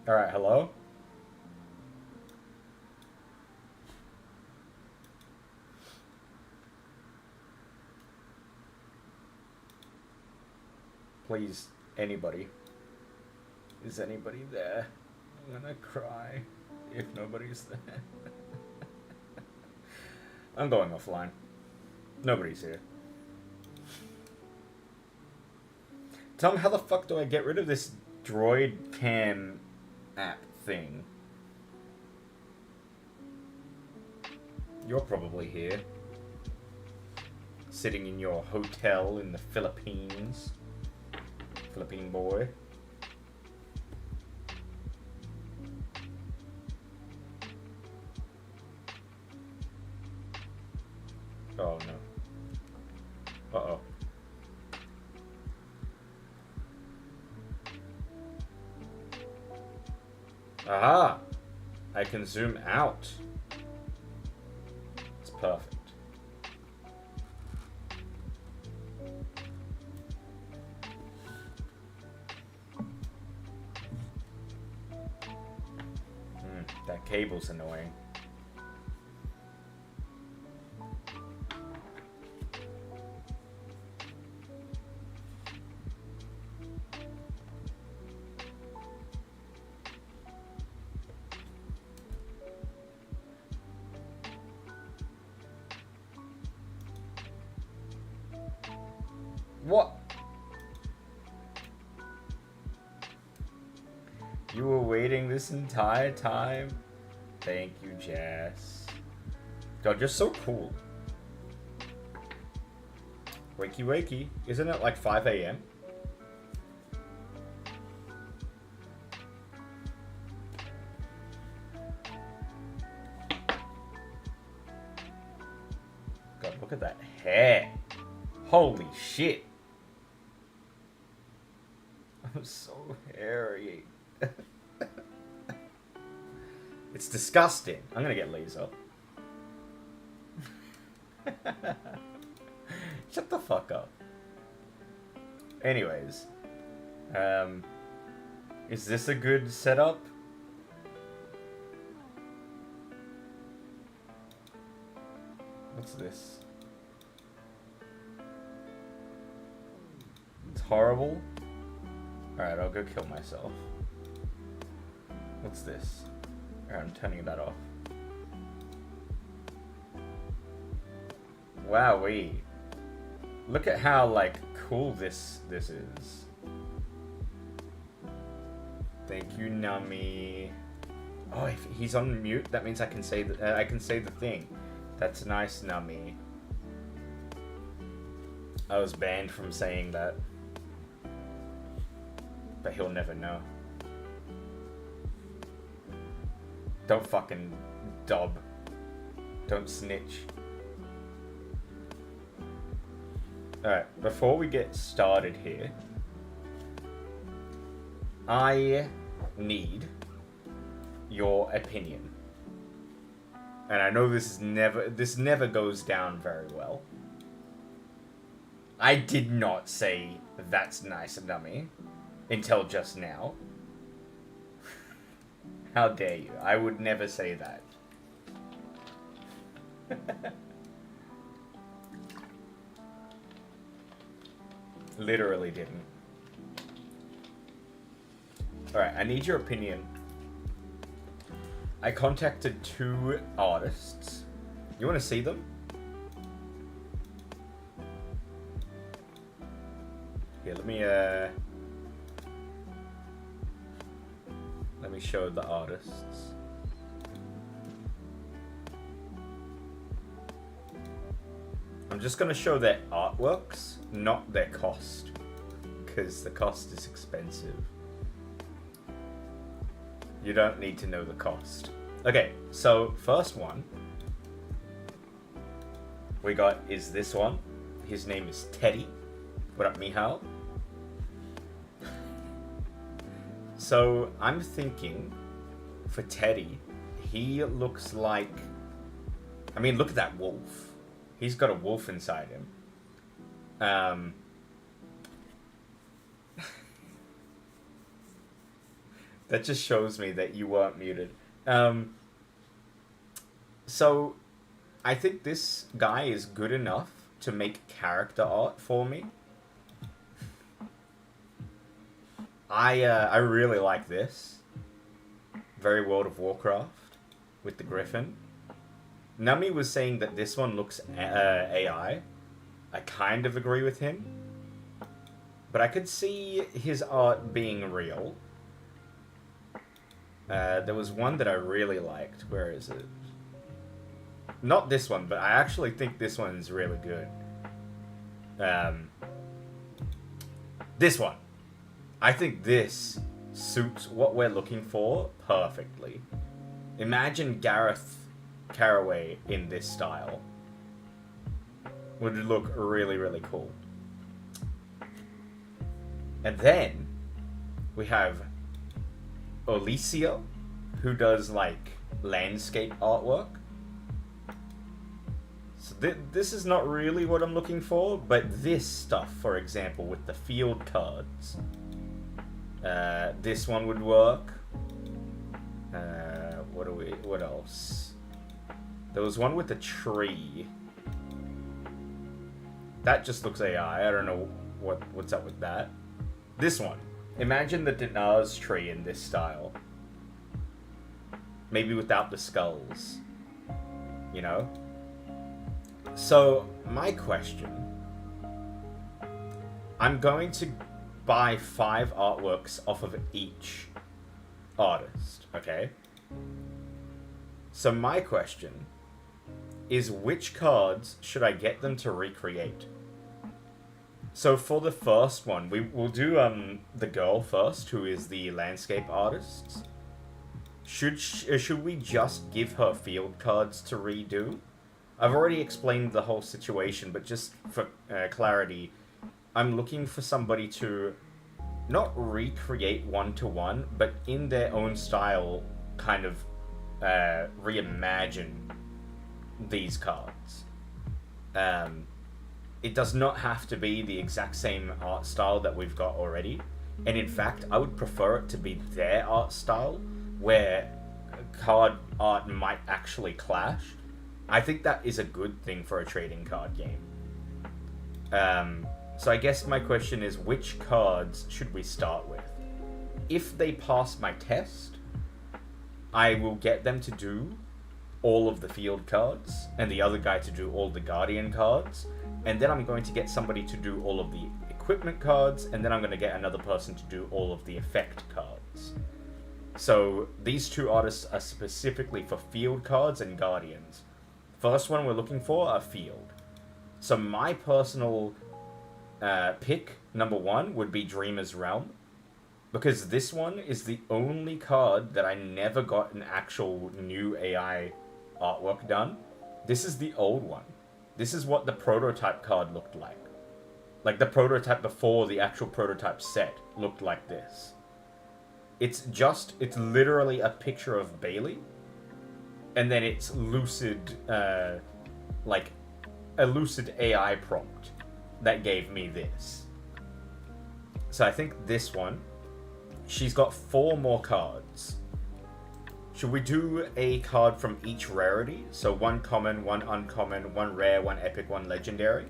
Alright, hello? Please, anybody. Is anybody there? I'm gonna cry if nobody's there. I'm going offline. Nobody's here. Tell me, how the fuck do I get rid of this droid cam app thing? You're probably here. Sitting in your hotel in the Philippines. Philippine boy. Oh no. Uh-oh. Aha! I can zoom out. It's perfect. That cable's annoying. What? You were waiting this entire time? Thank you, Jess. God, you're so cool. Wakey wakey. Isn't it like 5 a.m.? God, look at that hair. Holy shit. I'm so hairy. It's disgusting. I'm gonna get laser. Shut the fuck up. Anyways. Is this a good setup? What's this? It's horrible. Alright, I'll go kill myself. What's this? Alright, I'm turning that off. Wowee. Look at how, like, cool this is. Thank you, Nummy. Oh, if he's on mute, that means I can say the thing. That's nice, Nummy. I was banned from saying that. But he'll never know. Don't fucking dob. Don't snitch. Alright, before we get started here, I need your opinion. And I know this never goes down very well. I did not say that's nice, Nummy. Until just now. How dare you? I would never say that. Literally didn't. Alright, I need your opinion. I contacted 2 artists. You want to see them? Here, let me show the artists. I'm just going to show their artworks, not their cost. Because the cost is expensive. You don't need to know the cost. Okay, so first one we got is this one. His name is Teddy. What up, Mihal? So I'm thinking for Teddy, he looks like, I mean, look at that wolf. He's got a wolf inside him. That just shows me that you weren't muted. So, I think this guy is good enough to make character art for me. I really like this. Very World of Warcraft with the Griffin. Nami was saying that this one looks AI. I kind of agree with him. But I could see his art being real. There was one that I really liked. Where is it? Not this one, but I actually think this one's really good. This one. I think this suits what we're looking for perfectly. Imagine Gareth Caraway in this style. Would look really, really cool. And then we have Alicia, who does like landscape artwork. So this is not really what I'm looking for, but this stuff, for example, with the field cards, this one would work. What else? There was one with a tree. That just looks AI. I don't know what's up with that. This one. Imagine the Dinar's tree in this style. Maybe without the skulls. You know? So, my question. I'm going to buy 5 artworks off of each artist, okay? So my question is, which cards should I get them to recreate? So for the first one, we'll do the girl first, who is the landscape artist. Should we just give her field cards to redo? I've already explained the whole situation, but just for clarity, I'm looking for somebody to not recreate one-to-one, but in their own style, kind of reimagine these cards. It does not have to be the exact same art style that we've got already. And in fact, I would prefer it to be their art style, where card art might actually clash. I think that is a good thing for a trading card game. So I guess my question is, which cards should we start with? If they pass my test, I will get them to do all of the field cards, and the other guy to do all the Guardian cards, and then I'm going to get somebody to do all of the equipment cards, and then I'm going to get another person to do all of the effect cards. So these 2 artists are specifically for field cards and Guardians. First one we're looking for are field. So my personal pick, number 1, would be Dreamer's Realm, because this one is the only card that I never got an actual new AI artwork done. This is the old one. This is what the prototype card looked like. Like the prototype before the actual prototype set looked like this. It's literally a picture of Bailey, and then it's lucid, like a lucid AI prompt that gave me this. So I think this one, she's got 4 more cards. Should we do a card from each rarity? So 1 common, 1 uncommon, 1 rare, 1 epic, 1 legendary.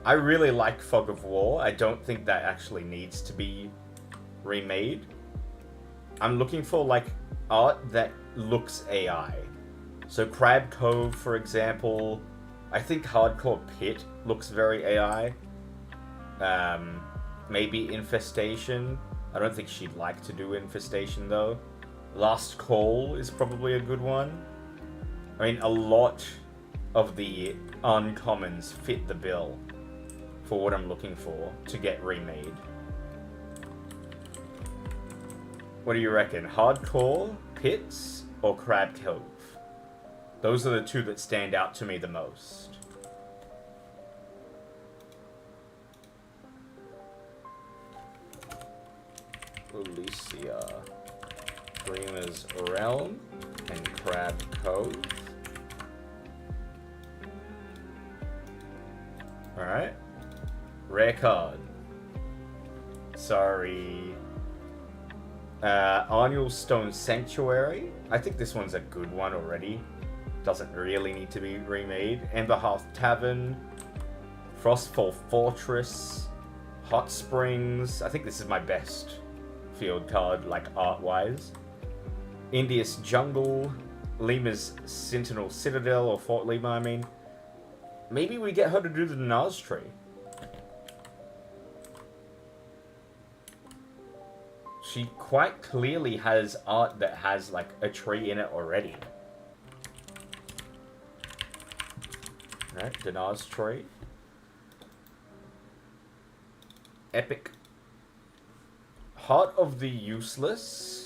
I really like Fog of War. I don't think that actually needs to be remade. I'm looking for like art that looks AI. So Crab Cove, for example. I think Hardcore Pit looks very AI. Maybe Infestation. I don't think she'd like to do Infestation though. Last Call is probably a good one. I mean, a lot of the uncommons fit the bill for what I'm looking for to get remade. What do you reckon? Hardcore, Pits, or Crab Cove? Those are the 2 that stand out to me the most. Alicia, Dreamer's Realm, and Crab Cove. Alright. Rare card. Sorry. Arniel Stone Sanctuary. I think this one's a good one already. Doesn't really need to be remade. Emberhearth Tavern. Frostfall Fortress. Hot Springs. I think this is my best field card, like art-wise. India's Jungle. Lima's Sentinel Citadel, or Fort Lima, I mean. Maybe we get her to do the Naz tree. She quite clearly has art that has, like, a tree in it already. Alright, Dinar's tree. Epic. Heart of the Useless.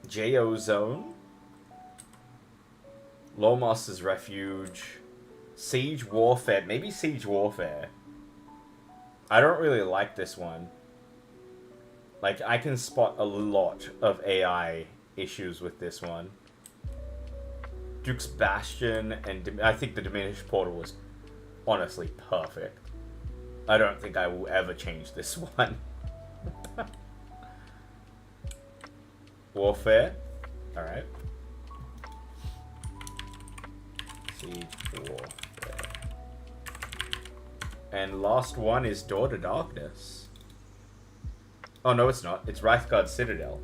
J.O. Zone. Lawmaster's Refuge. Siege Warfare. Maybe Siege Warfare. I don't really like this one. Like, I can spot a lot of AI issues with this one. Duke's Bastion, and I think the Diminished Portal was honestly perfect. I don't think I will ever change this one. Warfare. Alright. Siege Warfare. And last one is Door to Darkness. Oh, no, it's not. It's Wraithguard Citadel.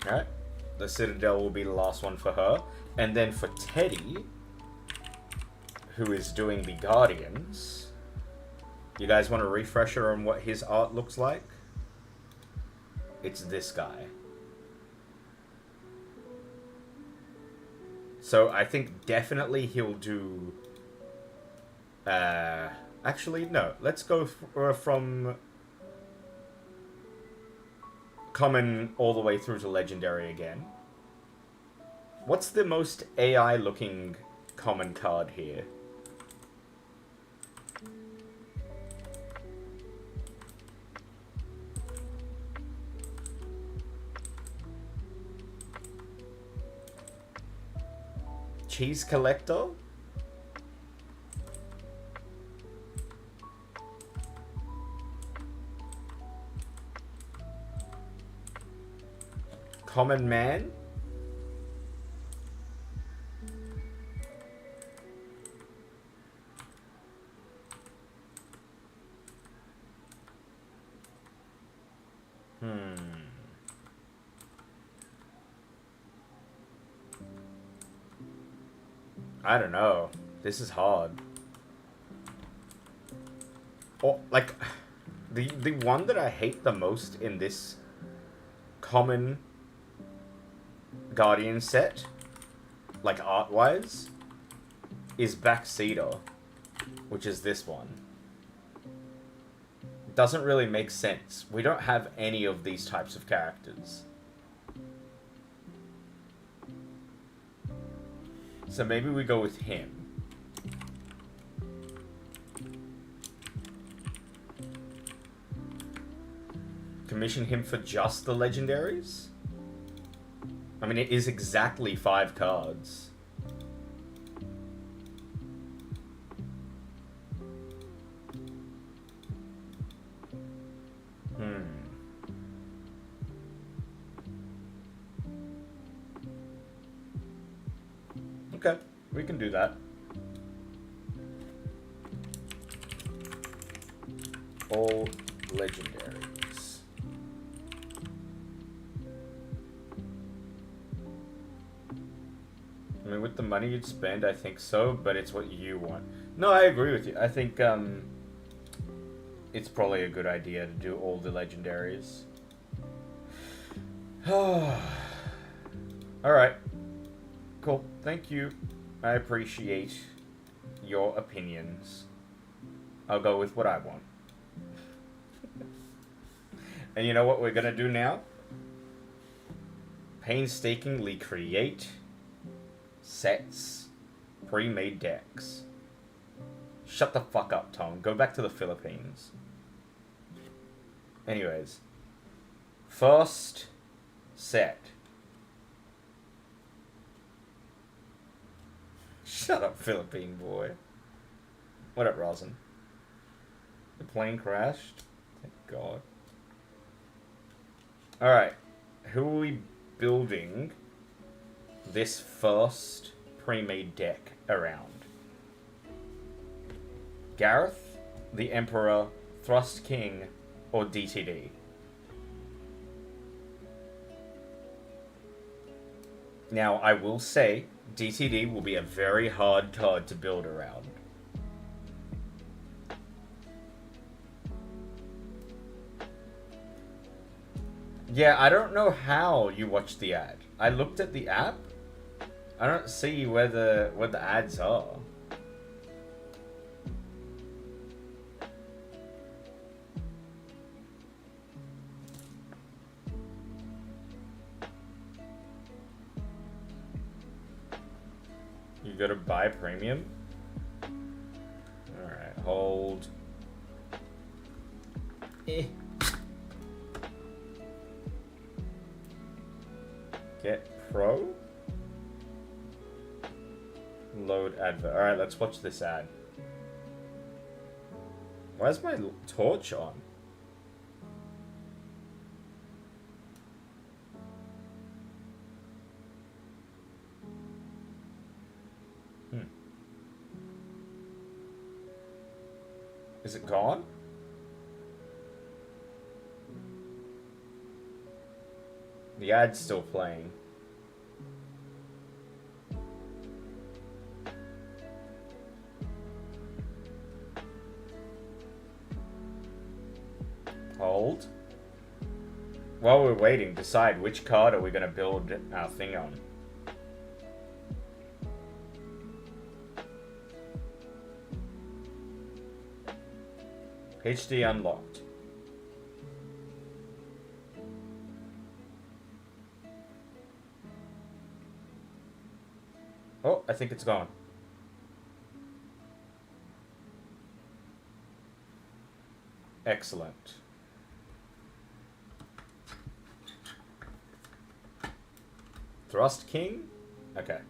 Alright. The Citadel will be the last one for her. And then for Teddy, who is doing the Guardians, you guys want a refresher on what his art looks like? It's this guy. So I think definitely he'll do... actually, no. Let's go from common all the way through to legendary again. What's the most AI-looking common card here? Cheese Collector? Common Man? I don't know. This is hard. Or, like, the one that I hate the most in this common Guardian set, like art-wise, is Backseater, which is this one. Doesn't really make sense. We don't have any of these types of characters. So maybe we go with him. Commission him for just the legendaries? I mean, it is exactly 5 cards. Okay, we can do that. All legendaries. I mean, with the money you'd spend, I think so, but it's what you want. No, I agree with you. I think it's probably a good idea to do all the legendaries. Alright. Cool. Thank you. I appreciate your opinions. I'll go with what I want. And you know what we're gonna do now? Painstakingly create sets, pre-made decks. Shut the fuck up, Tom. Go back to the Philippines. Anyways. First set. Shut up, Philippine boy. What up, Rosin? The plane crashed? Thank God. Alright. Who are we building this first pre-made deck around? Gareth, the Emperor, Thrust King, or DTD? Now, I will say, DTD will be a very hard card to build around. Yeah, I don't know how you watch the ad. I looked at the app. I don't see where the ads are. You gotta buy premium? Alright, hold. Get pro? Load advert. Alright, let's watch this ad. Why is my torch on? Is it gone? The ad's still playing. Hold. While we're waiting, decide which card are we going to build our thing on. HD unlocked. Oh, I think it's gone. Excellent. Thrust King? Okay.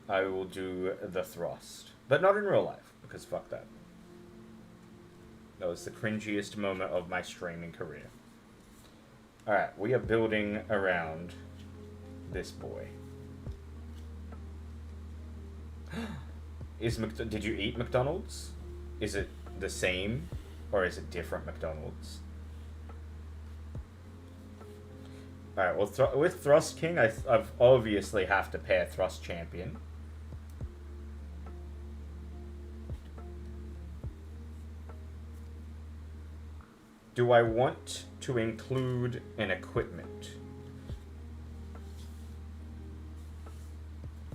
I will do the thrust. But not in real life, because fuck that. That was the cringiest moment of my streaming career. Alright, we are building around this boy. Did you eat McDonald's? Is it the same, or is it different McDonald's? Alright, well, with Thrust King, I've obviously have to pair Thrust Champion. Do I want to include an equipment?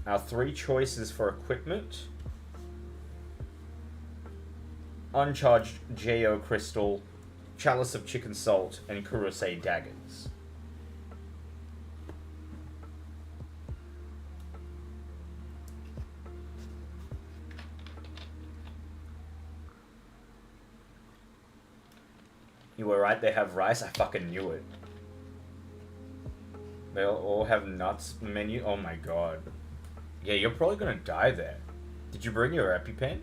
Our 3 choices for equipment: Uncharged Jo Crystal, Chalice of Chicken Salt, and Kurosei Daggers. You were right, they have rice. I fucking knew it. They'll all have nuts menu. Oh my god. Yeah, you're probably gonna die there. Did you bring your EpiPen?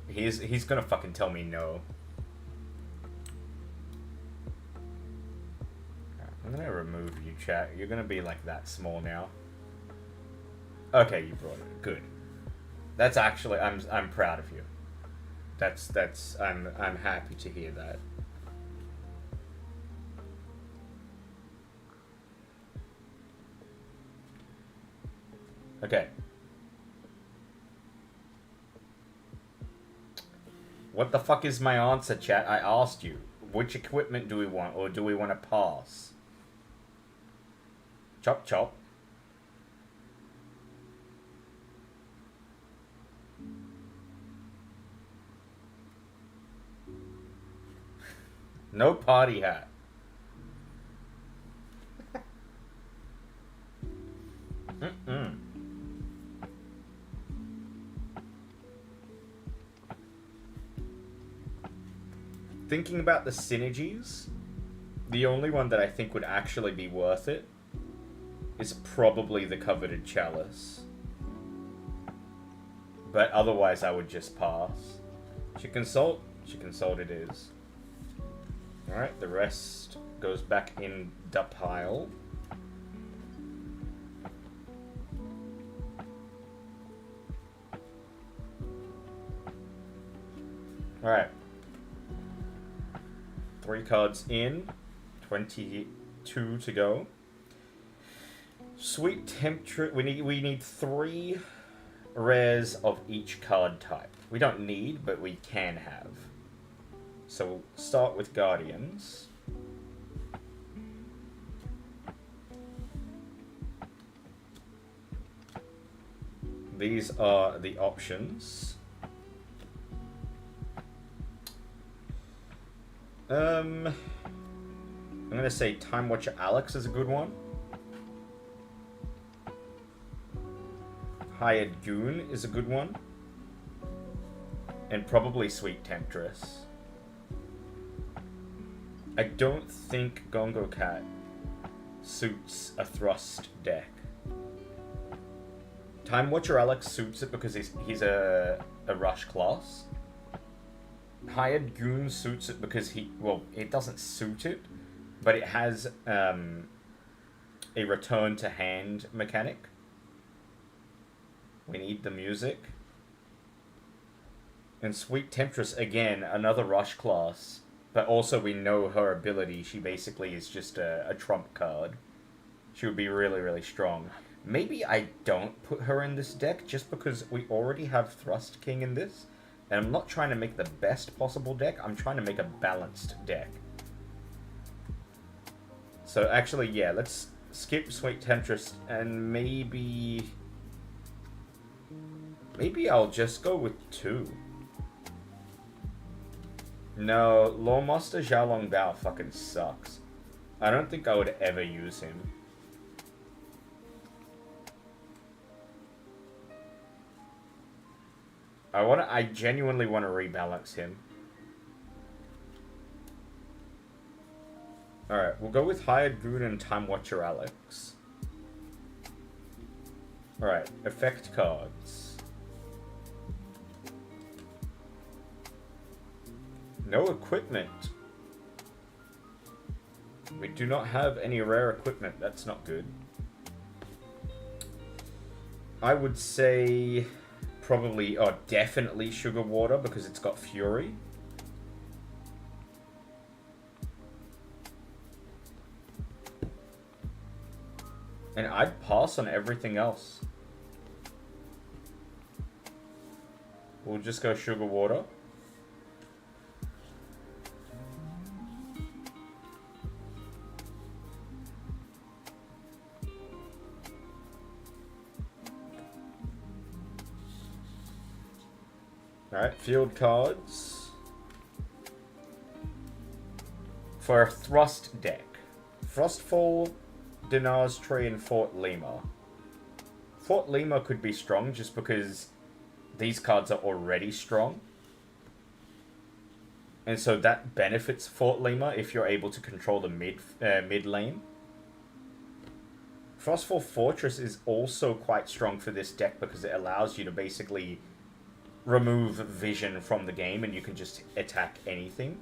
He's gonna fucking tell me no. I'm gonna remove you, chat. You're gonna be like that small now. Okay, you brought it. Good. That's actually, I'm proud of you. I'm happy to hear that. Okay. What the fuck is my answer, chat? I asked you. Which equipment do we want, or do we want to pass? Chop chop. No party hat. Thinking about the synergies, the only one that I think would actually be worth it is probably the Coveted Chalice. But otherwise, I would just pass. She consult it is. Alright, the rest goes back in the pile. Alright. 3 cards in. 22 to go. Sweet Temptress. We need 3 rares of each card type. We don't need, but we can have. So we'll start with Guardians. These are the options. I'm gonna say Time Watcher Alex is a good one. Hired Goon is a good one. And probably Sweet Temptress. I don't think Gongo Cat suits a thrust deck. Time Watcher Alex suits it because he's a rush class. Hired Goon suits it because it doesn't suit it, but it has a return to hand mechanic. We need the music. And Sweet Temptress, again, another rush class, but also we know her ability. She basically is just a trump card. She would be really, really strong. Maybe I don't put her in this deck just because we already have Thrust King in this. And I'm not trying to make the best possible deck, I'm trying to make a balanced deck. So actually, yeah, let's skip Sweet Temptress and maybe I'll just go with 2. No, Lawmaster Xiaolong Bao fucking sucks. I don't think I would ever use him. I genuinely want to rebalance him. Alright, we'll go with Hired Goon and Time Watcher Alex. Alright, effect cards. No equipment. We do not have any rare equipment. That's not good. I would say probably, definitely Sugar Water because it's got Fury. And I'd pass on everything else. We'll just go Sugar Water. Alright, field cards. For a thrust deck. Frostfall, Dinar's Tree, and Fort Lima. Fort Lima could be strong just because these cards are already strong. And so that benefits Fort Lima if you're able to control the mid lane. Frostfall Fortress is also quite strong for this deck because it allows you to basically remove vision from the game and you can just attack anything.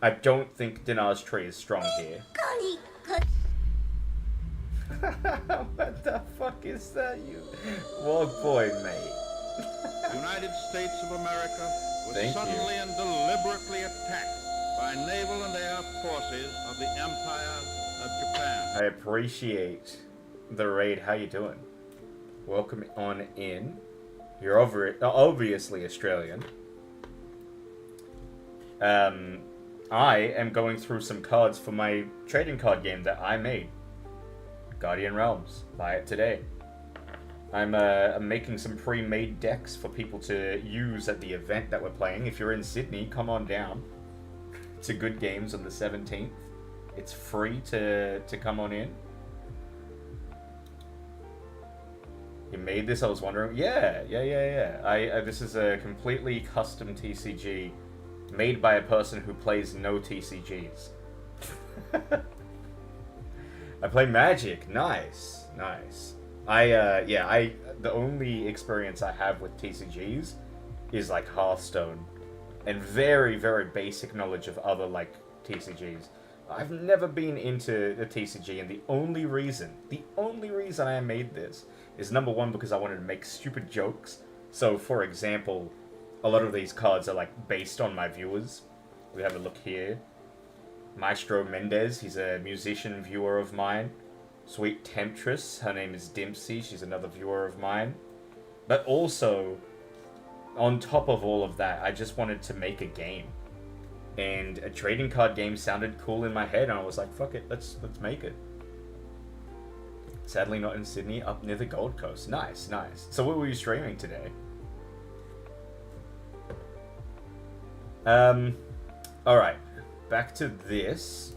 I don't think Dinar's Tree is strong here. What the fuck is that, you Wog boy, mate? The United States of America was Thank suddenly you. and deliberately attacked by naval and air forces of the Empire of Japan. I appreciate the raid. How you doing? Welcome on in. You're obviously Australian. I am going through some cards for my trading card game that I made. Guardian Realms. Buy it today. I'm making some pre-made decks for people to use at the event that we're playing. If you're in Sydney, come on down to Good Games on the 17th. It's free to come on in. You made this, I was wondering. Yeah. This is a completely custom TCG made by a person who plays no TCGs. I play Magic. Nice. The only experience I have with TCGs is like Hearthstone and very, very basic knowledge of other like TCGs. I've never been into a TCG, and the only reason I made this is, number one, because I wanted to make stupid jokes. So, for example, a lot of these cards are like based on my viewers. We have a look here. Maestro Mendez, he's a musician viewer of mine. Sweet Temptress, her name is Dimpsey, she's another viewer of mine. But also, on top of all of that, I just wanted to make a game. And a trading card game sounded cool in my head, and I was like, fuck it, let's make it. Sadly not in Sydney, up near the Gold Coast. Nice. So what were you streaming today? Alright, back to this.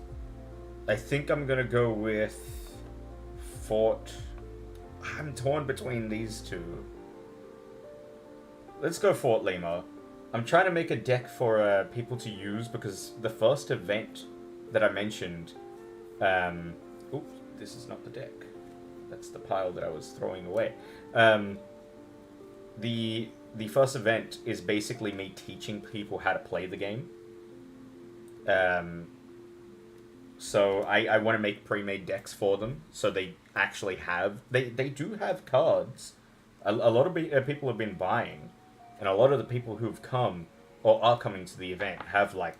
I think I'm gonna go with Fort... I'm torn between these two. Let's go Fort Lima. I'm trying to make a deck for people to use, because the first event that I mentioned... oops, this is not the deck. That's the pile that I was throwing away. The first event is basically me teaching people how to play the game. So I want to make pre-made decks for them, so they actually have... They do have cards. A lot of people have been buying, and a lot of the people who've come, or are coming to the event, have, like,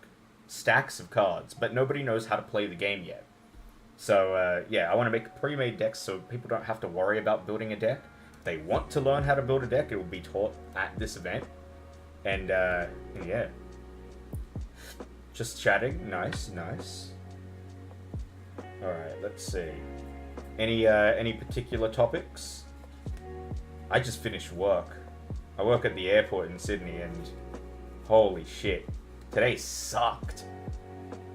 stacks of cards, but nobody knows how to play the game yet. So, yeah, I want to make pre-made decks so people don't have to worry about building a deck. If they want to learn how to build a deck, it will be taught at this event. And, yeah. Just chatting. Nice. Alright, let's see. Any particular topics? I just finished work. I work at the airport in Sydney, and holy shit, today sucked.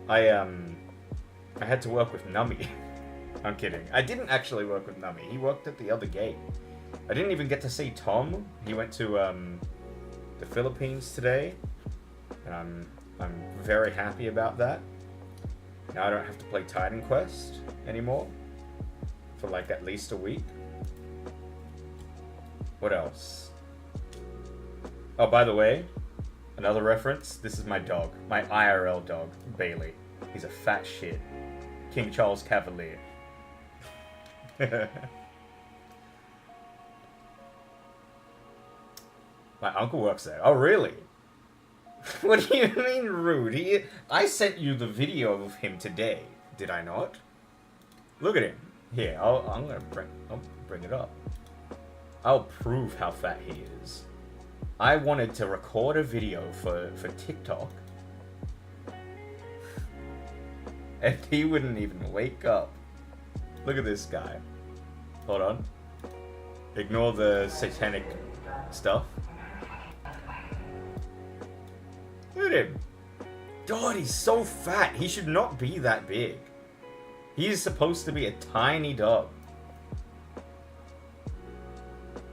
I had to work with Nummy. I'm kidding. I didn't actually work with Nummy. He worked at the other gate. I didn't even get to see Tom. He went to the Philippines today, and I'm very happy about that. Now I don't have to play Titan Quest anymore for like at least a week. What else? Oh, by the way, another reference. This is my dog. My IRL dog, Bailey. He's a fat shit. King Charles Cavalier. My uncle works there. Oh, really? What do you mean rude? I sent you the video of him today. Did I not? Look at him. Here, I'm gonna bring it up. I'll prove how fat he is. I wanted to record a video for TikTok, and he wouldn't even wake up. Look at this guy. Hold on. Ignore the satanic stuff. Look at him. God, he's so fat. He should not be that big. He is supposed to be a tiny dog.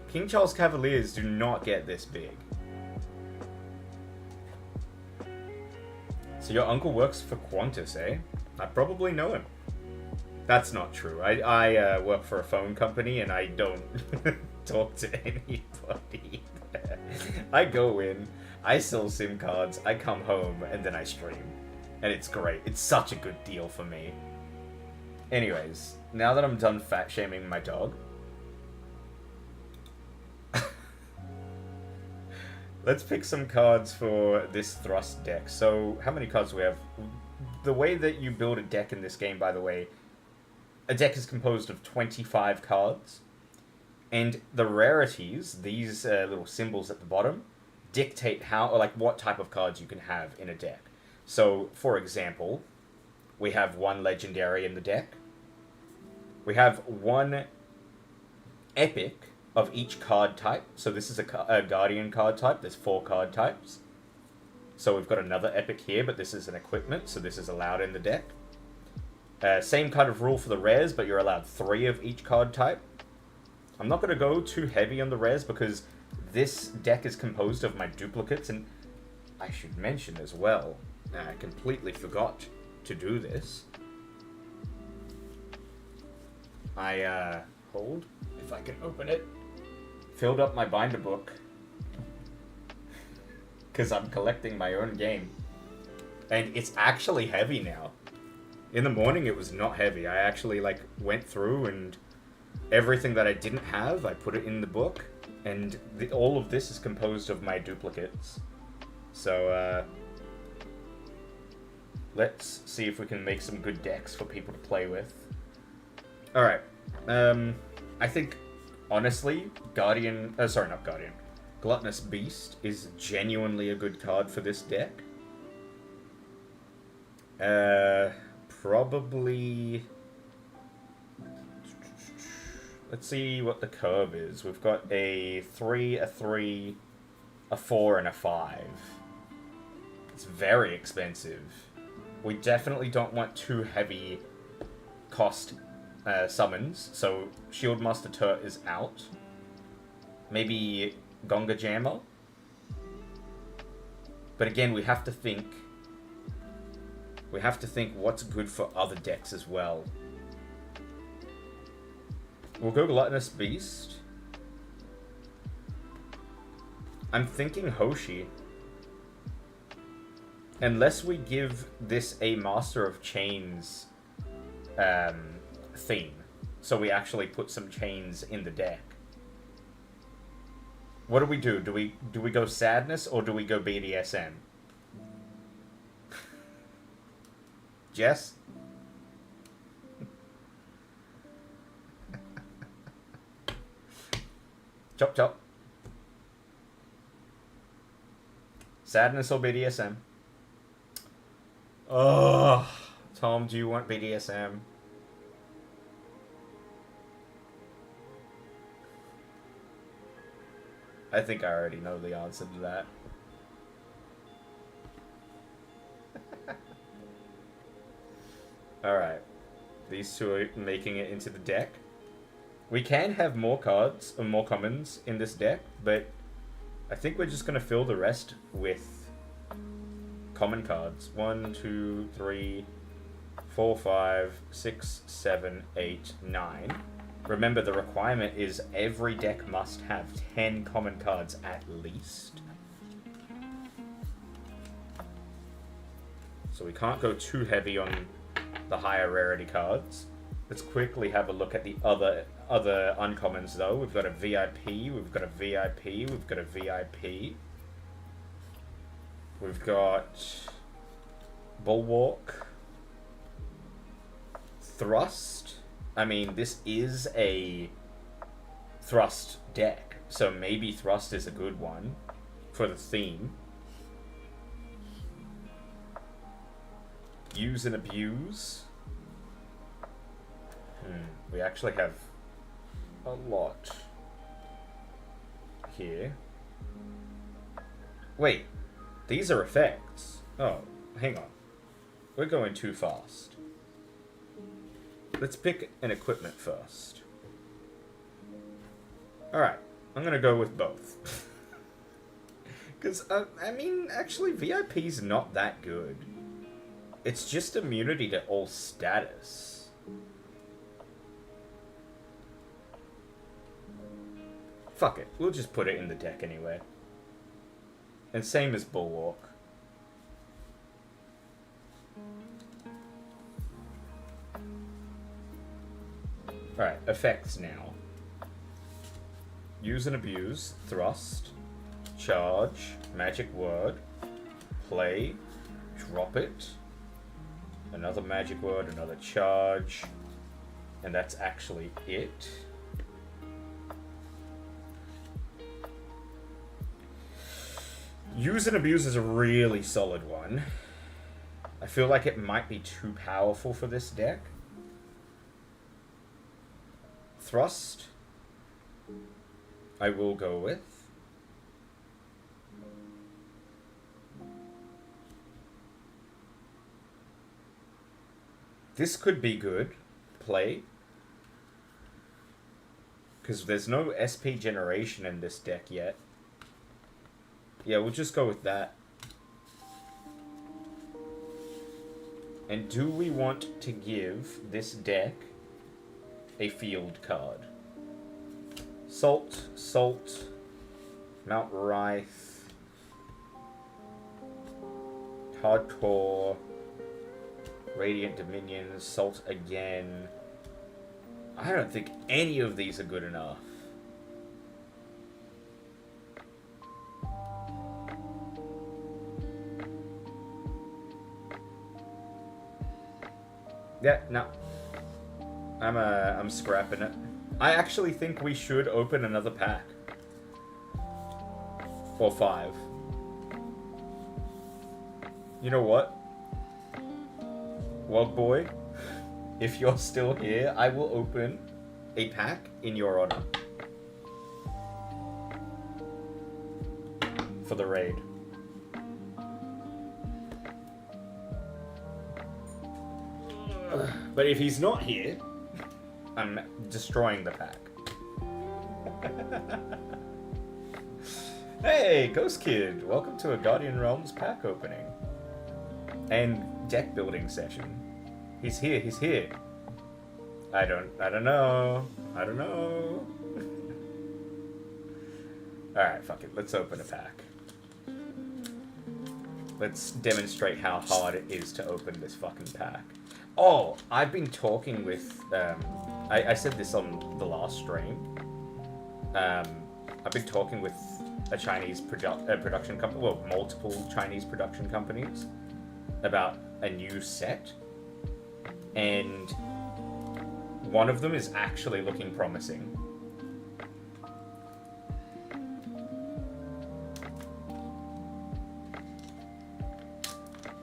King Charles Cavaliers do not get this big. So your uncle works for Qantas, eh? I probably know him. That's not true. I work for a phone company, and I don't talk to anybody. I go in, I sell SIM cards, I come home, and then I stream. And it's great. It's such a good deal for me. Anyways, now that I'm done fat shaming my dog, let's pick some cards for this Thrust deck. So, how many cards do we have? The way that you build a deck in this game, by the way, a deck is composed of 25 cards. And the rarities, these little symbols at the bottom, dictate how, or like what type of cards you can have in a deck. So, for example, we have one legendary in the deck. We have one epic of each card type. So this is a guardian card type. There's 4 card types. So we've got another epic here, but this is an equipment, so this is allowed in the deck. Same kind of rule for the rares, but you're allowed 3 of each card type. I'm not going to go too heavy on the res because this deck is composed of my duplicates, and I should mention as well, I completely forgot to do this. I, hold, if I can open it, filled up my binder book because I'm collecting my own game. And it's actually heavy now. In the morning it was not heavy. I actually like went through and everything that I didn't have, I put it in the book. And all of this is composed of my duplicates. So, let's see if we can make some good decks for people to play with. Alright. I think, honestly, Gluttonous Beast is genuinely a good card for this deck. Probably... Let's see what the curve is. We've got a 3, a 3, a 4, and a 5. It's very expensive. We definitely don't want too heavy cost summons, so Shieldmaster Turt is out. Maybe Gonga Jammer. But again, we have to think what's good for other decks as well. We'll go Gluttonous Beast. I'm thinking Hoshi. Unless we give this a Master of Chains theme. So we actually put some chains in the deck. What do we do? Do we go Sadness or do we go BDSM? Jess? Chop chop. Sadness or BDSM? Oh, Tom, do you want BDSM? I think I already know the answer to that. Alright. These two are making it into the deck. We can have more cards, or more commons in this deck, but I think we're just going to fill the rest with common cards. 1, 2, 3, 4, 5, 6, 7, 8, 9. Remember, the requirement is every deck must have 10 common cards at least. So we can't go too heavy on the higher rarity cards. Let's quickly have a look at the other uncommons, though. We've got a VIP, we've got a VIP, we've got a VIP. We've got Bulwark. Thrust. I mean, this is a Thrust deck, so maybe Thrust is a good one for the theme. Use and Abuse. We actually have a lot here. Wait, these are effects. Oh, hang on. We're going too fast. Let's pick an equipment first. Alright, I'm gonna go with both. Because, I mean, actually, VIP's not that good. It's just immunity to all status. Fuck it, we'll just put it in the deck anyway. And same as Bulwark. Alright, effects now. Use and Abuse, Thrust, Charge, Magic Word, Play, Drop it, another Magic Word, another Charge, and that's actually it. Use and Abuse is a really solid one. I feel like it might be too powerful for this deck. Thrust, I will go with. This could be good. Play. Because there's no SP generation in this deck yet. Yeah, we'll just go with that. And do we want to give this deck a field card? Salt, Salt, Mount Rife, Hardcore, Radiant Dominion, Salt again. I don't think any of these are good enough. Yeah, no. I'm scrapping it. I actually think we should open another pack. Or 5. You know what? Wog Boy, if you're still here, I will open a pack in your honor. For the raid. But if he's not here, I'm destroying the pack. Hey, Ghost Kid! Welcome to a Guardian Realms pack opening. And deck building session. He's here, he's here. I don't know. I don't know. Alright, fuck it. Let's open a pack. Let's demonstrate how hard it is to open this fucking pack. Oh, I've been talking with, I said this on the last stream. I've been talking with a Chinese production company, well, multiple Chinese production companies about a new set. And one of them is actually looking promising.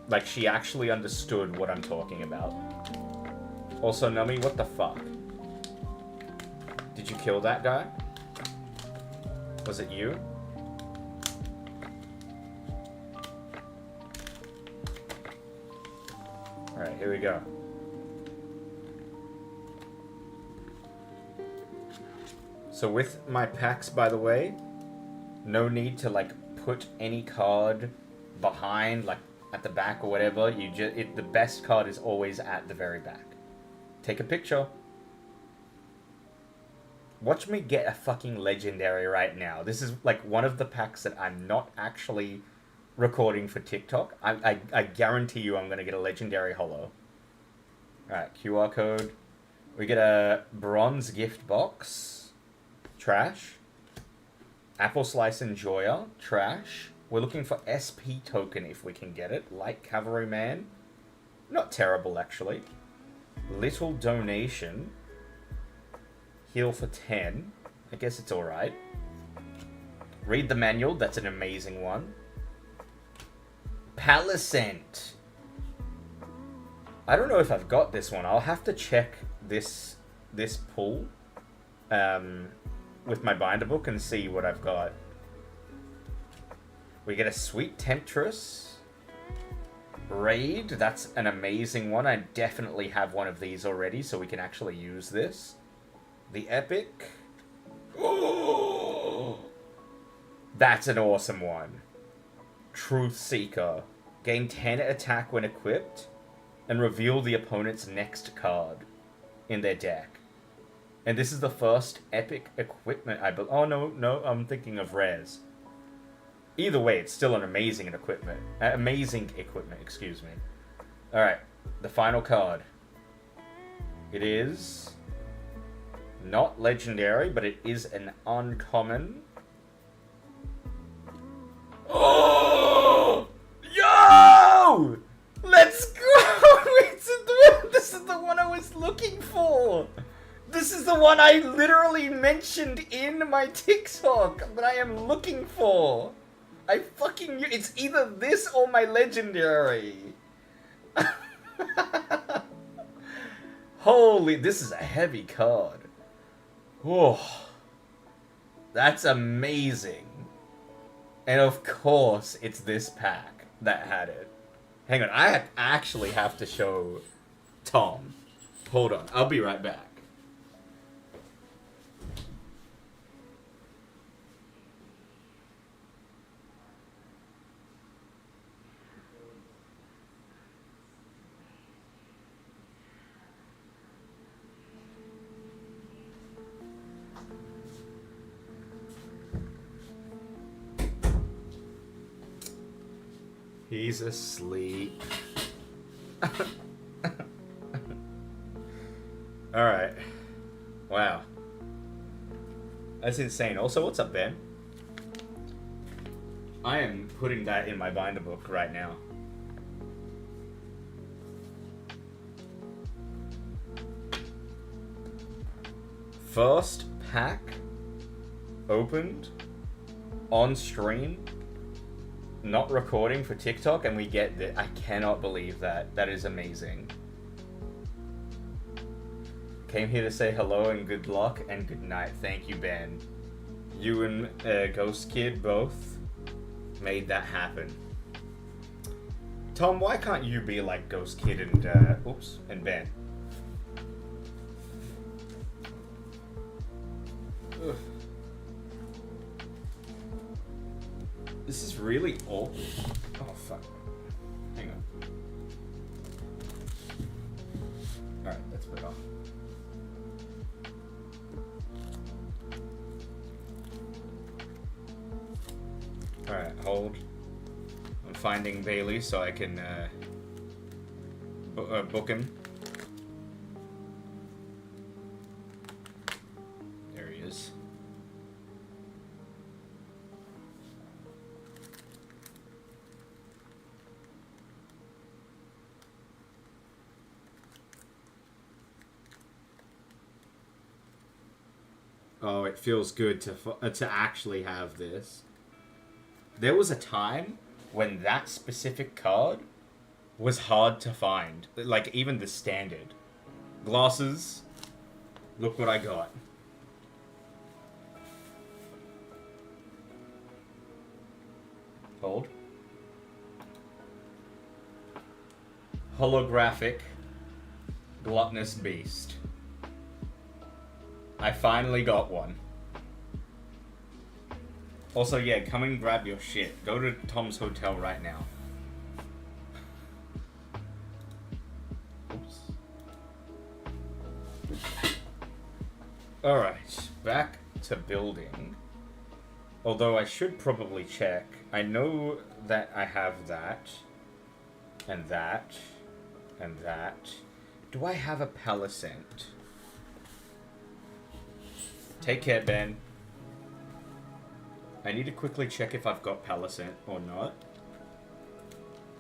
Like, she actually understood what I'm talking about. Also, Nami, what the fuck? Did you kill that guy? Was it you? Alright, here we go. So with my packs, by the way, no need to, like, put any card behind, like, at the back or whatever. You just the best card is always at the very back. Take a picture. Watch me get a fucking legendary right now. This is like one of the packs that I'm not actually recording for TikTok. I guarantee you I'm gonna get a legendary holo. Alright, QR code. We get a bronze gift box. Trash. Apple Slice Enjoyer. Trash. We're looking for SP token if we can get it. Light Cavalryman. Not terrible, actually. Little donation. Heal for 10. I guess it's alright. Read the manual. That's an amazing one. Palisant. I don't know if I've got this one. I'll have to check this pull with my binder book and see what I've got. We get a Sweet Temptress. Raid, that's an amazing one. I definitely have one of these already, so we can actually use this. The Epic. Oh, that's an awesome one. Truth Seeker. Gain 10 attack when equipped, and reveal the opponent's next card in their deck. And this is the first epic equipment, I believe. Oh, no, I'm thinking of rares. Either way, it's still an amazing equipment. Excuse me. Alright, the final card. It is not legendary, but it is an uncommon. Oh! Yo! Let's go! This is the one I was looking for! This is the one I literally mentioned in my TikTok that I am looking for! I fucking knew. It's either this or my legendary. Holy, this is a heavy card. Whoa. That's amazing. And of course, it's this pack that had it. Hang on, I actually have to show Tom. Hold on, I'll be right back. He's asleep. Alright. Wow. That's insane. Also, what's up, Ben? I am putting that in my binder book right now. First pack opened on stream, not recording for TikTok, and we get that. I cannot believe that. That is amazing. Came here to say hello and good luck and good night. Thank you, Ben. You and Ghost Kid both made that happen. Tom, why can't you be like Ghost Kid and Ben? Ugh. This is really awkward. Oh, fuck. Hang on. Alright, let's put it off. Alright, hold. I'm finding Bailey so I can book him. There he is. Oh, it feels good to actually have this. There was a time when that specific card was hard to find. Like, even the standard. Glasses. Look what I got. Hold. Holographic Gluttonous Beast. I finally got one. Also, yeah, come and grab your shit. Go to Tom's Hotel right now. Oops. Alright, back to building. Although I should probably check. I know that I have that. And that. And that. Do I have a Palisant? Take care, Ben. I need to quickly check if I've got Palisant or not.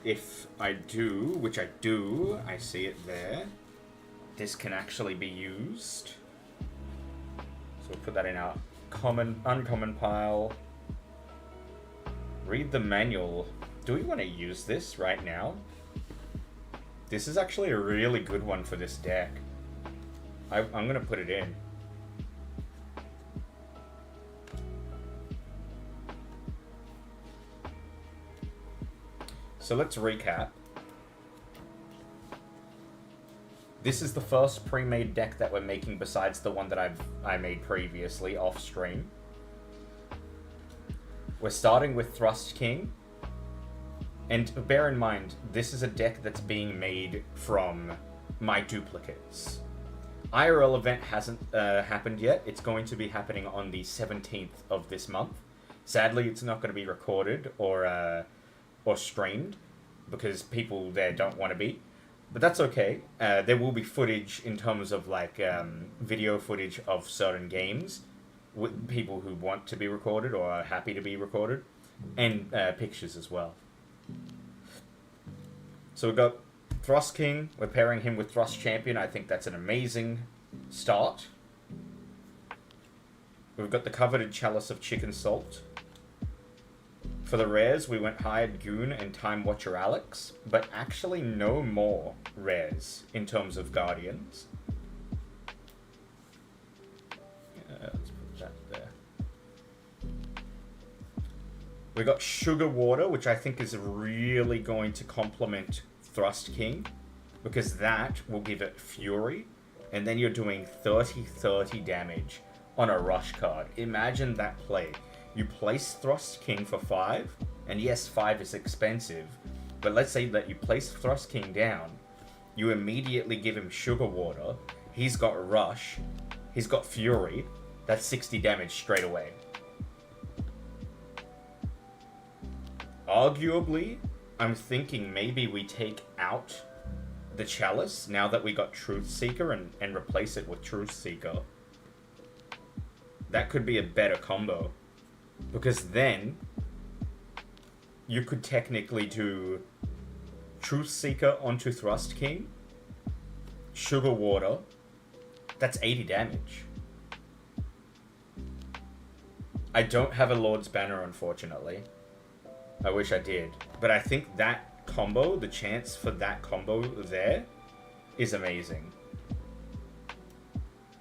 If I do, which I do, I see it there. This can actually be used. So we'll put that in our uncommon pile. Read the manual. Do we want to use this right now? This is actually a really good one for this deck. I'm going to put it in. So let's recap. This is the first pre-made deck that we're making besides the one that I made previously off stream. We're starting with Thrust King. And bear in mind, this is a deck that's being made from my duplicates. IRL event hasn't happened yet. It's going to be happening on the 17th of this month. Sadly, it's not going to be recorded or streamed because people there don't want to be, but that's okay. There will be footage in terms of like video footage of certain games with people who want to be recorded or are happy to be recorded, and pictures as well. So we've got Thrust King. We're pairing him with Thrust Champion. I think that's an amazing start. We've got the Coveted Chalice of Chicken Salt. For the rares, we went Hired Goon and Time Watcher Alex, but actually no more rares in terms of Guardians. Let's put that there. We got Sugar Water, which I think is really going to complement Thrust King, because that will give it Fury, and then you're doing 30-30 damage on a rush card. Imagine that play. You place Thrust King for 5, and yes, 5 is expensive, but let's say that you place Thrust King down, you immediately give him Sugar Water, he's got Rush, he's got Fury, that's 60 damage straight away. Arguably, I'm thinking maybe we take out the Chalice now that we got Truth Seeker and replace it with Truth Seeker. That could be a better combo. Because then you could technically do Truth Seeker onto Thrust King, Sugar Water. That's 80 damage. I don't have a Lord's Banner, unfortunately. I wish I did. But I think that combo, the chance for that combo there, is amazing.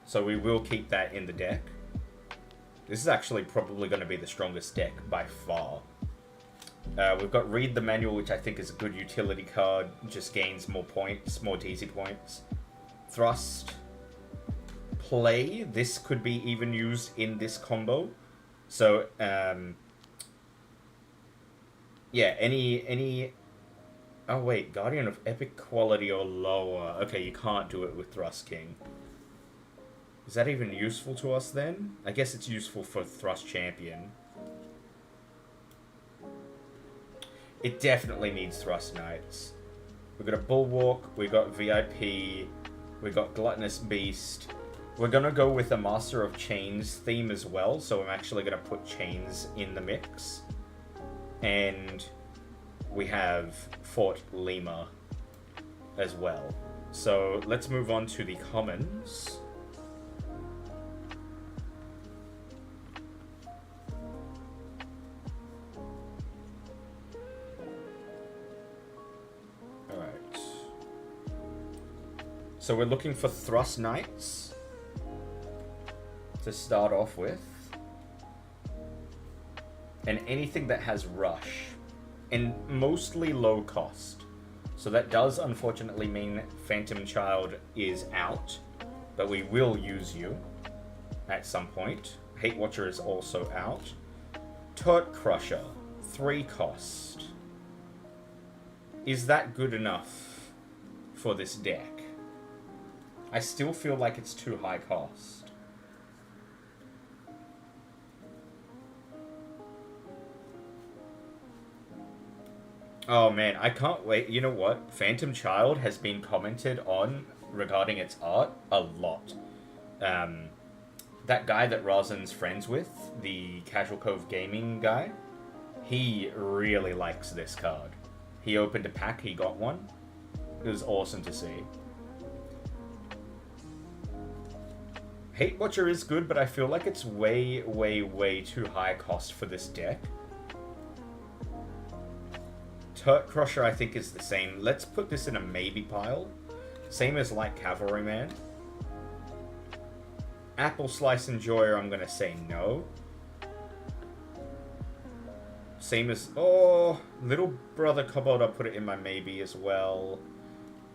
So we will keep that in the deck. This is actually probably going to be the strongest deck by far. We've got Read the Manual, which I think is a good utility card. Just gains more points, more DZ points. Thrust. Play. This could be even used in this combo. So, yeah, any... Oh, wait. Guardian of Epic Quality or lower. Okay, you can't do it with Thrust King. Is that even useful to us then? I guess it's useful for Thrust Champion. It definitely needs Thrust Knights. We've got a Bulwark, we've got VIP, we've got Gluttonous Beast. We're going to go with a Master of Chains theme as well, so I'm actually going to put Chains in the mix. And we have Fort Lima as well. So let's move on to the commons. Alright. So we're looking for Thrust Knights to start off with. And anything that has Rush. And mostly low cost. So that does unfortunately mean Phantom Child is out. But we will use you at some point. Hate Watcher is also out. Turret Crusher, 3 cost. Is that good enough for this deck? I still feel like it's too high cost. Oh man, I can't wait. You know what? Phantom Child has been commented on regarding its art a lot. That guy that Rosin's friends with, the Casual Cove Gaming guy, he really likes this card. He opened a pack, he got one. It was awesome to see. Hate Watcher is good, but I feel like it's way, way, way too high cost for this deck. Turret Crusher, I think, is the same. Let's put this in a maybe pile. Same as Light Cavalryman. Apple Slice Enjoyer, I'm going to say no. Same as... Oh, Little Brother Kobold, I'll put it in my maybe as well.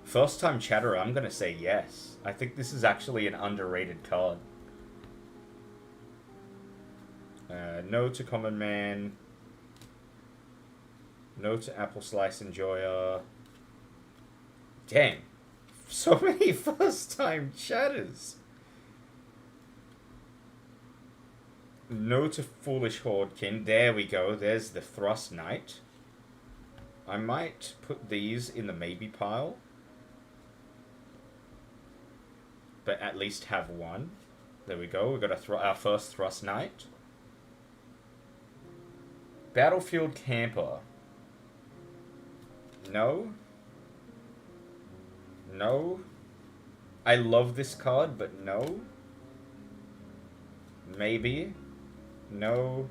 First Time Chatterer, I'm going to say yes. I think this is actually an underrated card. No to Common Man. No to Apple Slice Enjoyer. Damn. So many first-time chatters. No to Foolish Hordekin. There we go. There's the Thrust Knight. I might put these in the maybe pile. But at least have one. There we go. We've got our first Thrust Knight. Battlefield Camper. No. No. I love this card, but no. Maybe. No.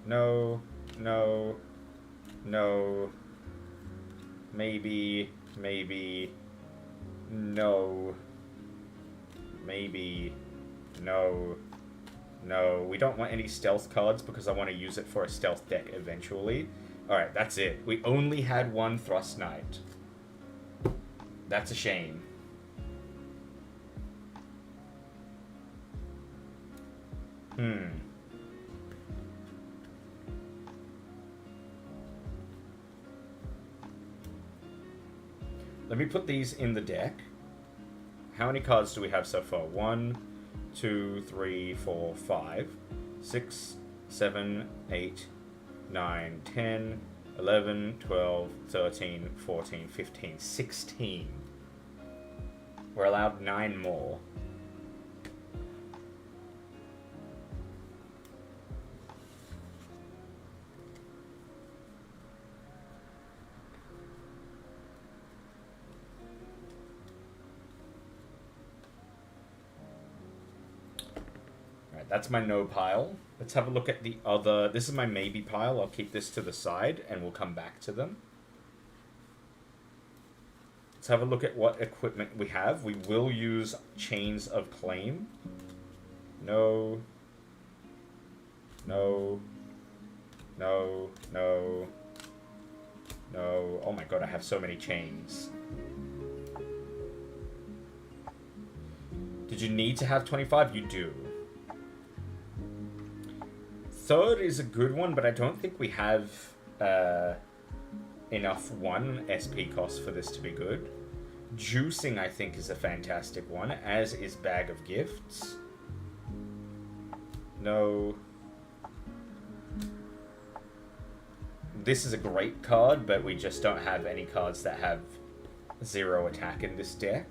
No. No. No. Maybe. Maybe. No. Maybe. No. No. We don't want any stealth cards because I want to use it for a stealth deck eventually. Alright, that's it. We only had one Thrust Knight. That's a shame. Let me put these in the deck. How many cards do we have so far? 1, 2, 3, 4, 5, 6, 7, 8, 9, 10, 11, 12, 13, 14, 15, 16. We're allowed 9 more. Alright, that's my no pile. Let's have a look at the other... This is my maybe pile. I'll keep this to the side and we'll come back to them. Let's have a look at what equipment we have. We will use Chains of Claim. No. No. No. No. No. Oh my god, I have so many chains. Did you need to have 25? You do. Third is a good one, but I don't think we have enough 1 SP cost for this to be good. Juicing, I think, is a fantastic one, as is Bag of Gifts. No. This is a great card, but we just don't have any cards that have 0 attack in this deck.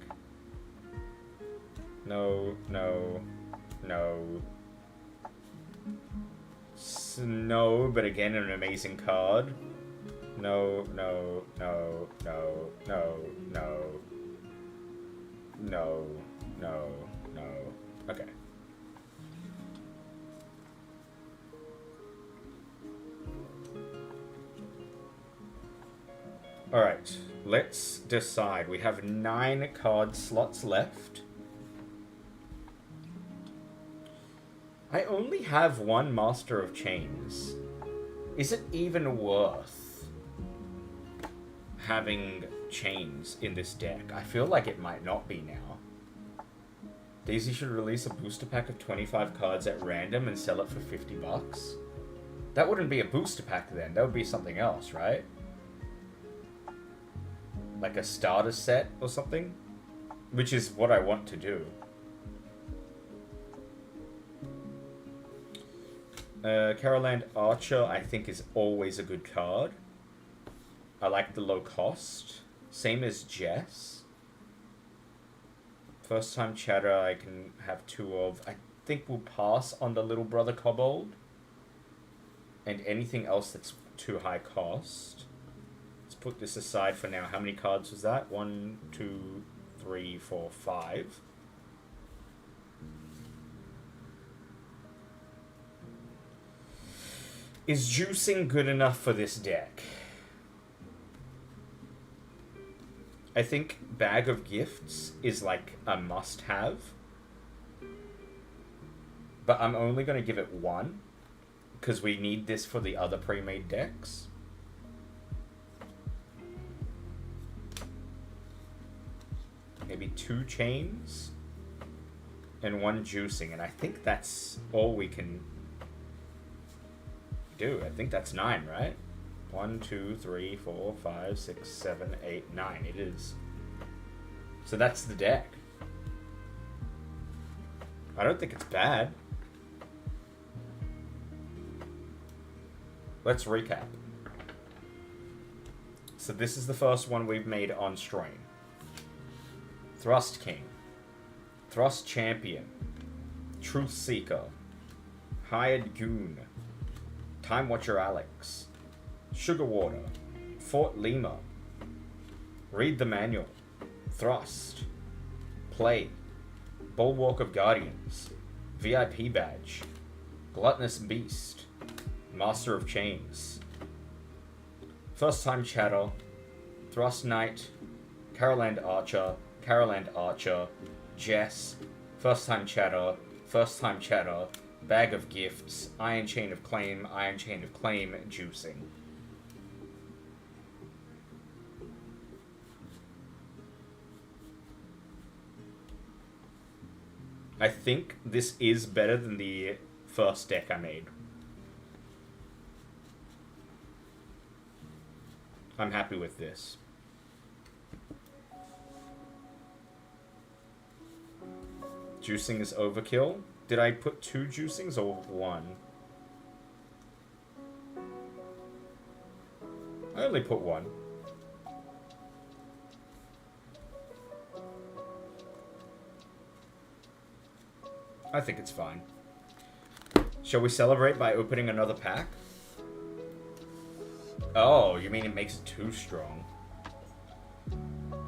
No, no, no. No, but again, an amazing card. No, no, no, no, no, no. No, no, no. Okay. Alright, let's decide. We have 9 card slots left. I only have 1 Master of Chains. Is it even worth having chains in this deck? I feel like it might not be now. Daisy should release a booster pack of 25 cards at random and sell it for 50 bucks. That wouldn't be a booster pack then. That would be something else, right? Like a starter set or something? Which is what I want to do. Caroland Archer, I think, is always a good card. I like the low cost. Same as Jess. First time chatter I can have 2 of. I think we'll pass on the Little Brother Kobold. And anything else that's too high cost. Let's put this aside for now. How many cards was that? 1, 2, 3, 4, 5. Is juicing good enough for this deck? I think Bag of Gifts is like a must-have. But I'm only going to give it 1. Because we need this for the other pre-made decks. Maybe 2 chains. And 1 juicing. And I think that's all we can do. I think that's 9, right? 1, 2, 3, 4, 5, 6, 7, 8, 9. It is. So that's the deck. I don't think it's bad. Let's recap. So this is the first one we've made on stream. Thrust King. Thrust Champion. Truth Seeker. Hired Goon. Time Watcher Alex. Sugar Water. Fort Lima. Read the Manual. Thrust. Play. Bulwark of Guardians. VIP Badge. Gluttonous Beast. Master of Chains. First Time Chatter. Thrust Knight. Caroland Archer. Caroland Archer. Jess. First Time Chatter. First Time Chatter. Bag of Gifts. Iron Chain of Claim. Iron Chain of Claim. Juicing. I think this is better than the first deck I made. I'm happy with this. Juicing is overkill. Did I put 2 juicings or 1? I only put one. I think it's fine. Shall we celebrate by opening another pack? Oh, you mean it makes it too strong?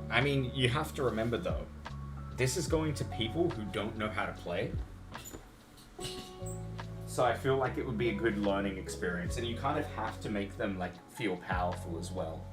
I mean, you have to remember though, this is going to people who don't know how to play. So I feel like it would be a good learning experience, and you kind of have to make them like feel powerful as well.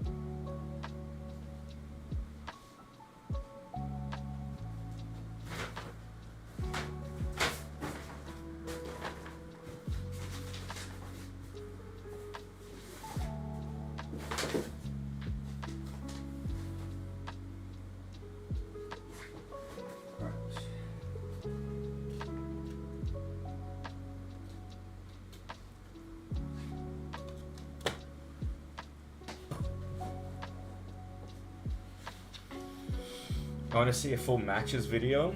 I want to see a full matches video.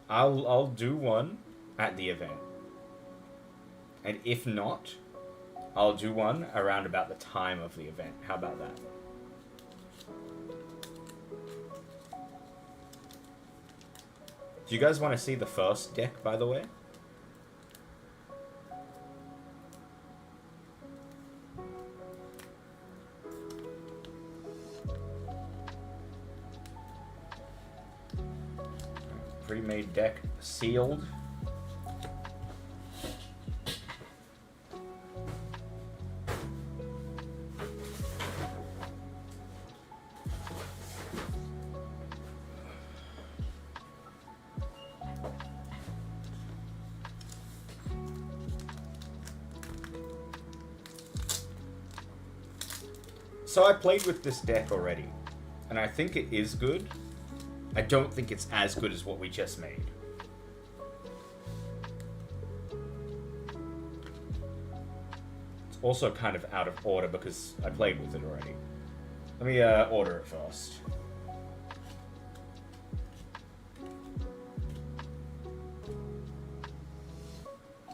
I'll do one at the event. And if not, I'll do one around about the time of the event. How about that? Do you guys want to see the first deck, by the way? Pre-made deck sealed. So I played with this deck already, and I think it is good. I don't think it's as good as what we just made. It's also kind of out of order because I played with it already. Let me order it first.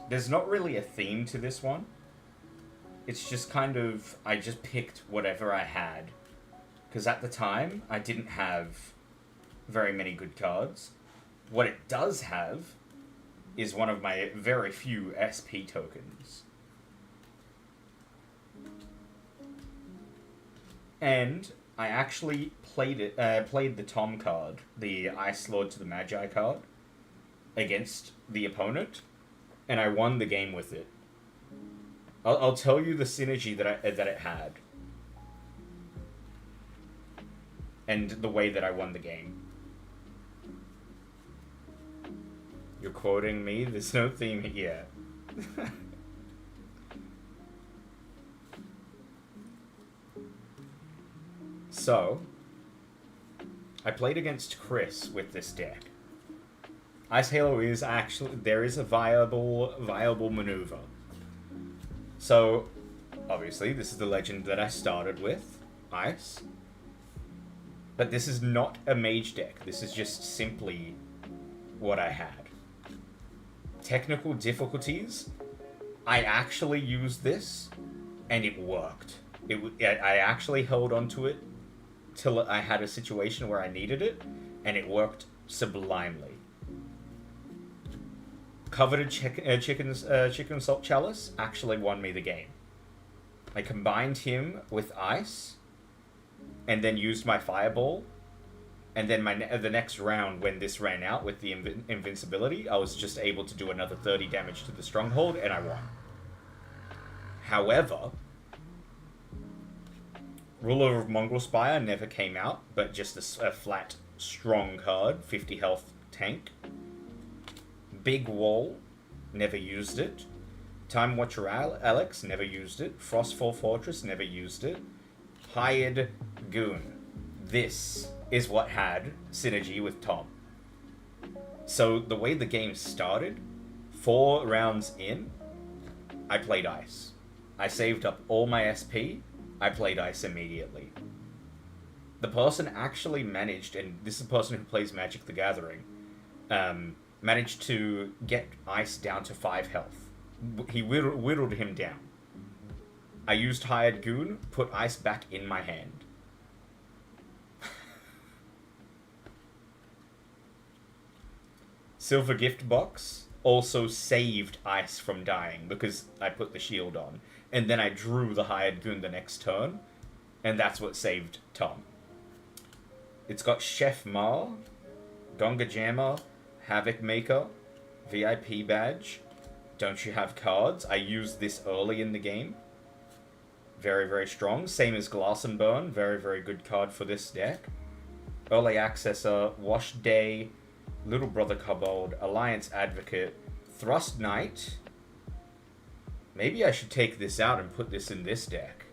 There's not really a theme to this one. It's just kind of, I just picked whatever I had. Because at the time, I didn't have very many good cards. What it does have is one of my very few SP tokens. And I actually played the Tom card, the Ice Lord to the Magi card, against the opponent, and I won the game with it. I'll tell you the synergy that it had, and the way that I won the game. You're quoting me? There's no theme here. So, I played against Chris with this deck. Ice Halo is actually, there is a viable maneuver. So, obviously, this is the legend that I started with, Ice. But this is not a mage deck. This is just simply what I had. Technical difficulties, I actually used this, and it worked. I actually held onto it till I had a situation where I needed it, and it worked sublimely. Coveted chicken salt chalice actually won me the game. I combined him with ice, and then used my fireball, and then the next round, when this ran out with the invincibility, I was just able to do another 30 damage to the stronghold, and I won. However, Ruler of Mongrel Spire never came out, but just a flat, strong card, 50 health tank. Big Wall, never used it. Time Watcher Alex, never used it. Frostfall Fortress, never used it. Hired Goon. This is what had synergy with Tom. So the way the game started, 4 rounds in, I played Ice. I saved up all my SP, I played Ice immediately. The person actually managed, and this is a person who plays Magic the Gathering, managed to get Ice down to 5 health. He whittled him down. I used Hired Goon, put ice back in my hand. Silver Gift Box also saved ice from dying because I put the shield on. And then I drew the Hired Goon the next turn. And that's what saved Tom. It's got Chef Ma, Gonga Jammer, Havoc Maker, VIP Badge. Don't you have cards? I used this early in the game. Very, very strong. Same as Glass and Burn. Very, very good card for this deck. Early Accessor, Wash Day, Little Brother Kobold, Alliance Advocate, Thrust Knight. Maybe I should take this out and put this in this deck.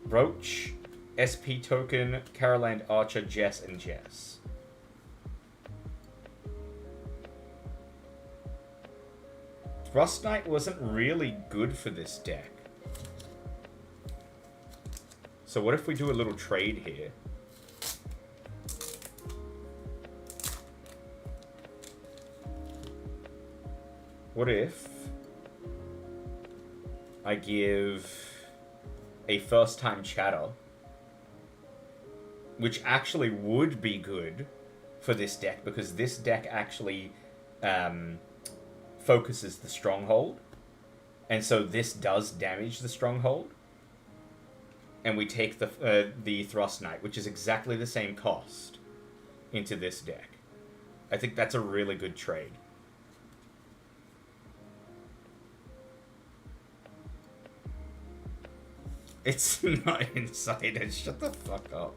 Roach, SP Token, Caroline Archer, Jess, and Jess. Thrust Knight wasn't really good for this deck. So what if we do a little trade here? What if I give a first-time chatter, which actually would be good for this deck, because this deck actually focuses the stronghold, and so this does damage the stronghold, and we take the Thrust Knight, which is exactly the same cost, into this deck. I think that's a really good trade. It's not Insider. Shut the fuck up.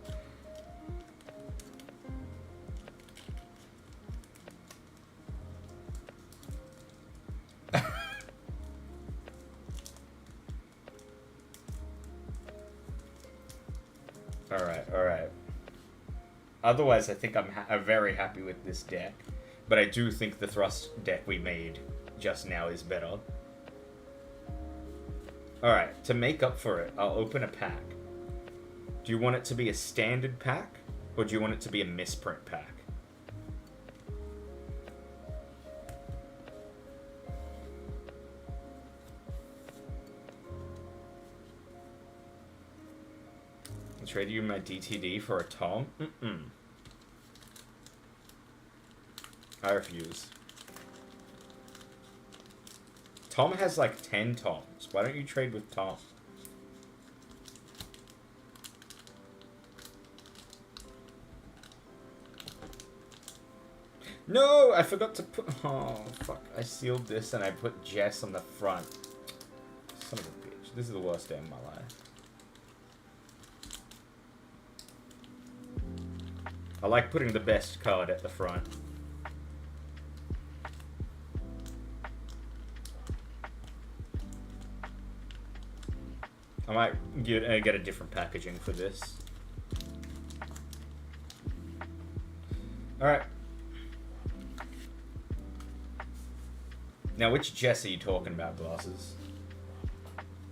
Alright. Otherwise, I think I'm very happy with this deck. But I do think the Thrust deck we made just now is better. Alright, to make up for it, I'll open a pack. Do you want it to be a standard pack? Or do you want it to be a misprint pack? I'll trade you my DTD for a Tom? I refuse. Tom has like 10 Toms. Why don't you trade with Tom? No! I forgot to put... Oh, fuck. I sealed this and I put Jess on the front. Son of a bitch. This is the worst day of my life. I like putting the best card at the front. I might get a different packaging for this. Alright. Now, which Jess are you talking about, Glasses?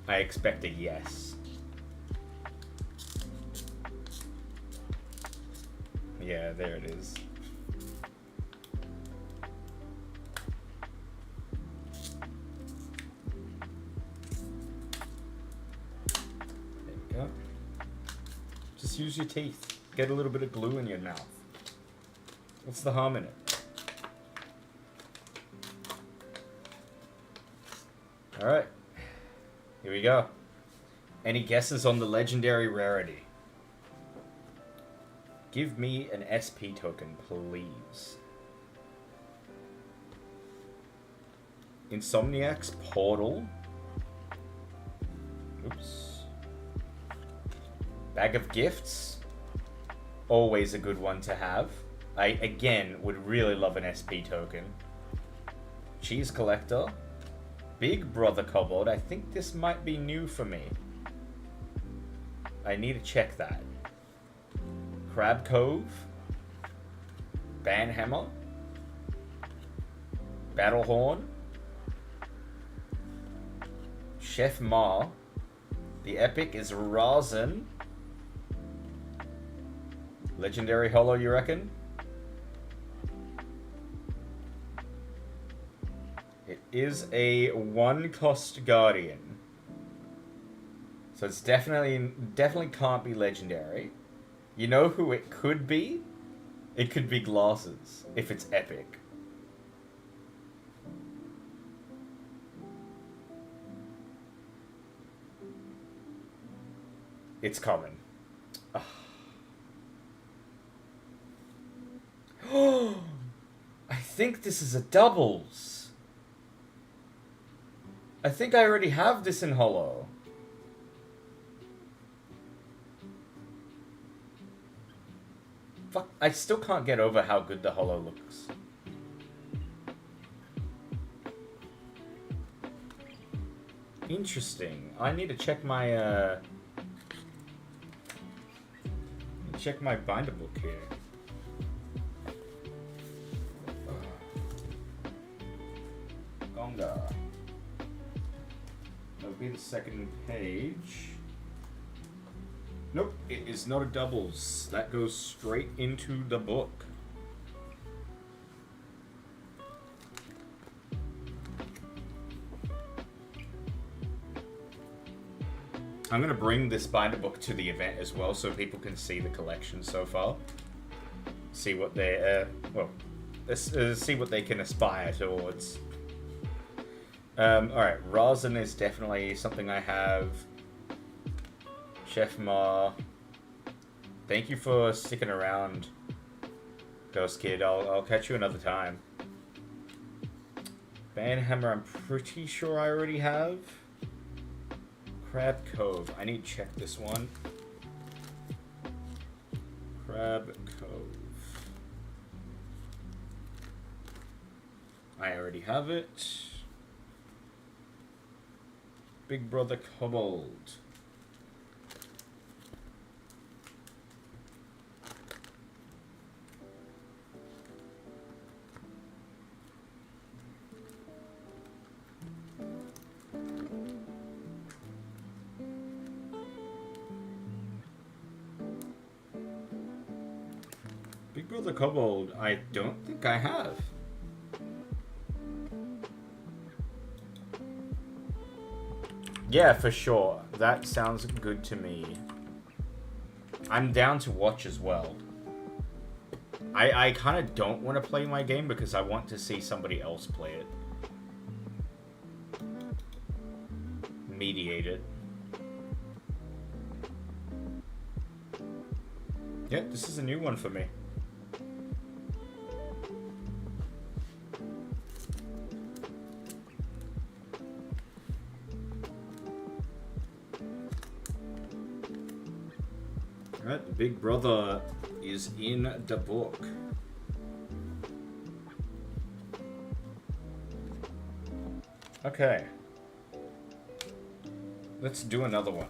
I expect a yes. Yeah, there it is. Just use your teeth. Get a little bit of glue in your mouth. What's the harm in it? Alright. Here we go. Any guesses on the legendary rarity? Give me an SP token, please. Insomniac's Portal. Oops. Bag of Gifts. Always a good one to have. I, again, would really love an SP token. Cheese Collector. Big Brother Kobold. I think this might be new for me. I need to check that. Crab Cove. Banhammer. Battlehorn. Chef Ma. The epic is Razen. Legendary Hollow, you reckon? is a 1-cost Guardian. So it's definitely can't be legendary. You know who it could be? It could be Glasses, if it's epic. It's common. Oh, I think this is a doubles. I think I already have this in holo. Fuck, I still can't get over how good the holo looks. Interesting. I need to check my binder book here. Gonga. That'll be the second page. Nope, it is not a doubles. That goes straight into the book. I'm going to bring this binder book to the event as well so people can see the collection so far. See what they, see what they can aspire towards. Alright, Rosin is definitely something I have. Chef Ma. Thank you for sticking around, Ghost Kid. I'll catch you another time. Banhammer, I'm pretty sure I already have. Crab Cove. I need to check this one. Crab Cove. I already have it. Big Brother Kobold. Big Brother Kobold, I don't think I have. Yeah, for sure. That sounds good to me. I'm down to watch as well. I kind of don't want to play my game because I want to see somebody else play it. Mediate it. Yeah, this is a new one for me. Alright, the Big Brother is in the book. Okay. Let's do another one.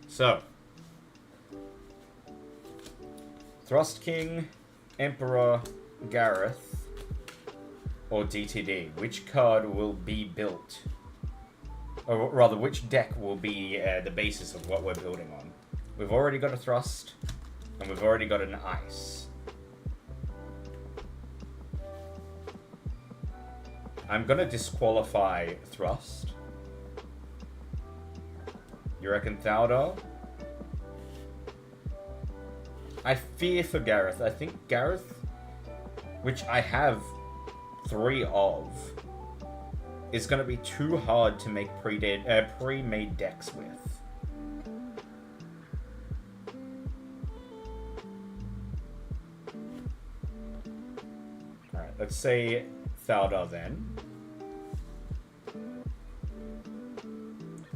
So. Thrust King, Emperor, Gareth, or DTD. Which card will be built? Or rather, which deck will be the basis of what we're building on? We've already got a Thrust, and we've already got an Ice. I'm gonna disqualify Thrust. You reckon Thaldar? I fear for Gareth. I think Gareth, which I have 3 of, is gonna be too hard to make pre-made decks with. Let's say Thaldar then.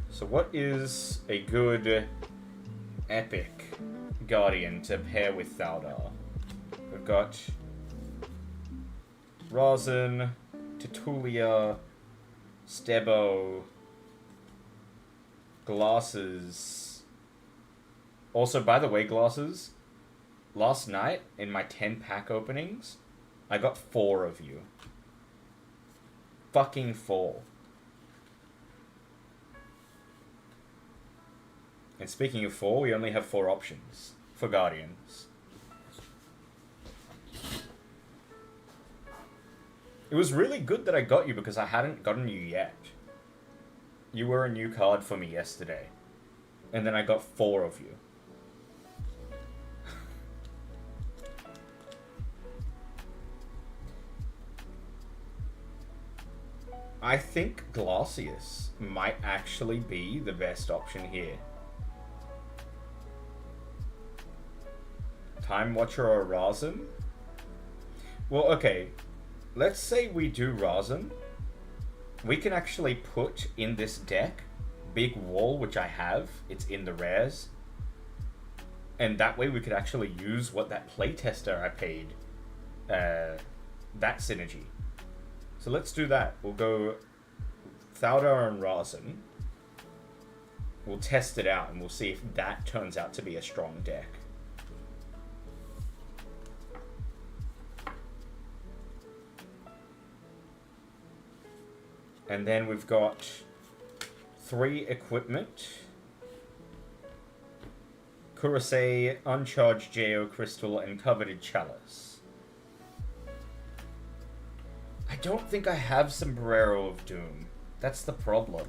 So what is a good epic Guardian to pair with Thaldar? We've got Rosin, Titulia, Stebo, Glasses. Also, by the way, Glasses, last night in my 10-pack openings, I got 4 of you. Fucking 4. And speaking of 4, we only have 4 options for Guardians. It was really good that I got you because I hadn't gotten you yet. You were a new card for me yesterday. And then I got 4 of you. I think Glacius might actually be the best option here. Time Watcher or Razum? Well, okay. Let's say we do Razum. We can actually put in this deck Big Wall, which I have. It's in the rares. And that way we could actually use what that playtester I paid. That synergy. So let's do that. We'll go Thaldar and Razum. We'll test it out and we'll see if that turns out to be a strong deck. And then we've got 3 equipment. Kurosei, Uncharged Geo Crystal, and Coveted Chalice. I don't think I have Sombrero of Doom. That's the problem.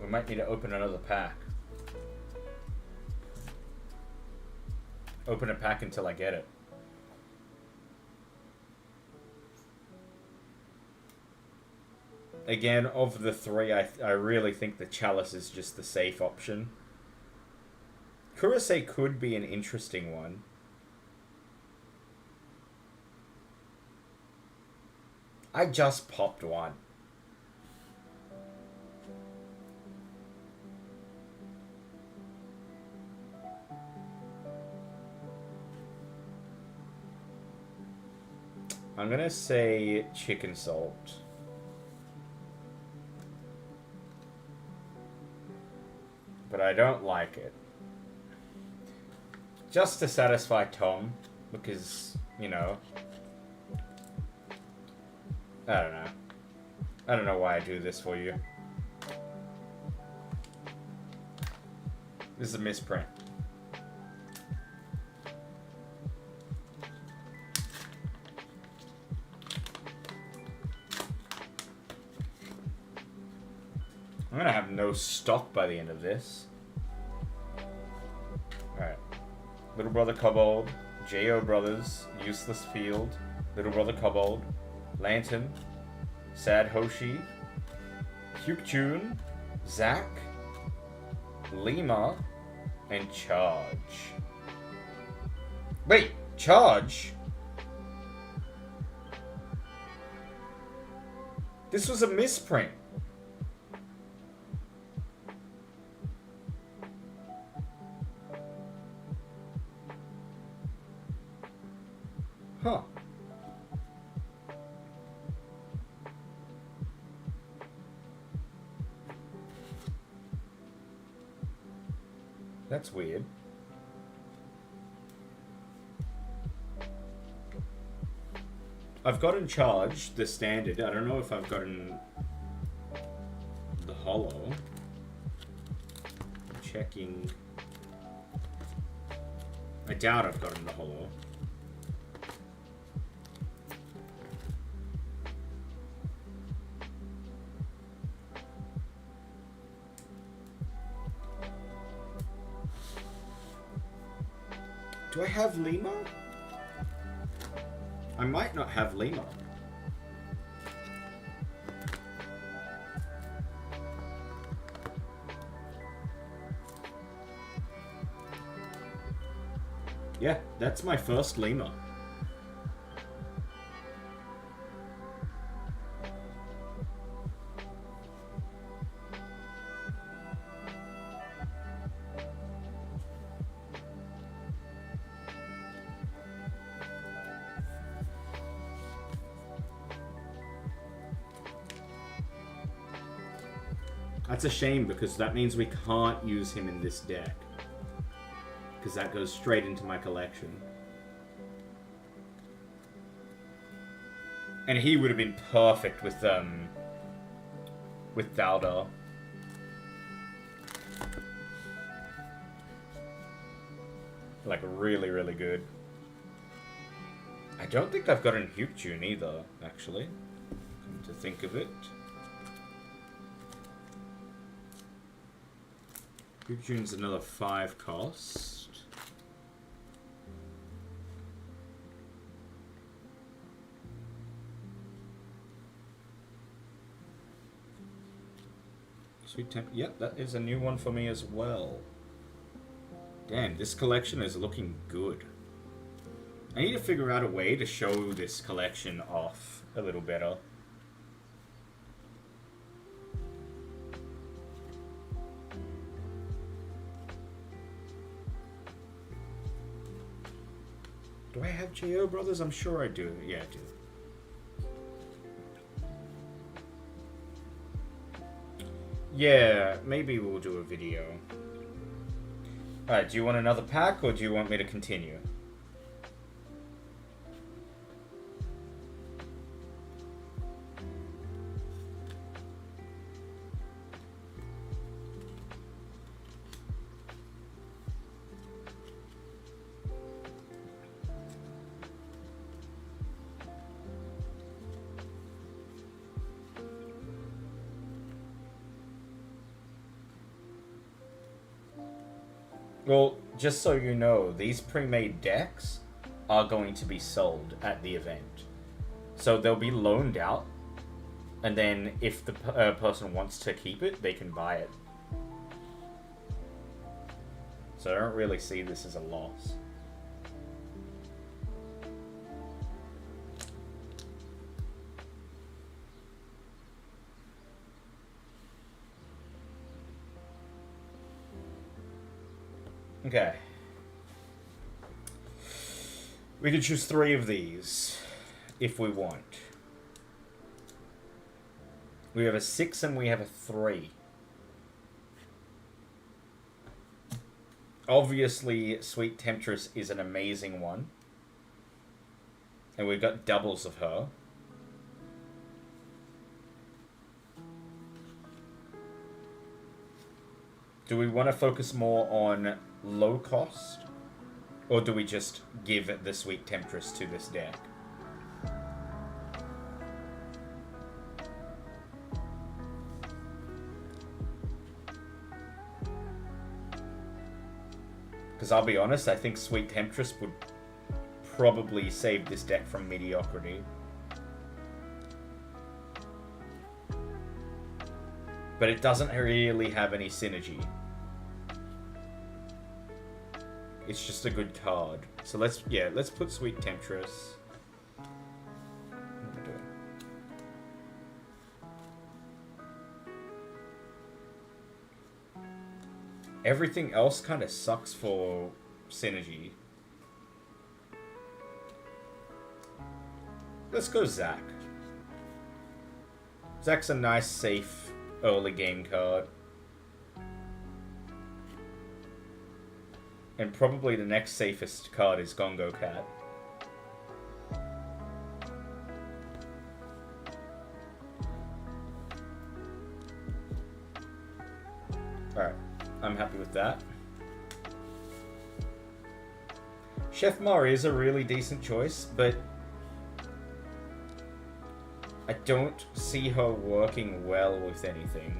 We might need to open another pack. Open a pack until I get it. Again, of the 3, I really think the Chalice is just the safe option. Kurosei could be an interesting one. I just popped one. I'm gonna say Chicken Salt. But I don't like it. Just to satisfy Tom, because, you know, I don't know. I don't know why I do this for you. This is a misprint. I'm gonna have no stock by the end of this. Alright. Little Brother Kobold, J.O. Brothers, Useless Field, Little Brother Kobold, Lantern, Sad Hoshi, Hyukjun, Zack, Lima, and Charge. Wait, Charge? This was a misprint. Huh. That's weird. I've gotten Charged, the standard. I don't know if I've gotten the holo. Checking. I doubt I've gotten the holo. Do I have Lima? I might not have Lima. Yeah, that's my first Lima. That's a shame because that means we can't use him in this deck. Because that goes straight into my collection. And he would have been perfect with with Daldar. Like, really, really good. I don't think I've got an Hyuk-Jun either, actually. Come to think of it. Hyuk-Jun's another 5 cost. Sweet Temp. Yep, that is a new one for me as well. Damn, this collection is looking good. I need to figure out a way to show this collection off a little better. Do I have J.O. Brothers? I'm sure I do. Yeah, I do. Yeah, maybe we'll do a video. Alright, do you want another pack, or do you want me to continue? Well, just so you know, these pre-made decks are going to be sold at the event. So they'll be loaned out, and then if the person wants to keep it, they can buy it. So I don't really see this as a loss. Okay. We can choose 3 of these, if we want. We have a 6 and we have a 3. Obviously, Sweet Temptress is an amazing one. And we've got doubles of her. Do we want to focus more on low cost? Or do we just give the Sweet Temptress to this deck? Because I'll be honest, I think Sweet Temptress would probably save this deck from mediocrity. But it doesn't really have any synergy. It's just a good card. So let's put Sweet Temptress. What am I doing? Everything else kind of sucks for synergy. Let's go Zac. Zac's a nice, safe early game card. And probably the next safest card is Gongo Cat. Alright, I'm happy with that. Chef Mari is a really decent choice, but I don't see her working well with anything.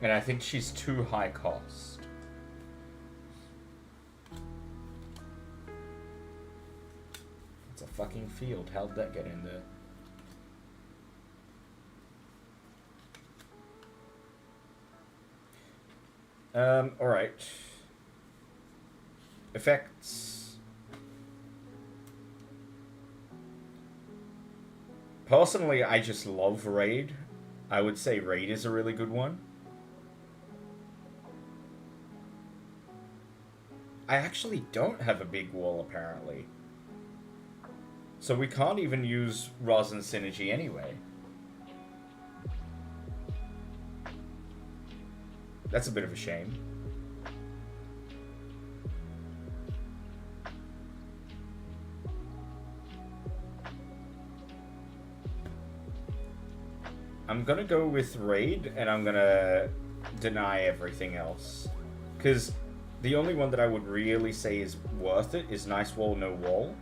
And I think she's too high cost. It's a fucking field. How'd that get in there? Alright. Effects. Personally, I just love Raid. I would say Raid is a really good one. I actually don't have a big wall, apparently. So we can't even use Rosin Synergy anyway. That's a bit of a shame. I'm gonna go with Raid, and I'm gonna deny everything else. Because the only one that I would really say is worth it is Nice Wall, No Wall.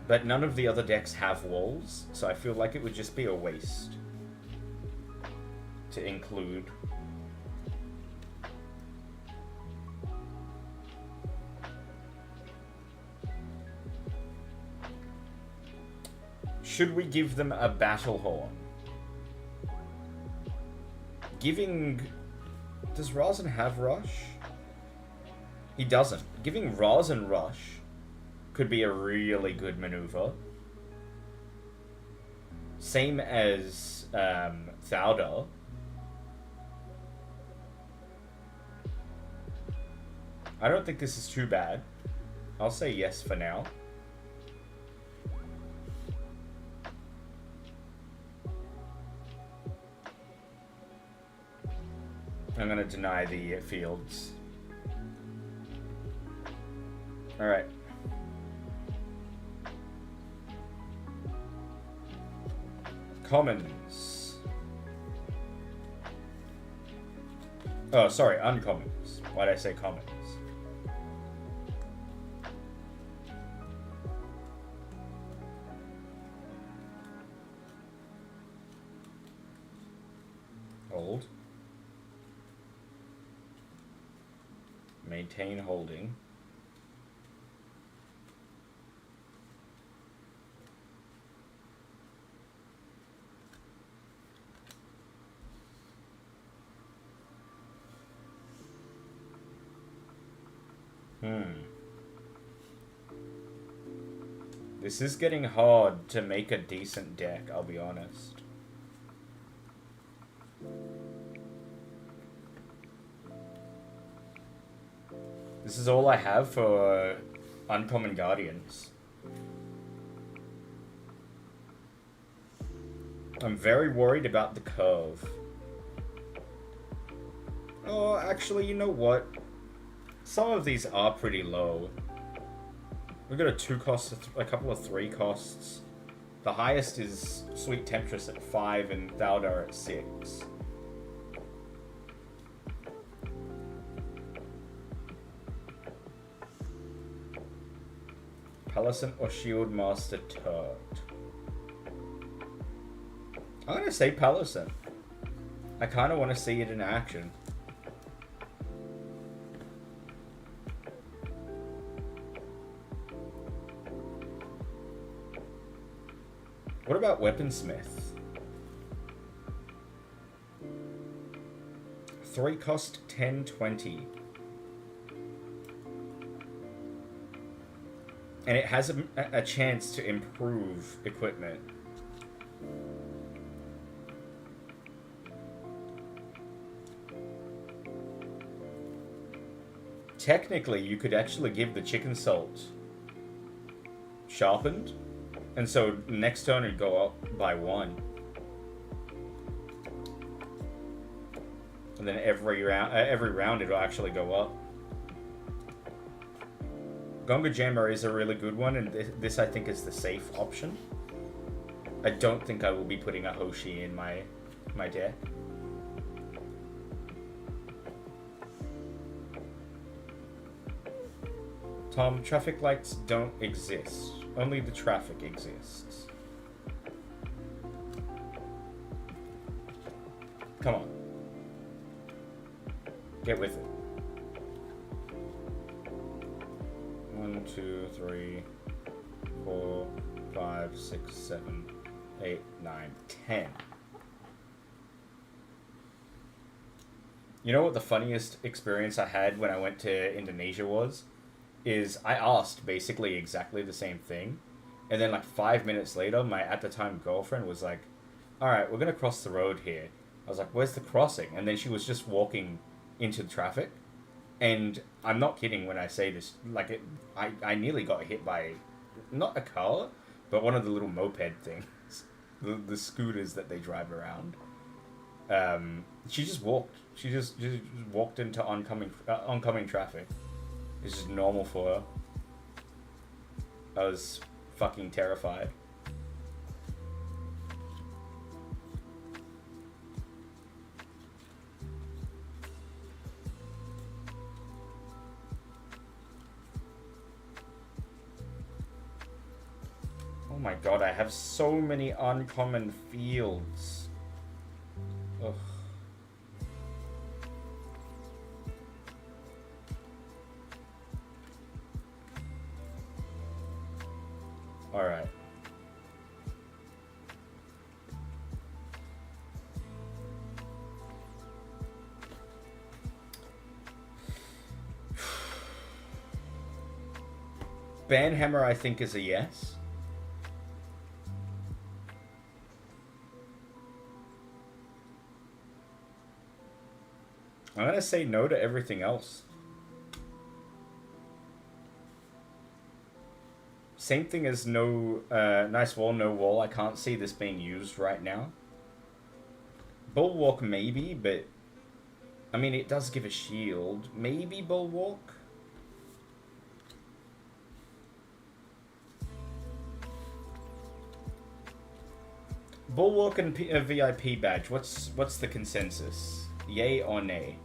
But none of the other decks have walls, so I feel like it would just be a waste to include. Should we give them a Battle Horn? Does Razen have Rush? He doesn't. Giving Razen Rush could be a really good maneuver. Same as Thauda. I don't think this is too bad. I'll say yes for now. I'm gonna deny the fields. Alright. Commons. Oh, sorry, uncommons. Why'd I say commons? Hold. Maintain holding. This is getting hard to make a decent deck, I'll be honest. This is all I have for Uncommon Guardians. I'm very worried about the curve. Oh, actually, you know what? Some of these are pretty low. We've got a 2 cost, a couple of 3 costs. The highest is Sweet Temptress at 5 and Thaldar at 6. Palisant or Shield Master Turd. I'm gonna say Palisant. I kind of want to see it in action. What about Weaponsmith? 3 cost 10-20. And it has a chance to improve equipment. Technically, you could actually give the Chicken Salt sharpened. And so next turn it'd go up by 1. And then every round it'll actually go up. Gonga Jammer is a really good one, and this I think is the safe option. I don't think I will be putting a Hoshi in my deck. Tom, traffic lights don't exist. Only the traffic exists. Come on. Get with it. 1, 2, 3, 4, 5, 6, 7, 8, 9, 10. You know what the funniest experience I had when I went to Indonesia was? Is I asked basically exactly the same thing. And then like 5 minutes later, my at the time girlfriend was like, alright, we're going to cross the road here. I was like, where's the crossing? And then she was just walking into the traffic. And I'm not kidding when I say this. Like, I nearly got hit by, not a car, but one of the little moped things. The scooters that they drive around. She just walked. She just walked into oncoming traffic. It's just normal for her. I was fucking terrified. my god, I have so many uncommon fields. Ugh. Alright. Banhammer, I think, is a yes. I'm gonna say no to everything else. Same thing as no, nice wall, no wall. I can't see this being used right now. Bulwark maybe, but I mean, it does give a shield. Maybe Bulwark? Bulwark and a VIP badge. What's the consensus? Yay or nay?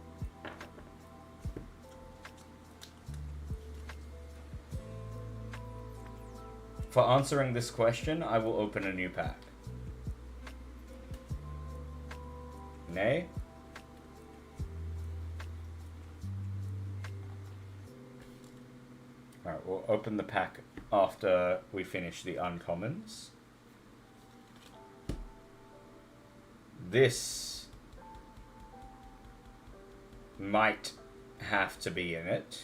For answering this question, I will open a new pack. Nay? Alright, we'll open the pack after we finish the uncommons. This might have to be in it.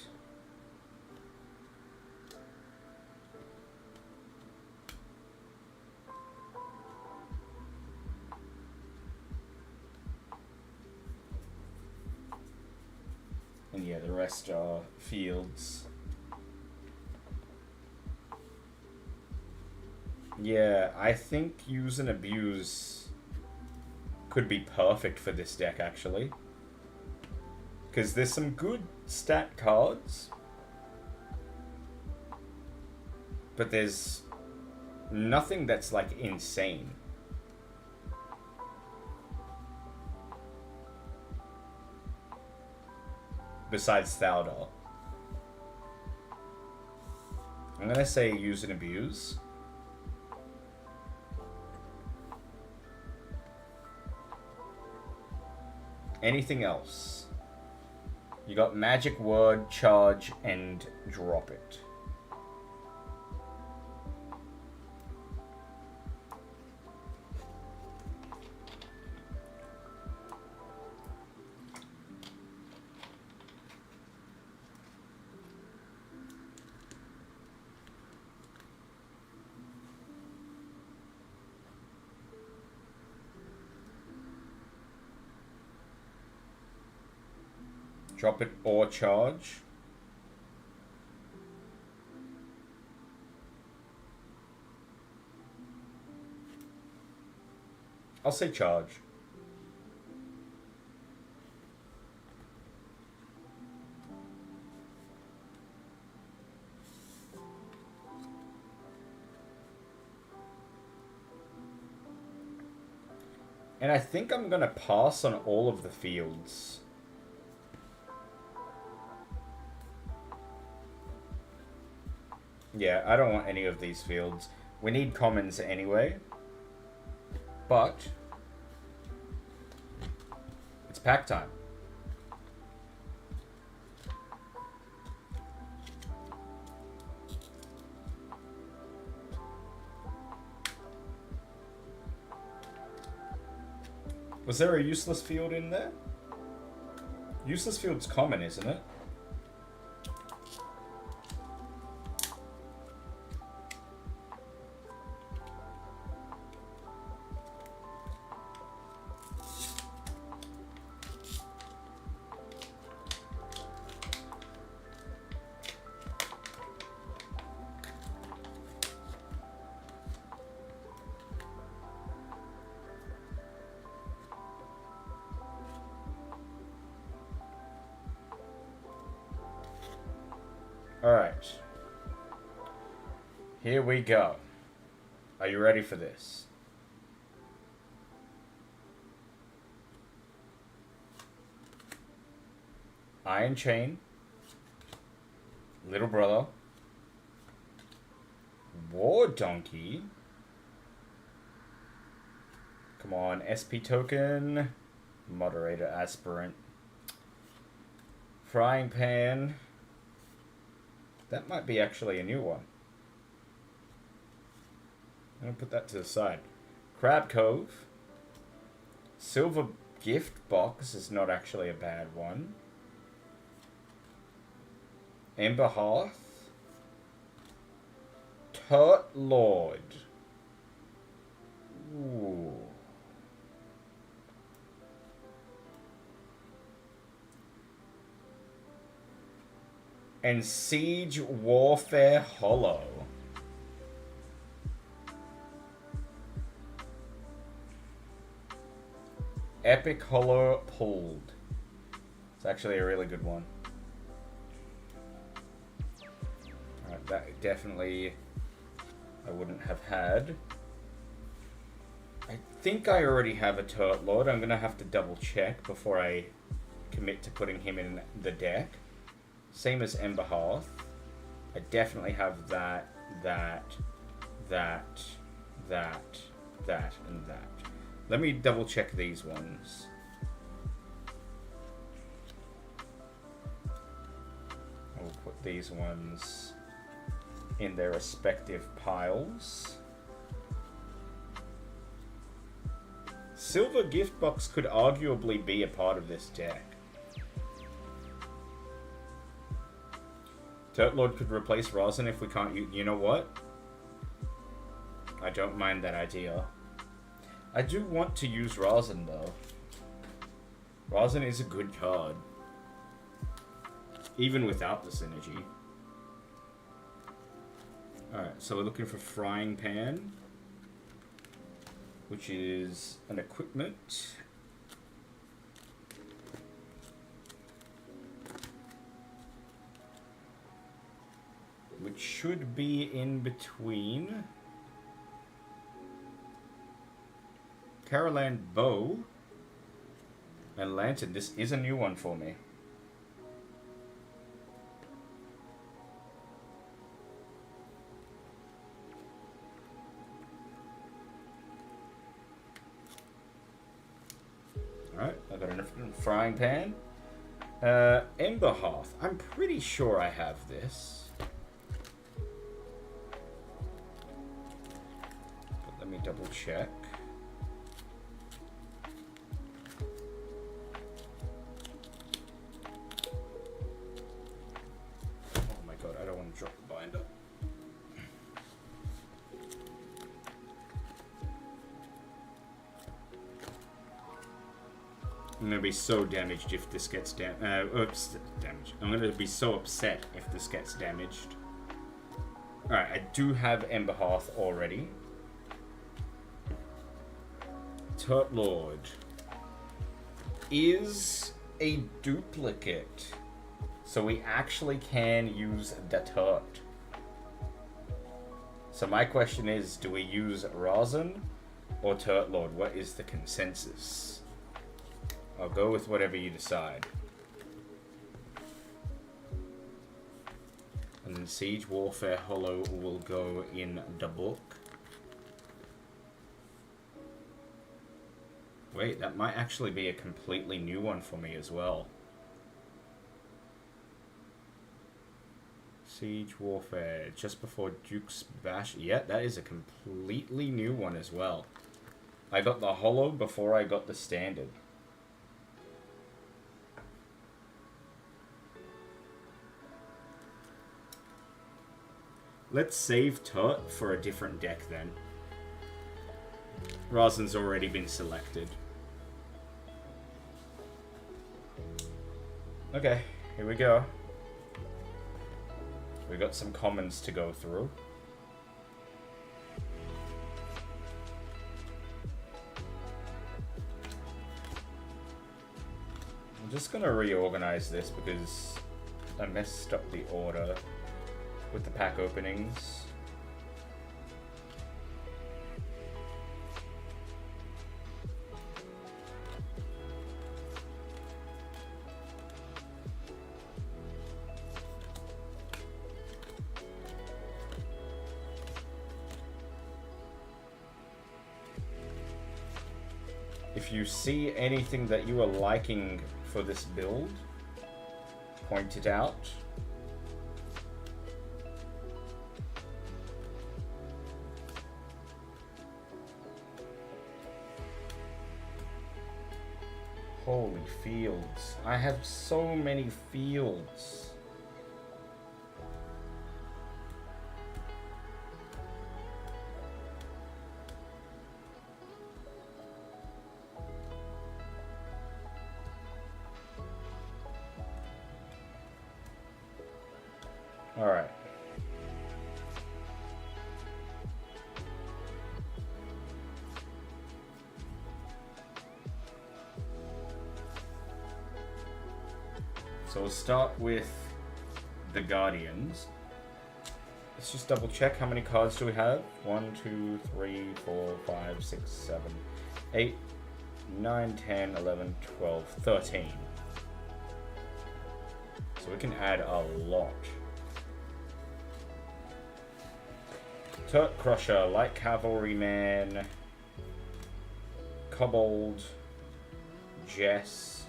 And yeah, the rest are fields. Yeah, I think use and abuse could be perfect for this deck, actually. Because there's some good stat cards. But there's nothing that's, like, insane. Besides Thal'dor. I'm gonna say use and abuse. Anything else? You got magic word, charge, and drop it. Drop it or charge. I'll say charge. And I think I'm gonna pass on all of the fields. Yeah, I don't want any of these fields. We need commons anyway. But it's pack time. Was there a useless field in there? Useless field's common, isn't it? Alright. Here we go. Are you ready for this? Iron Chain. Little Brother. War Donkey. Come on, SP token. Moderator aspirant. Frying pan. That might be actually a new one. I'm gonna put that to the side. Crab Cove. Silver gift box is not actually a bad one. Ember Hearth. Turt Lord. Ooh. And Siege Warfare Hollow. Epic Hollow pulled. It's actually a really good one. Alright, that definitely I wouldn't have had. I think I already have a Turt Lord. I'm gonna have to double check before I commit to putting him in the deck. Same as Ember Hearth. I definitely have that, and that. Let me double check these ones. I'll put these ones in their respective piles. Silver Gift Box could arguably be a part of this deck. Turt Lord could replace Rosin if we can't use... You know what? I don't mind that idea. I do want to use Rosin, though. Rosin is a good card. Even without the synergy. Alright, so we're looking for Frying Pan. Which is an equipment. Which should be in between Caroline Bow and Lantern. This is a new one for me. Alright, I got enough Frying Pan. Ember Hearth. I'm pretty sure I have this. But let me double check. Oh my god, I don't want to drop the binder. I'm gonna be so damaged if this gets damaged. I'm gonna be so upset if this gets damaged. Alright, I do have Ember Hearth already. Turt Lord is a duplicate. So we actually can use the Turt. So my question is, do we use Rosin or Turt Lord? What is the consensus? I'll go with whatever you decide. And then Siege Warfare Hollow will go in the book. Wait, that might actually be a completely new one for me as well. Siege Warfare, just before Duke's Bash. Yeah, that is a completely new one as well. I got the Hollow before I got the Standard. Let's save Turt for a different deck then. Rosin's already been selected. Okay, here we go. We got some commons to go through. I'm just gonna reorganize this because I messed up the order with the pack openings. If you see anything that you are liking for this build, point it out. Holy fields. I have so many fields. All right. So we'll start with the Guardians. Let's just double check how many cards do we have. 1, 2, 3, 4, 5, 6, 7, 8, 9, 10, 11, 12, 13. So we can add a lot. Turret Crusher, Light Cavalryman, Kobold, Jess.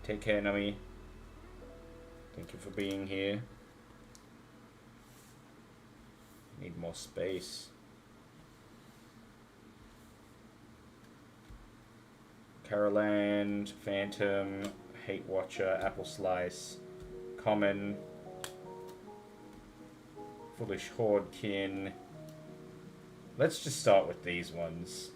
Take care, Nami. Thank you for being here. Need more space. Caroland, Phantom, Hate Watcher, Apple Slice, Common, Foolish Hordekin. Let's just start with these ones.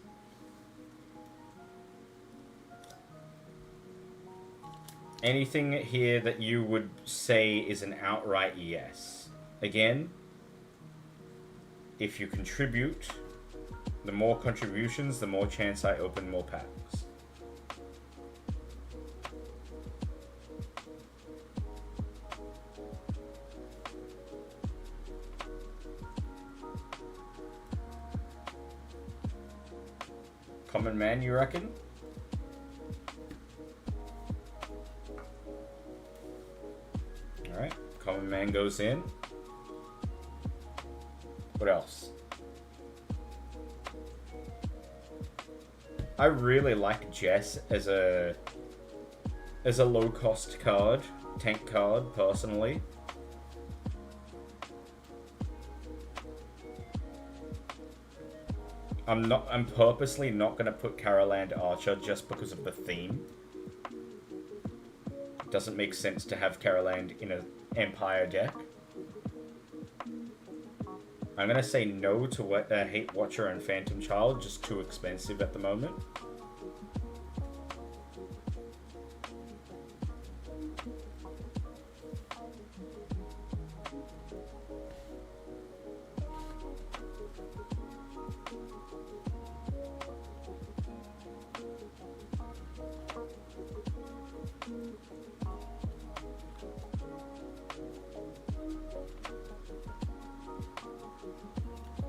Anything here that you would say is an outright yes? Again, if you contribute, the more contributions, the more chance I open more packs. Common Man, you reckon? Alright, Common Man goes in. What else? I really like Jess as a low cost card, tank card, personally. I'm purposely not gonna put Caroland Archer just because of the theme. It doesn't make sense to have Caroland in an Empire deck. I'm gonna say no to Hate Watcher and Phantom Child, just too expensive at the moment.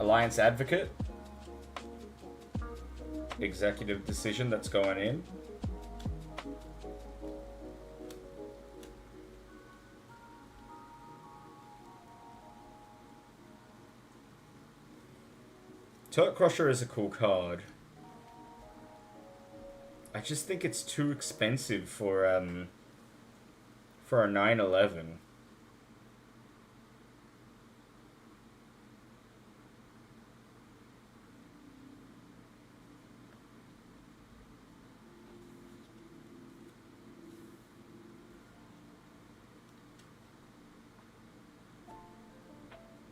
Alliance Advocate. Executive decision that's going in. Turret Crusher is a cool card. I just think it's too expensive for a 9/11.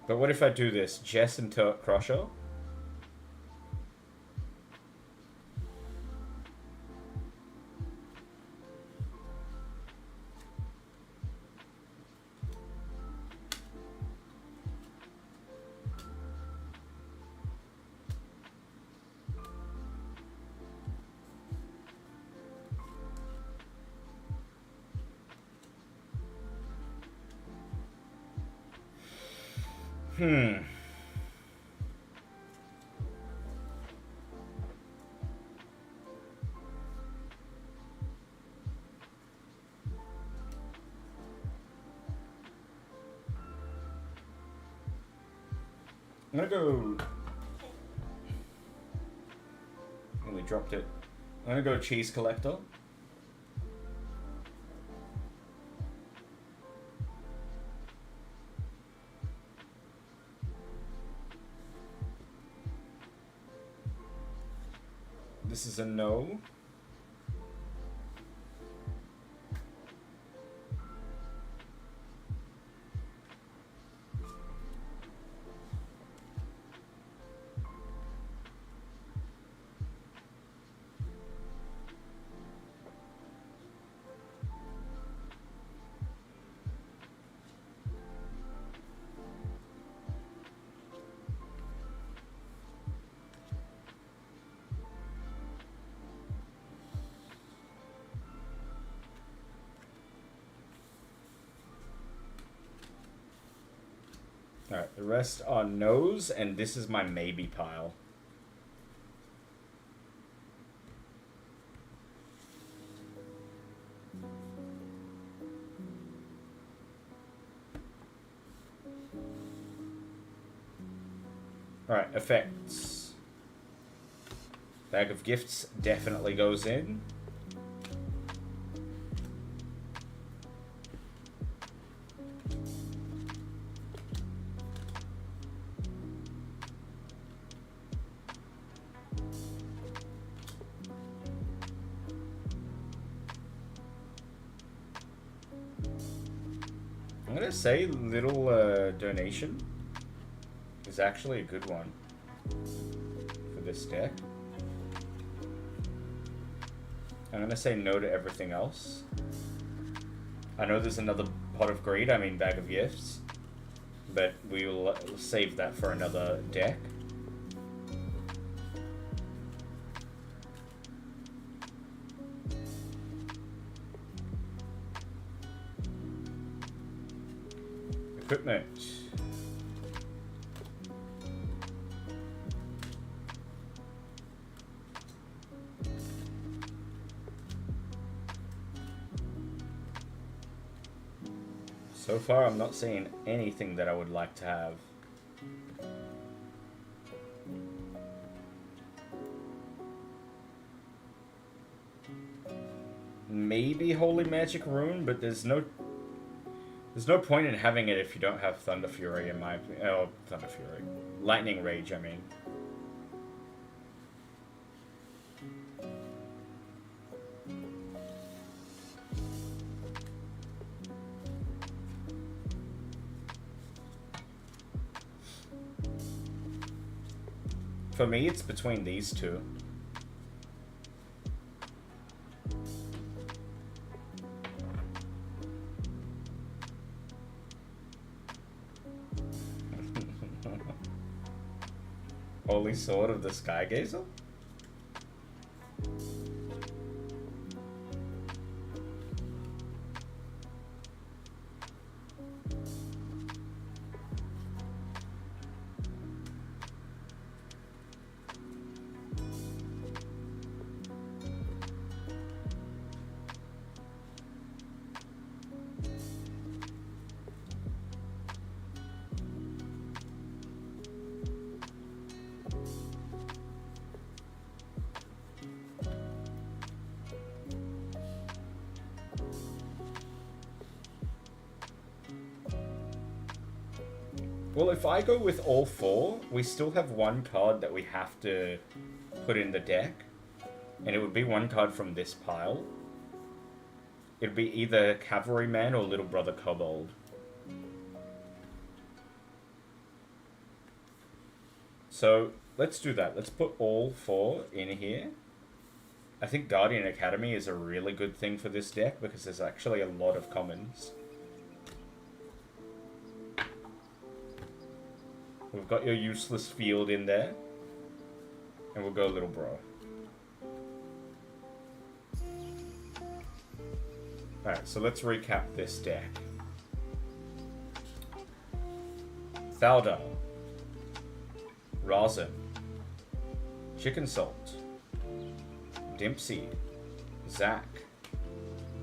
But what if I do this? Jess and Turret Crusher? I'm gonna go... dropped it. I'm gonna go cheese collector. This is a no. Alright, the rest are no's, and this is my maybe pile. Alright, effects. Bag of Gifts definitely goes in. I'm gonna say little donation is actually a good one for this deck. I'm gonna say no to everything else. I know there's another Pot of Greed, I mean Bag of Gifts, but we'll save that for another deck. Equipment. So far, I'm not seeing anything that I would like to have. Maybe Holy Magic Rune, but there's no point in having it if you don't have Thunder Fury, in my opinion. Oh, Thunder Fury. Lightning Rage, I mean. For me, it's between these two. Holy Sword of the Skygazer? Well, if I go with all four, we still have one card that we have to put in the deck. And it would be one card from this pile. It'd be either Cavalryman or Little Brother Kobold. So, let's do that. Let's put all four in here. I think Guardian Academy is a really good thing for this deck because there's actually a lot of commons. We've got your useless field in there. And we'll go Little Bro. Alright, so let's recap this deck. Thaldar. Rosin. Chicken Salt. Dimpseed. Zack.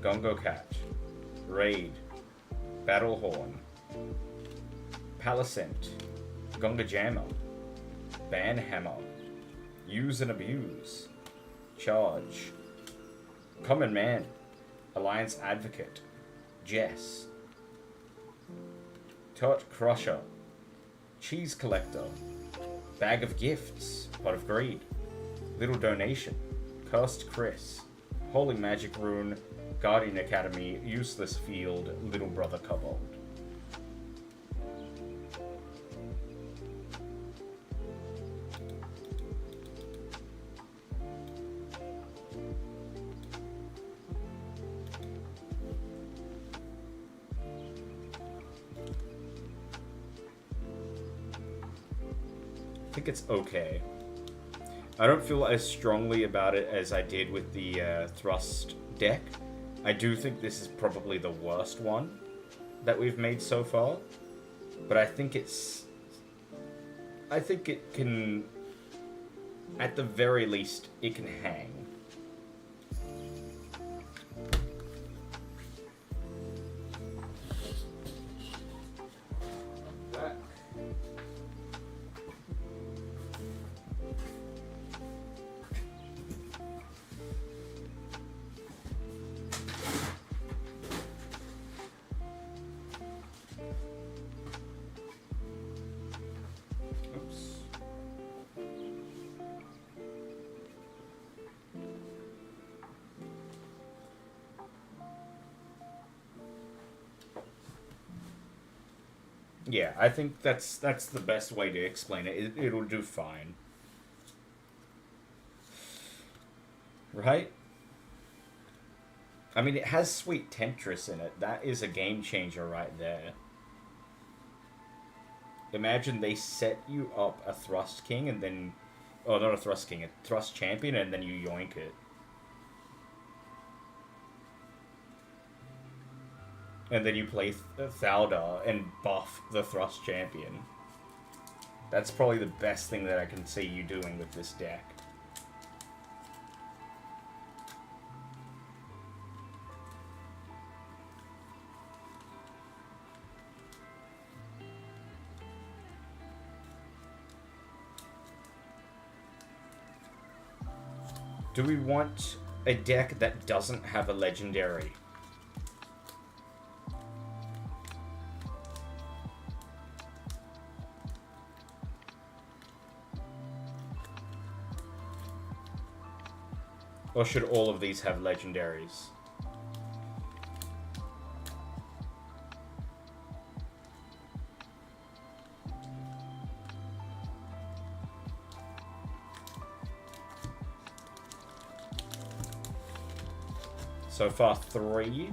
Gongo Cat. Raid. Battlehorn. Palisant. Gonga Jammer. Banhammer. Use and Abuse. Charge. Common Man. Alliance Advocate. Jess. Tot Crusher. Cheese Collector. Bag of Gifts. Pot of Greed. Little Donation. Cursed Chris. Holy Magic Rune. Guardian Academy. Useless Field. Little Brother Kobold. I think it's okay. I don't feel as strongly about it as I did with the Thrust deck. I do think this is probably the worst one that we've made so far. But I think it's... I think it can... At the very least, it can hang. Yeah, I think that's the best way to explain it. It'll do fine. Right? I mean, it has Sweet Temptress in it. That is a game changer right there. Imagine they set you up a Thrust King and then... Oh, not a Thrust King, a Thrust Champion, and then you yoink it. And then you play Thaldar and buff the Thrust Champion. That's probably the best thing that I can see you doing with this deck. Do we want a deck that doesn't have a legendary? Or should all of these have legendaries? So far 3.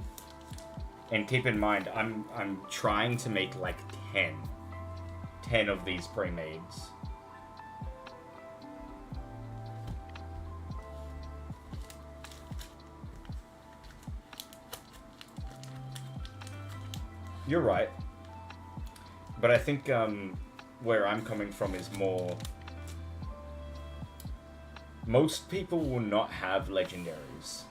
And keep in mind, I'm trying to make like 10. 10 of these pre-mades. You're right. But I think where I'm coming from is more... Most people will not have legendaries.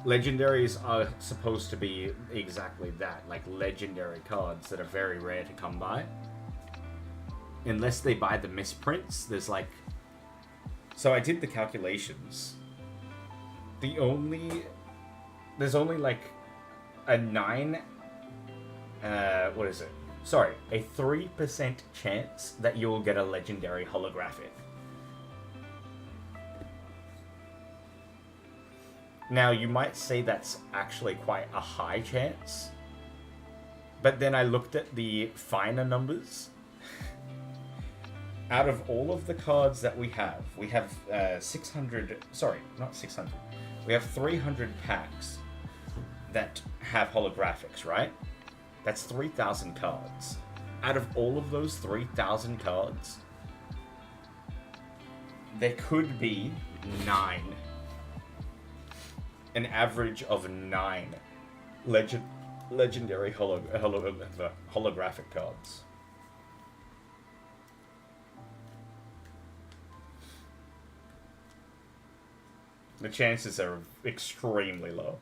Legendaries are supposed to be exactly that, like legendary cards that are very rare to come by. Unless they buy the misprints, there's like... So I did the calculations. There's only like a 9... what is it? Sorry, a 3% chance that you'll get a legendary holographic. Now, you might say that's actually quite a high chance, but then I looked at the finer numbers. Out of all of the cards that we have 600, sorry, not 600, we have 300 packs that have holographics, right? That's 3,000 cards. Out of all of those 3,000 cards, there could be 9. An average of 9 legendary holographic cards. The chances are extremely low.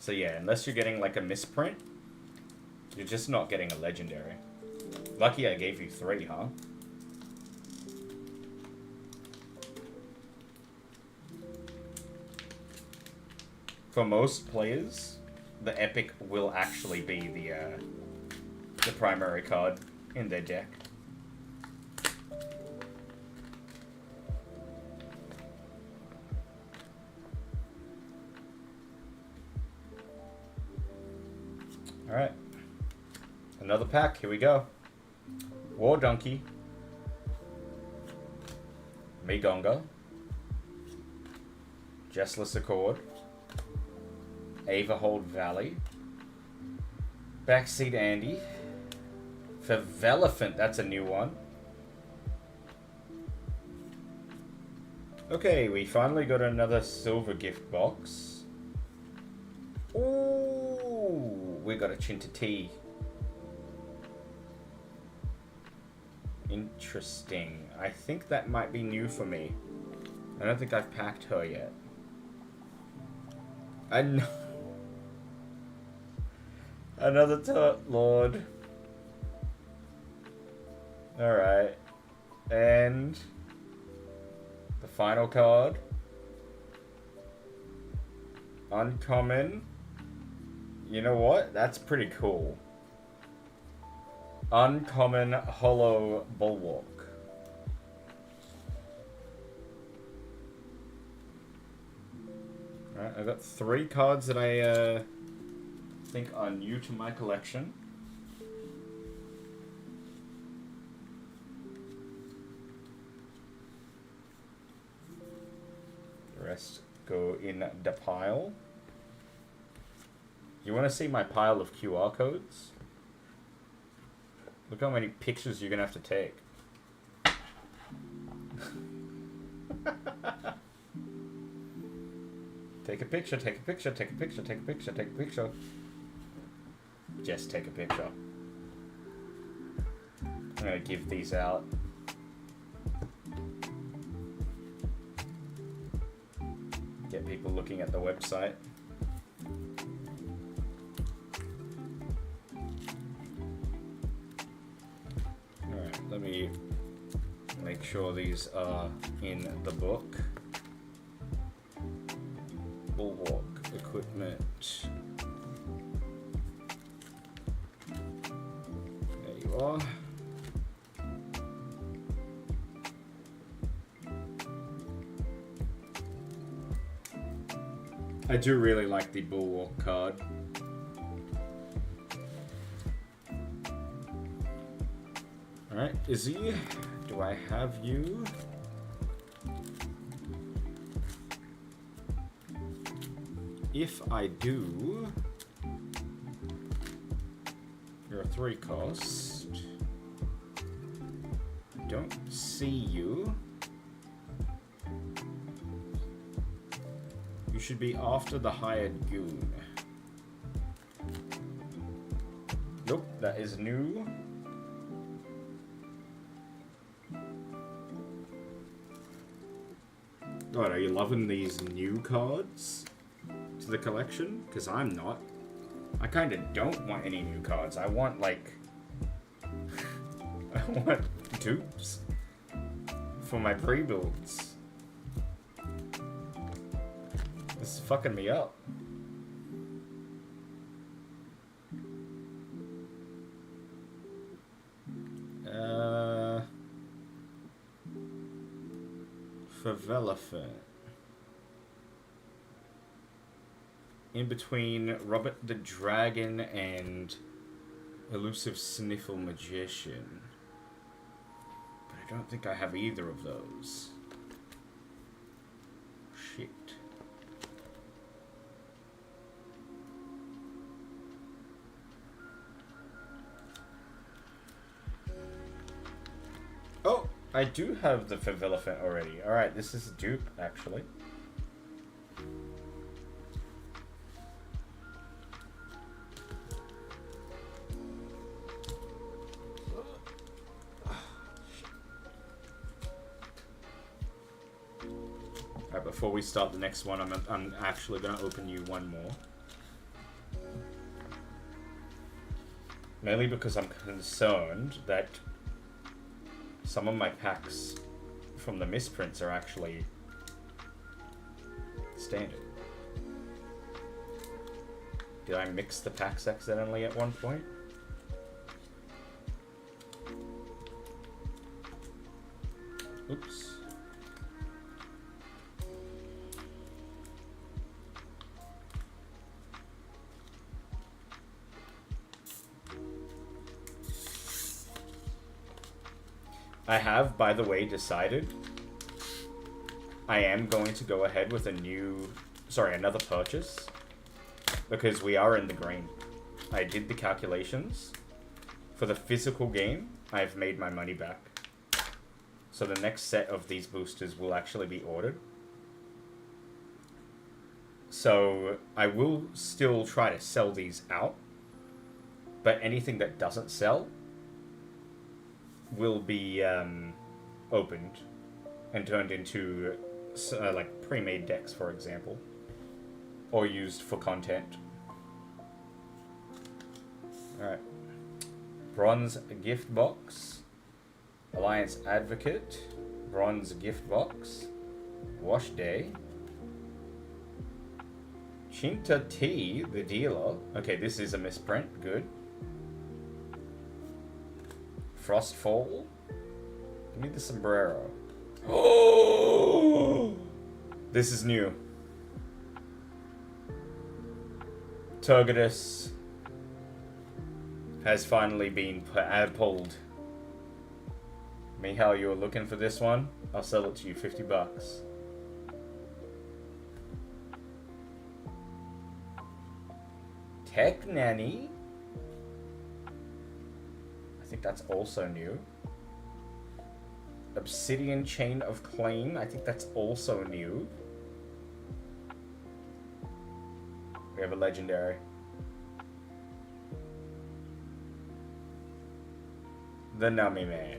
So yeah, unless you're getting like a misprint, you're just not getting a legendary. Lucky I gave you 3, huh? For most players, the epic will actually be the primary card in their deck. Alright. Another pack, here we go. War Donkey. Migonga. Jessless Accord. Averhold Valley. Backseat Andy. Favelephant, that's a new one. Okay, we finally got another silver gift box. Ooh, we got a Chinta-T. Interesting. I think that might be new for me. I don't think I've packed her yet. Another Tut Lord. Alright. And the final card. Uncommon. You know what? That's pretty cool. Uncommon Hollow Bulwark. Alright, I've got 3 cards that I think are new to my collection. The rest go in the pile. You want to see my pile of QR codes? Look how many pictures you're going to have to take. Take a picture, take a picture, take a picture, take a picture, take a picture. Just take a picture. I'm going to give these out. Get people looking at the website. Alright, let me make sure these are in the book. Bulwark equipment. There you are. I do really like the Bulwark card. Alright, Izzy, do I have you? If I do, you're a 3 cost. Don't see you. You should be after the hired goon. Nope, that is new. God, are you loving these new cards to the collection? Because I'm not. I kind of don't want any new cards. I want, like... I want dupes for my pre-builds. This is fucking me up. Favelephant. In between Robert the Dragon and Elusive Sniffle Magician. But I don't think I have either of those. Shit. Oh, I do have the Favelephant already. Alright, this is a dupe, actually. Alright, before we start the next one, I'm actually going to open you one more. Mainly because I'm concerned that some of my packs from the misprints are actually standard. Did I mix the packs accidentally at one point? Oops. I have, by the way, decided I am going to go ahead with another purchase, because we are in the green. I did the calculations. For the physical game, I've made my money back. So the next set of these boosters will actually be ordered. So I will still try to sell these out, but anything that doesn't sell will be opened and turned into like pre-made decks, for example, or used for content. Alright. Bronze gift box. Alliance Advocate. Bronze gift box. Wash Day. Chinta T, the dealer. Okay, this is a misprint. Good. Frostfall. Give me the sombrero. Oh! This is new. Turgidus has finally been pulled. Mihal, you were looking for this one? I'll sell it to you, $50. Tech Nanny. I think that's also new. Obsidian Chain of Claim. I think that's also new. We have a legendary. The Nummy Man.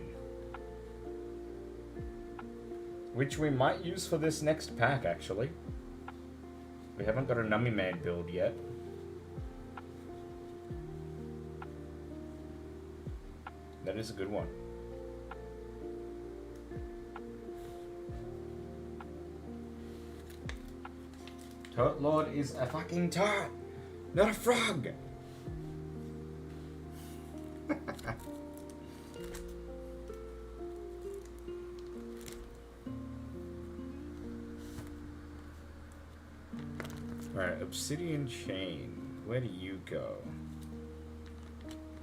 Which we might use for this next pack, actually. We haven't got a Nummy Man build yet. That is a good one. Turret Lord is a fucking turret, not a frog. Alright, Obsidian Chain. Where do you go?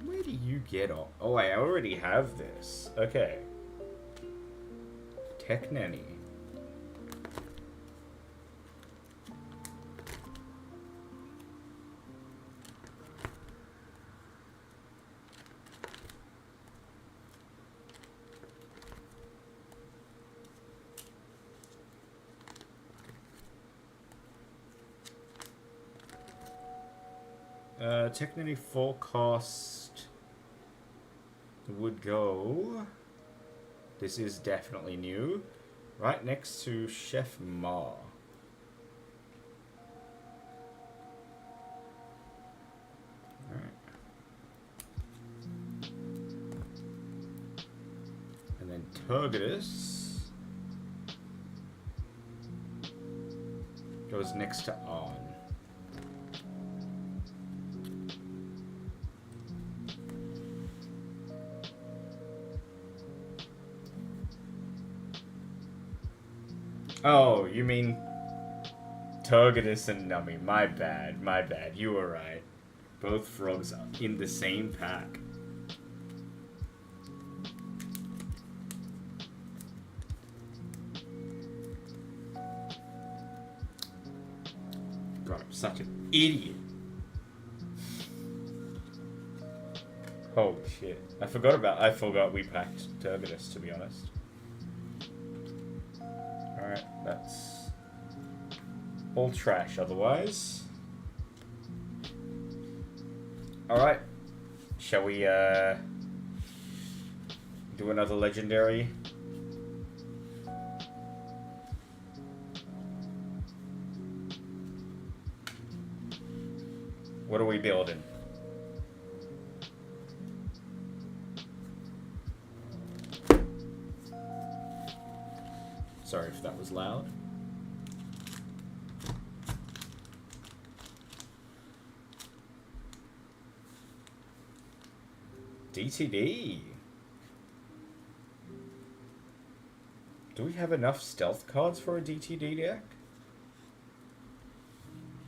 Where do you get off? Oh, I already have this. Okay. Tech Nanny. Technically full cost would go. This is definitely new. Right next to Chef Ma. Alright. And then Turgidus goes next to On. Oh, you mean Turgidus and Nummy. My bad, my bad. You were right. Both frogs are in the same pack. God, I'm such an idiot. Holy shit. I forgot we packed Turgidus, to be honest. Alright, that's all trash otherwise. Alright. Shall we do another legendary? What are we building? Sorry if that was loud. DTD. Do we have enough stealth cards for a DTD deck?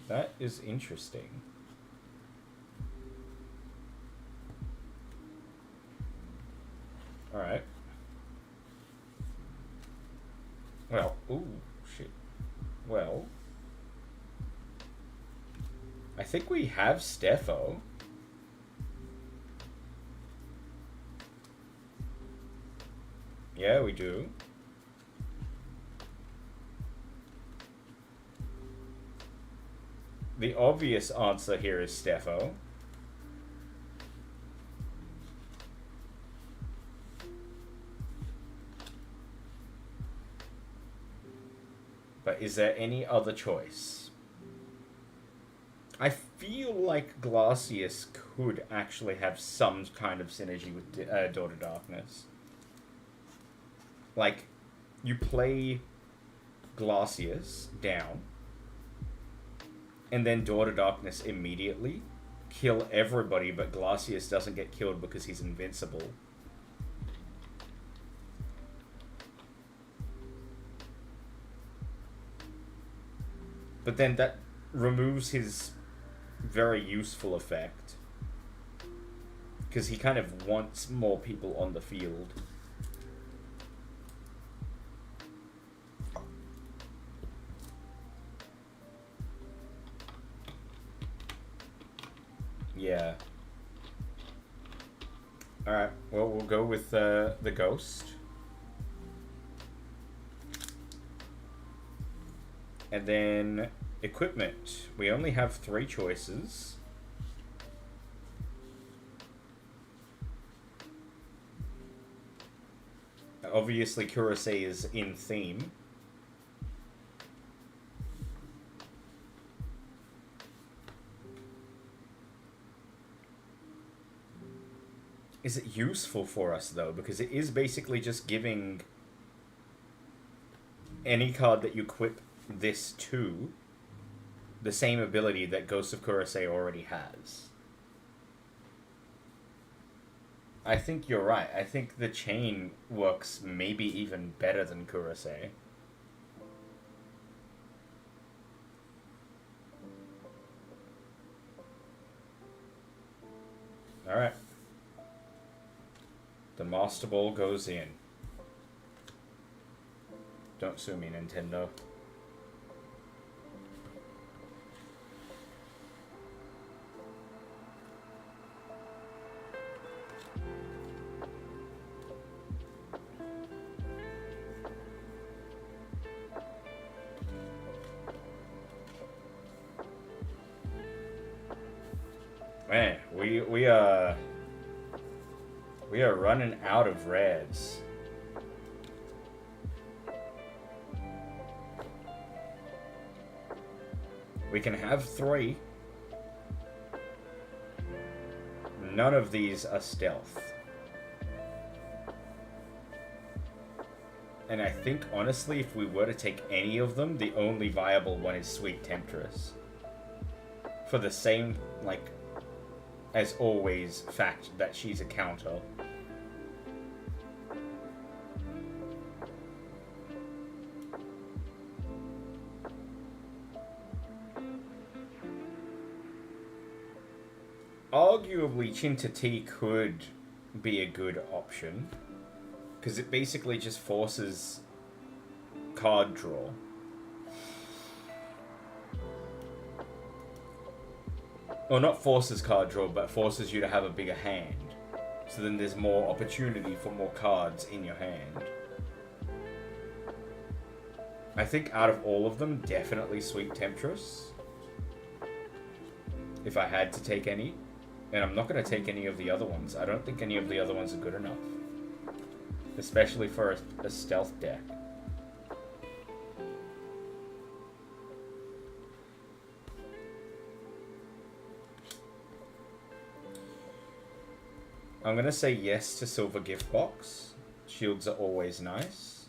That is interesting. Alright. Well, ooh, shit. Well, I think we have Stefo. Yeah, we do. The obvious answer here is Stefo. But is there any other choice? I feel like Glacius could actually have some kind of synergy with Door to Darkness. Like, you play Glacius down, and then Door to Darkness immediately, kill everybody, but Glacius doesn't get killed because he's invincible. But then that removes his very useful effect, because he kind of wants more people on the field. Yeah. Alright, well, we'll go with the Ghost. And then equipment. We only have 3 choices. Obviously, Kurosei is in theme. Is it useful for us, though? Because it is basically just giving any card that you equip this to the same ability that Ghost of Kurosei already has. I think you're right. I think the chain works maybe even better than Kurosei. Alright. The Master Ball goes in. Don't sue me, Nintendo. Man, we are running out of reds. We can have 3. None of these are stealth. And I think, honestly, if we were to take any of them, the only viable one is Sweet Temptress. For the same, like, as always, fact that she's a counter. Arguably, Chinta-T could be a good option, because it basically just forces card draw. Or not forces card draw, but forces you to have a bigger hand. So then there's more opportunity for more cards in your hand. I think out of all of them, definitely Sweet Temptress. If I had to take any. And I'm not going to take any of the other ones. I don't think any of the other ones are good enough. Especially for a stealth deck. I'm going to say yes to Silver Gift Box. Shields are always nice.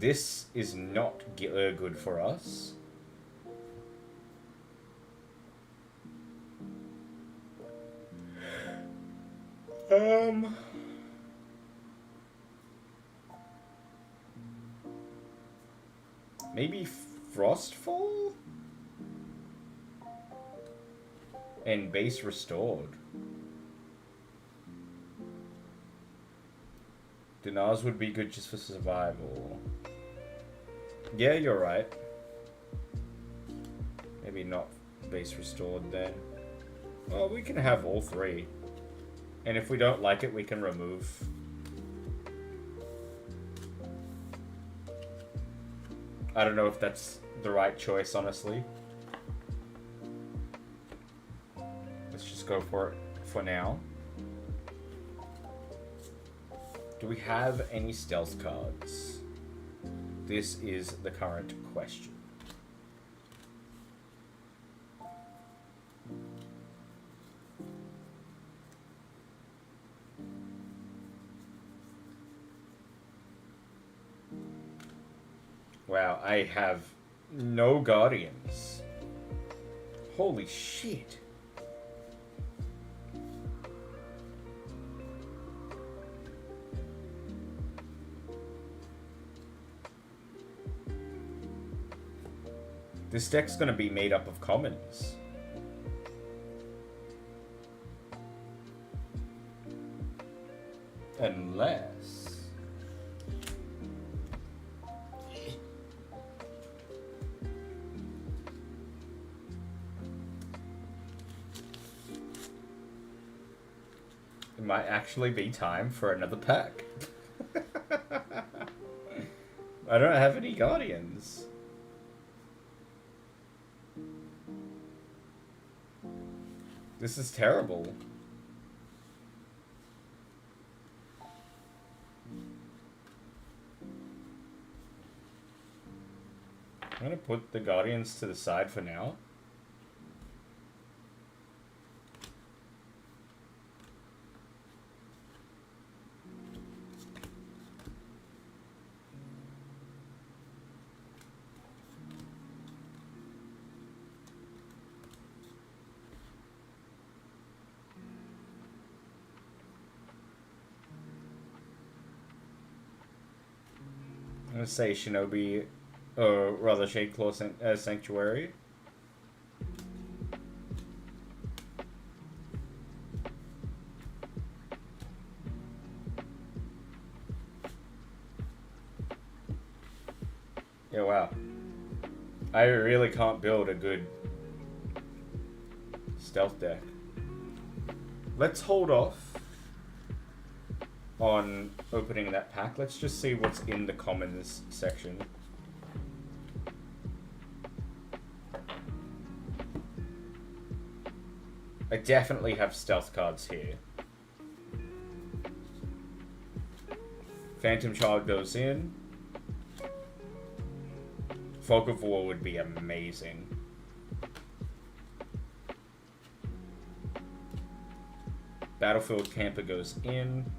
This is not good for us. Maybe Frostfall? And base restored. Dinars would be good just for survival. Yeah, you're right. Maybe not base restored then. Well, we can have all three. And if we don't like it, we can remove. I don't know if that's the right choice, honestly. Let's just go for it for now. Do we have any stealth cards? This is the current question. Wow, I have no guardians. Holy shit. This deck's gonna be made up of commons. Unless... it might actually be time for another pack. I don't have any guardians. This is terrible. I'm gonna put the guardians to the side for now. I'm gonna say Shinobi, or rather Shadeclaw Sanctuary. Yeah, wow. I really can't build a good stealth deck. Let's hold off on opening that pack. Let's just see what's in the commons section. I definitely have stealth cards here. Phantom Child goes in. Fog of War would be amazing. Battlefield Camper goes in.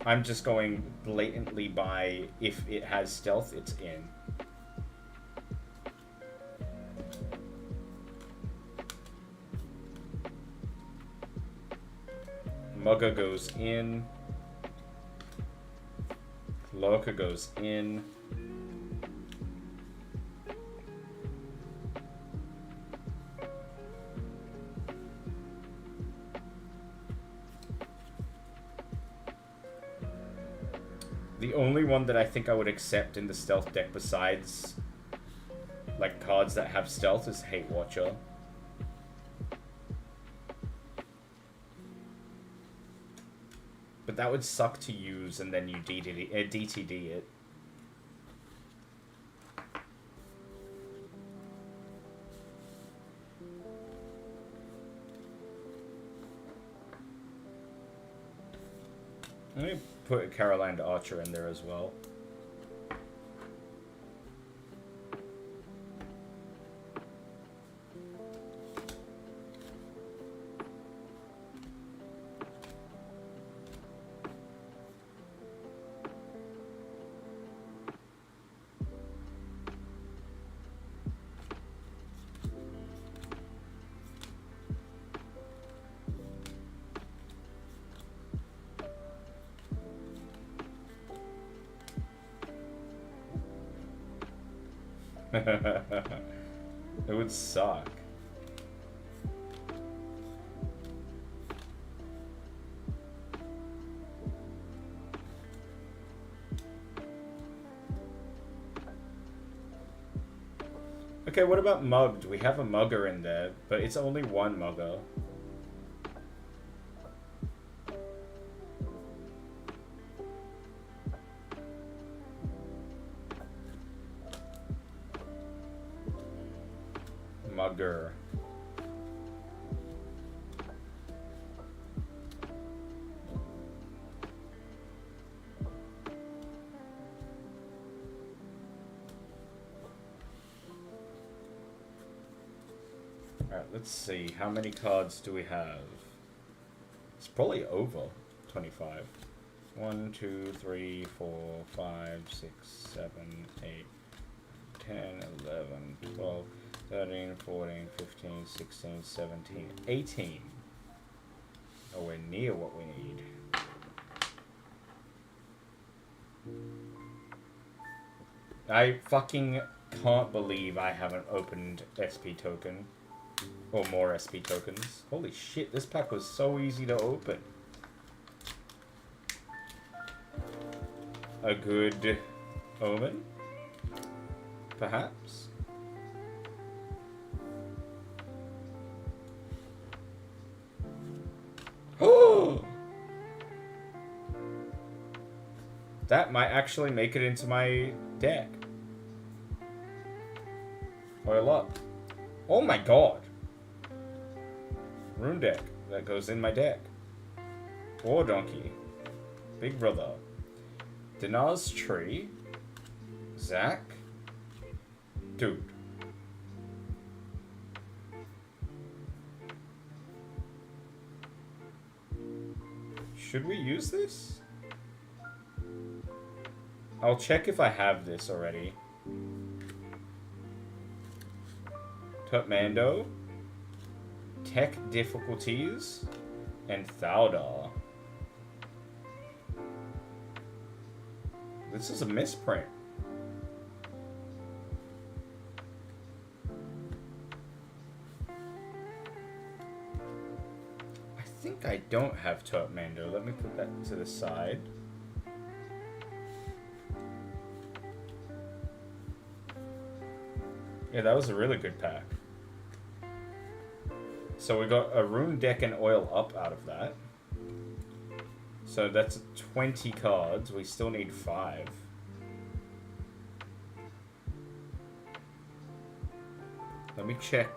I'm just going blatantly by if it has stealth, it's in. Mugger goes in. Lurker goes in. The only one that I think I would accept in the stealth deck besides like cards that have stealth is Hate Watcher. But that would suck to use and then you DTD it. I'm going to put a Caroline Archer in there as well. It would suck. Okay, what about mugged? We have a mugger in there, but it's only one mugger. Mugger. Alright, let's see. How many cards do we have? It's probably over 25. 1, 2, 3, 4, 5, 6, 7, 8, 10, 11, 12, 13, 14, 15, 16, 17, 18. Nowhere near what we need. I fucking can't believe I haven't opened SP token. Or more SP tokens. Holy shit, this pack was so easy to open. A good omen? Perhaps? Oh! That might actually make it into my deck. Oil up. Oh my god! Rune deck. That goes in my deck. War Donkey. Big Brother. Dinar's Tree. Zach. Dude. Should we use this? I'll check if I have this already. Tutmando. Tech Difficulties. And Thaldar. This is a misprint. I think I don't have Tutmando. Let me put that to the side. Yeah, that was a really good pack. So we got a rune deck and oil up out of that. So that's 20 cards. We still need 5. Let me check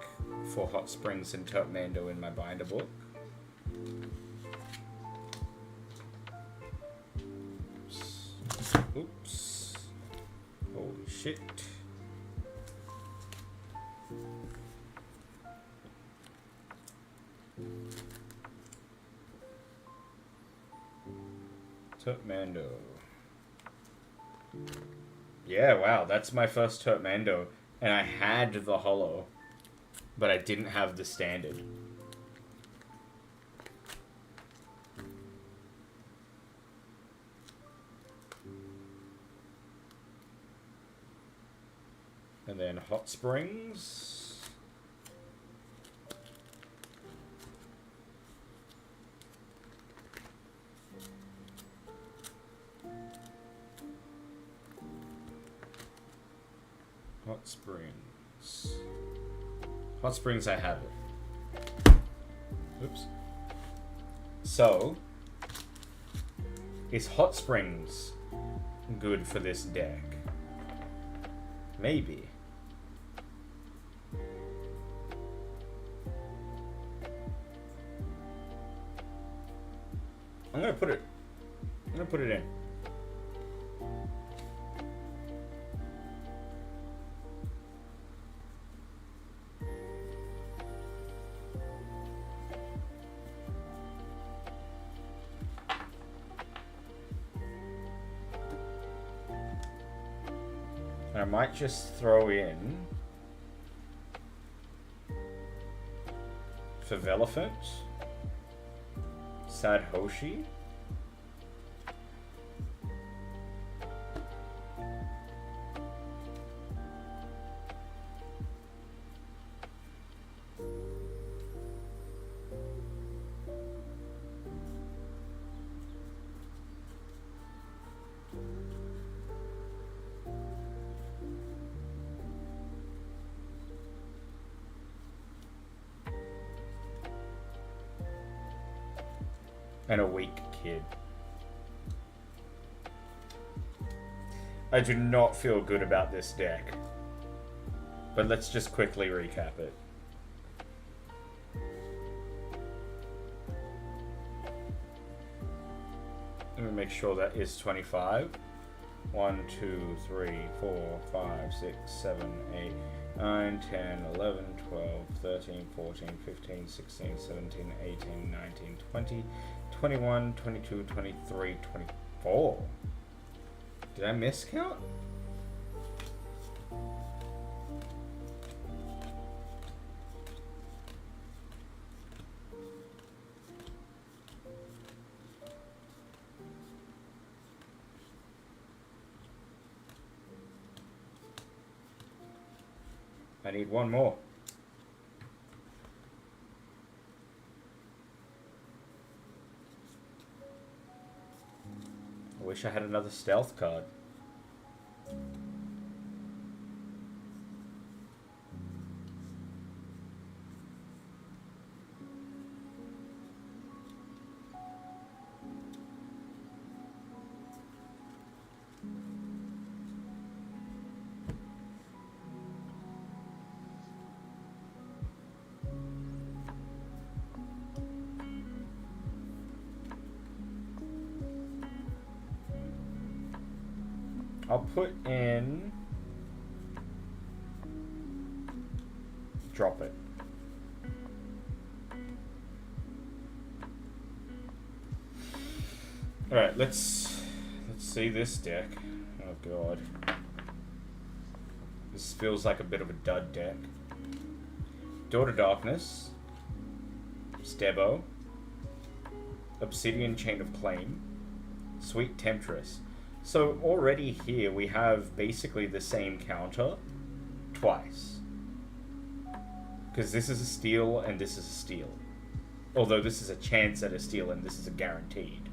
for Hot Springs and Tutmando in my binder book. Oops. Holy shit. Tutmando. Yeah, wow, that's my first Tutmando. And I had the holo, but I didn't have the standard. And then Hot Springs. Hot Springs. Hot Springs, I have it. Oops. So, is Hot Springs good for this deck? Maybe. I'm gonna put it in. I might just throw in for Velafant, Sad Hoshi, And a weak kid. I do not feel good about this deck. But let's just quickly recap it. Let me make sure that is 25. 1, 2, 3, 4, 5, 6, 7, 8, 9, 10, 11, 12, 13, 14, 15, 16, 17, 18, 19, 20, 21, 22, 23, 24. Did I miscount? I need one more. I wish I had another stealth card. I'll put in... Drop it. Alright, let's see this deck. Oh god. This feels like a bit of a dud deck. Daughter Darkness. Stebo. Obsidian Chain of Claim. Sweet Temptress. So already here we have basically the same counter twice. Because this is a steal and this is a steal. Although this is a chance at a steal and this is a guaranteed.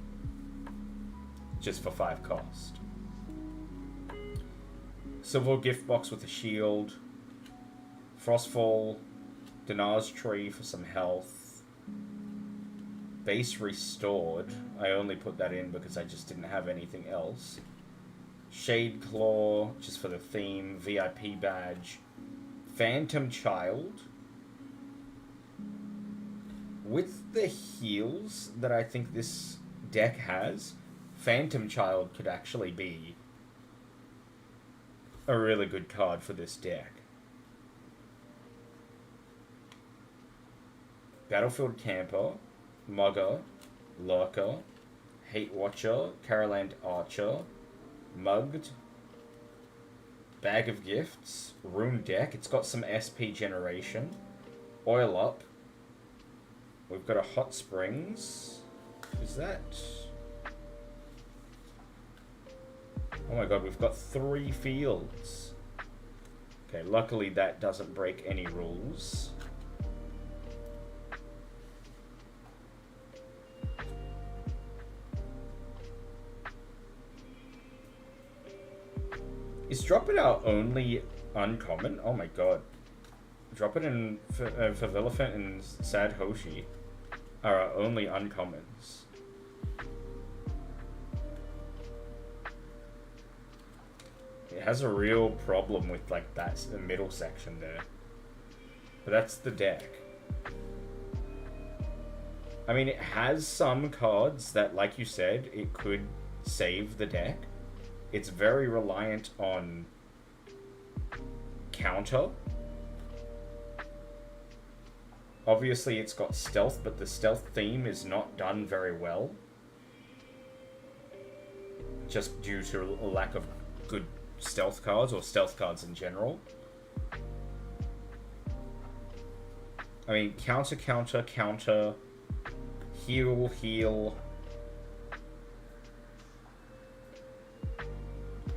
Just for 5 cost. Silver Gift Box with a shield. Frostfall. Dinar's Tree for some health. Base Restored. I only put that in because I just didn't have anything else. Shade Claw, just for the theme. VIP Badge. Phantom Child. With the heals that I think this deck has, Phantom Child could actually be a really good card for this deck. Battlefield Camper. Mugger, Lurker, Hate Watcher, Caroland Archer, Mugged, Bag of Gifts, Rune Deck. It's got some SP generation. Oil Up. We've got a Hot Springs. Is that... Oh my god, we've got 3 fields. Okay, luckily that doesn't break any rules. Is Drop It our only uncommon? Oh my god. Drop It in for Villafant and Sad Hoshi are our only uncommons. It has a real problem with like that the middle section there. But that's the deck. I mean, it has some cards that, like you said, it could save the deck. It's very reliant on counter. Obviously, it's got stealth, but the stealth theme is not done very well. Just due to a lack of good stealth cards, or stealth cards in general. I mean, counter, counter, counter, heal, heal.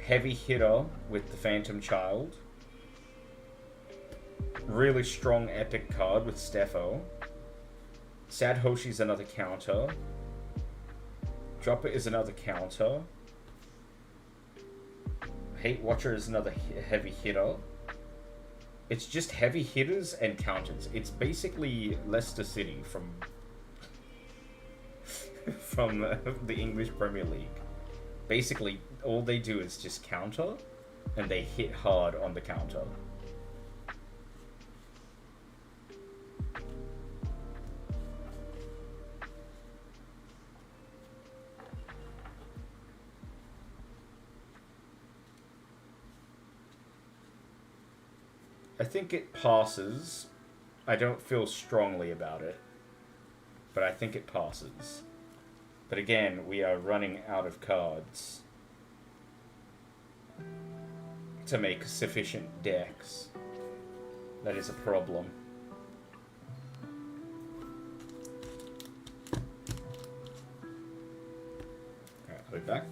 Heavy hitter with the Phantom Child. Really strong epic card with Stefo. Sad Hoshi's another counter. Drop It is another counter. Hate Watcher is another heavy hitter. It's just heavy hitters and counters. It's basically Leicester City from from the English Premier League. Basically, all they do is just counter, and they hit hard on the counter. I think it passes. I don't feel strongly about it, but I think it passes. But again, we are running out of cards to make sufficient decks. That is a problem. Alright, I'll be back.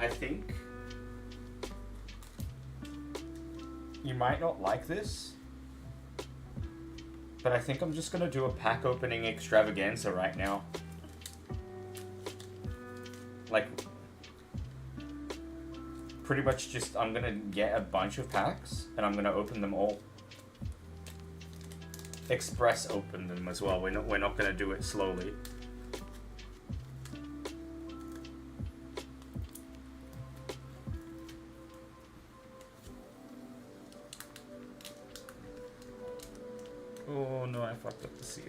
I think you might not like this, but I think I'm just gonna do a pack opening extravaganza right now. Like, pretty much just, I'm gonna get a bunch of packs and I'm gonna open them all. Express open them as well. We're not gonna do it slowly. Oh no, I fucked up the seal.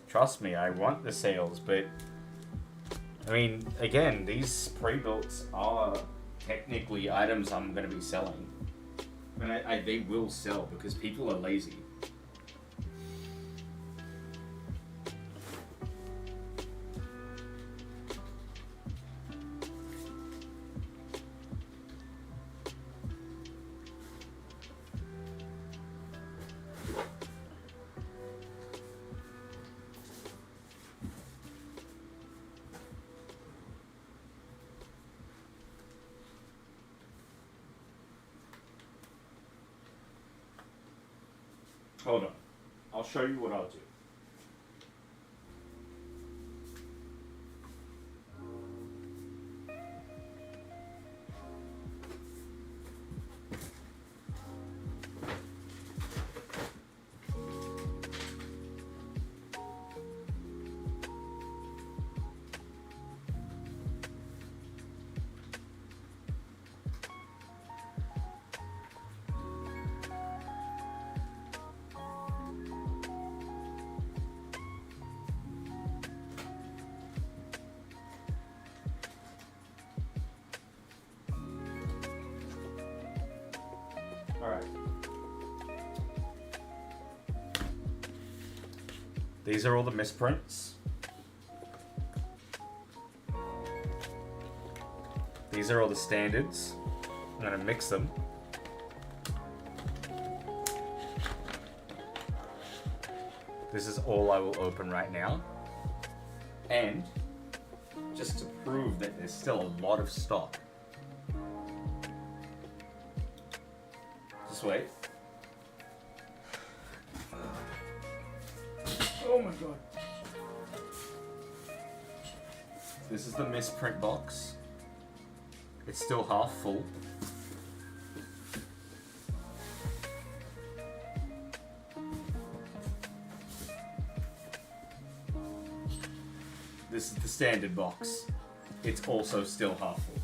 Trust me, I want the sales, but I mean, again, these pre-builts are technically items I'm going to be selling. And they will sell because people are lazy. Hold on. I'll show you what I'll do. Alright. These are all the misprints. These are all the standards. I'm going to mix them. This is all I will open right now. And just to prove that there's still a lot of stock. Just wait. Oh my god. This is the misprint box. It's still half full. This is the standard box. It's also still half full.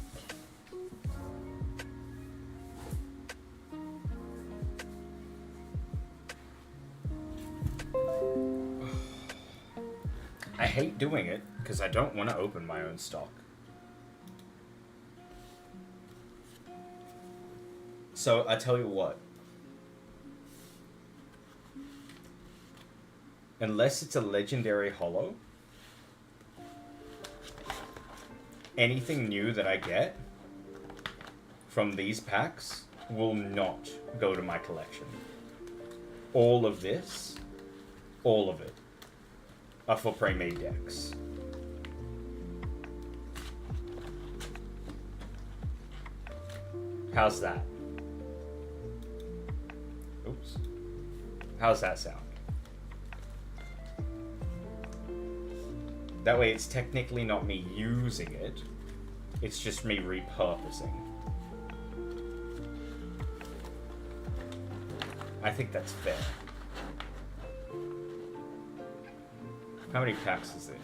I hate doing it because I don't want to open my own stock. So I tell you what. Unless it's a legendary holo, anything new that I get from these packs will not go to my collection. All of this, all of it. are for pre-made decks. How's that? Oops. How's that sound? That way it's technically not me using it, it's just me repurposing. I think that's fair. How many packs is this?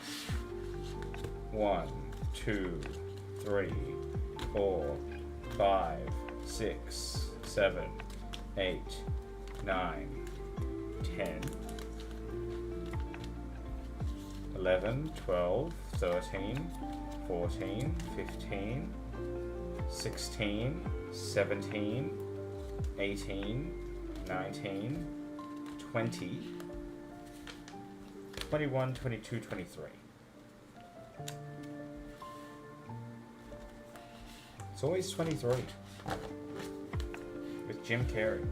1, 2, 3, 4, 5, 6, 7, 8, 9, 10, 11, 12, 13, 14, 15, 16, 17, 18, 19, 20, 21, 22, 23. It's always 23. With Jim Carrey.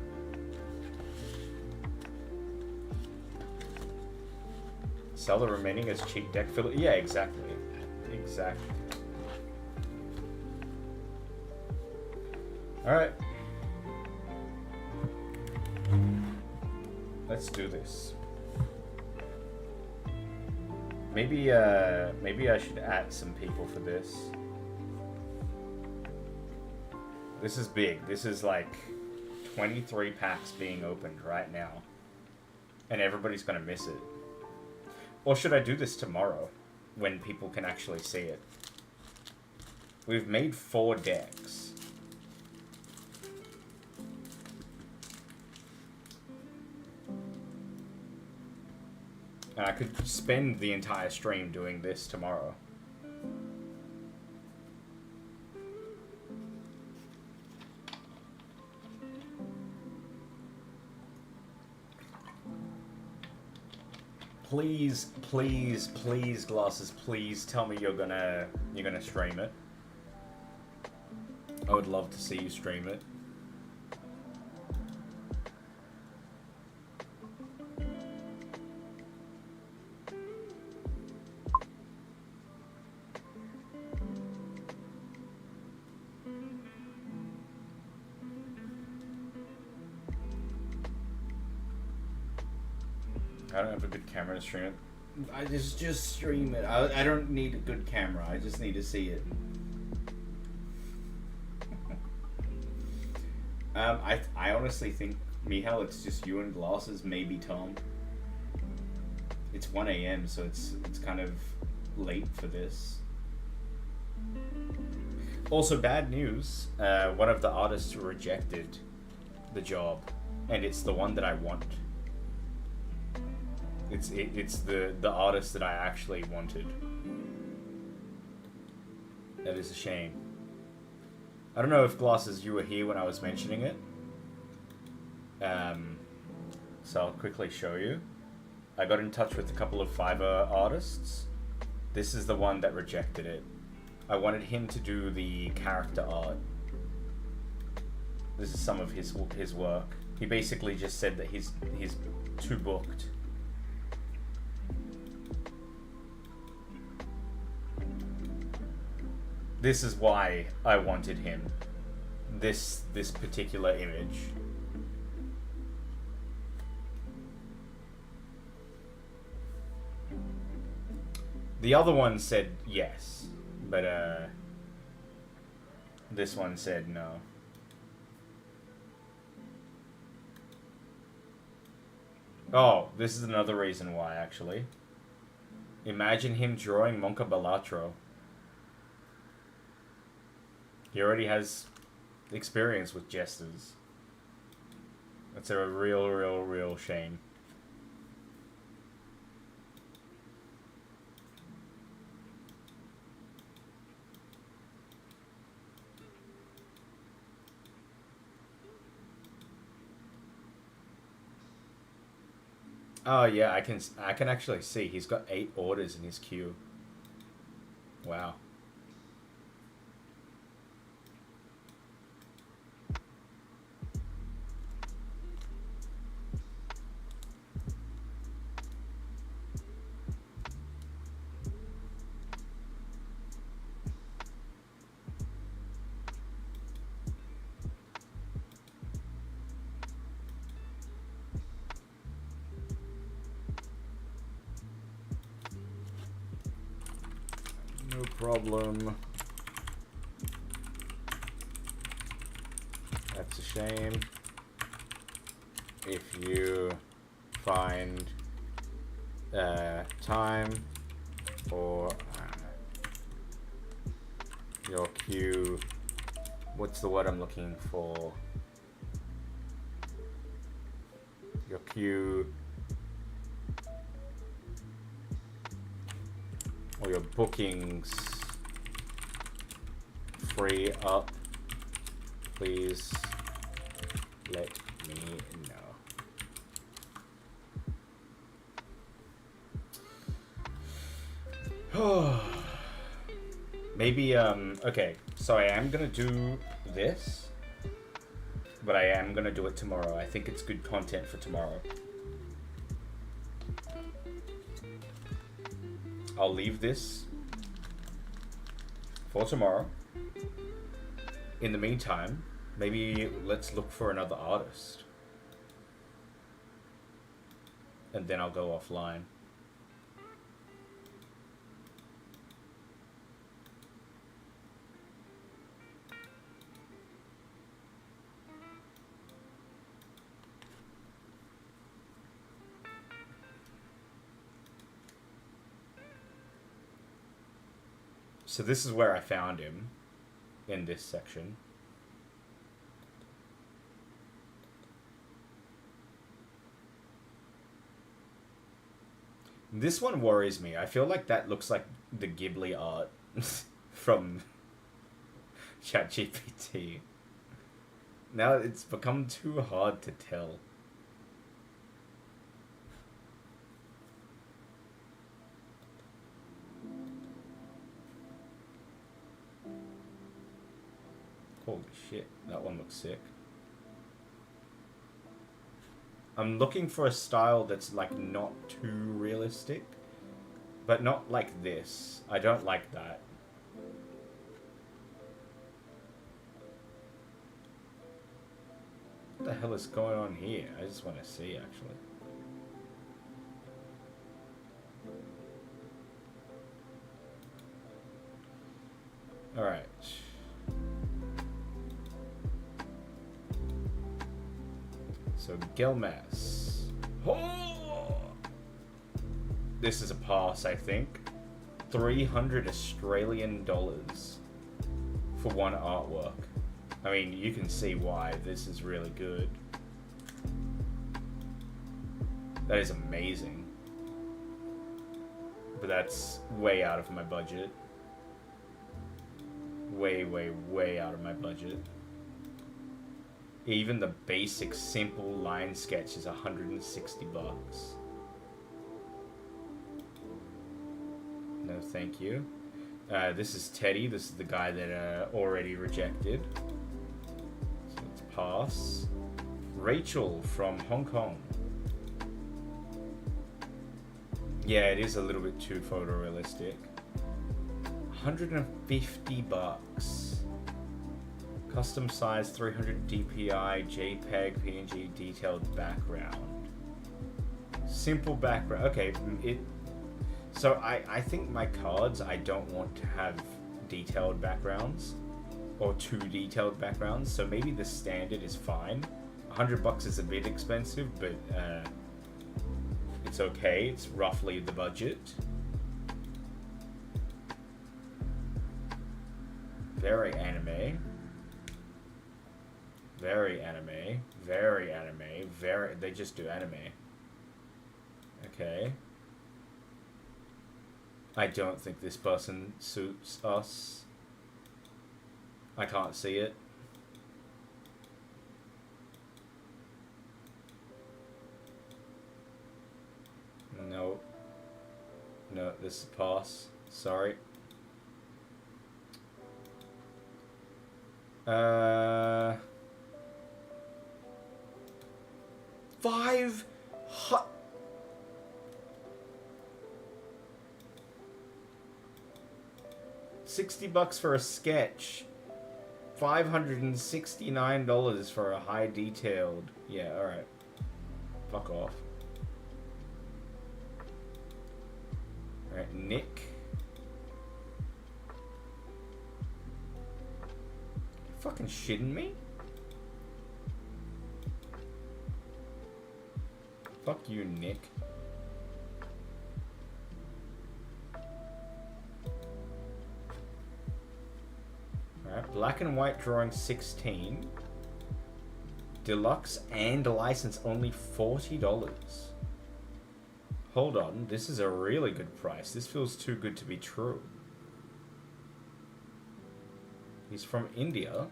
Sell the remaining as cheap deck filler. Yeah, exactly. Exactly. Alright. Let's do this. Maybe I should add some people for this. This is big. This is like 23 packs being opened right now. And everybody's gonna miss it. Or should I do this tomorrow, when people can actually see it? We've made 4 decks. And I could spend the entire stream doing this tomorrow. Please, please, please, Glasses, please tell me you're gonna stream it. I would love to see you stream it. I don't have a good camera to stream it. I just stream it. I don't need a good camera. I just need to see it. I honestly think, Michal, it's just you and Glasses, maybe Tom. It's 1 a.m., so it's kind of late for this. Also, bad news. One of the artists rejected the job, and it's the one that I want. It's the artist that I actually wanted. That is a shame. I don't know if Glasses, you were here when I was mentioning it. So I'll quickly show you. I got in touch with a couple of Fiverr artists. This is the one that rejected it. I wanted him to do the character art. This is some of his work. He basically just said that he's too booked. This is why I wanted him. This particular image. The other one said yes, but this one said no. Oh, this is another reason why, actually. Imagine him drawing Monka Balatro. He already has experience with jesters. That's a real shame. Oh yeah, I can actually see he's got 8 orders in his queue. Wow. problem. That's a shame. If you find time for your queue, what's the word I'm looking for? Your queue or your bookings free up, please let me know. Maybe, okay, so I am gonna do this, but I am gonna do it tomorrow. I think it's good content for tomorrow. I'll leave this for tomorrow. In the meantime, maybe let's look for another artist. And then I'll go offline. So this is where I found him, in this section. This one worries me. I feel like that looks like the Ghibli art from ChatGPT. Now it's become too hard to tell. Holy shit, that one looks sick. I'm looking for a style that's like not too realistic, but not like this. I don't like that. What the hell is going on here? I just want to see, actually. Alright. So, Gilmas. Oh! This is a pass, I think. 300 Australian dollars for one artwork. I mean, you can see why this is really good. That is amazing. But that's way out of my budget. Way, way, way out of my budget. Even the basic simple line sketch is 160 bucks. No, thank you. This is Teddy. This is the guy that already rejected. So let's pass. Rachel from Hong Kong. Yeah, it is a little bit too photorealistic. 150 bucks. Custom size 300 DPI, JPEG, PNG, detailed background. Simple background. Okay, so I think my cards, I don't want to have detailed backgrounds or too detailed backgrounds. So maybe the standard is fine. 100 bucks is a bit expensive, but it's okay. It's roughly the budget. Very anime. Very anime. Very anime. Very... They just do anime. Okay. I don't think this person suits us. I can't see it. No. No, this is pass. Sorry. $60 for a sketch. $569 for a high detailed. Yeah, alright. Fuck off. Alright, Nick. fucking shitting me? Fuck you, Nick. Alright, black and white drawing 16. Deluxe and license only $40. Hold on, this is a really good price. This feels too good to be true. He's from India.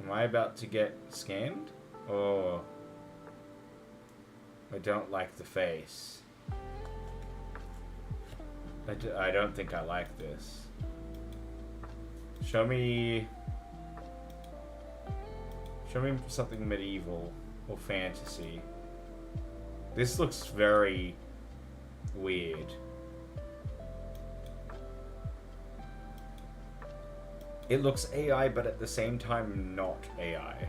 Am I about to get scammed? Oh. I don't like the face. I don't think I like this. Show me something medieval or fantasy. This looks very weird. It looks AI, but at the same time not AI.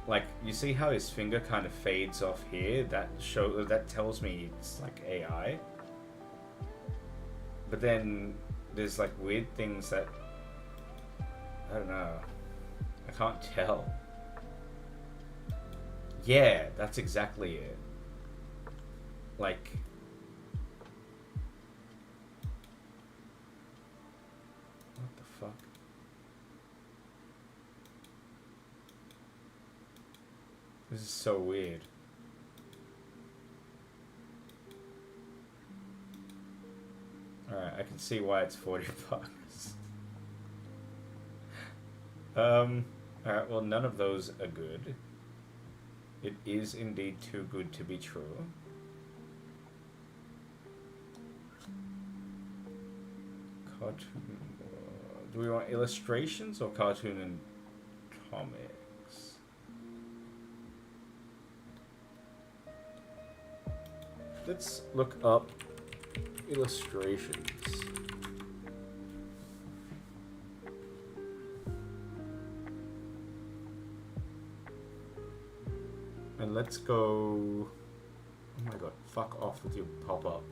Like, you see how his finger kind of fades off here? That tells me it's like AI. But then there's like weird things that I don't know. I can't tell. Yeah, that's exactly it. Like, what the fuck? This is so weird. Alright, I can see why it's $40. Alright, well, none of those are good. It is indeed too good to be true. Cartoon. Do we want illustrations or cartoon and comics? Let's look up illustrations. And let's go... Oh my god, fuck off with your pop-up.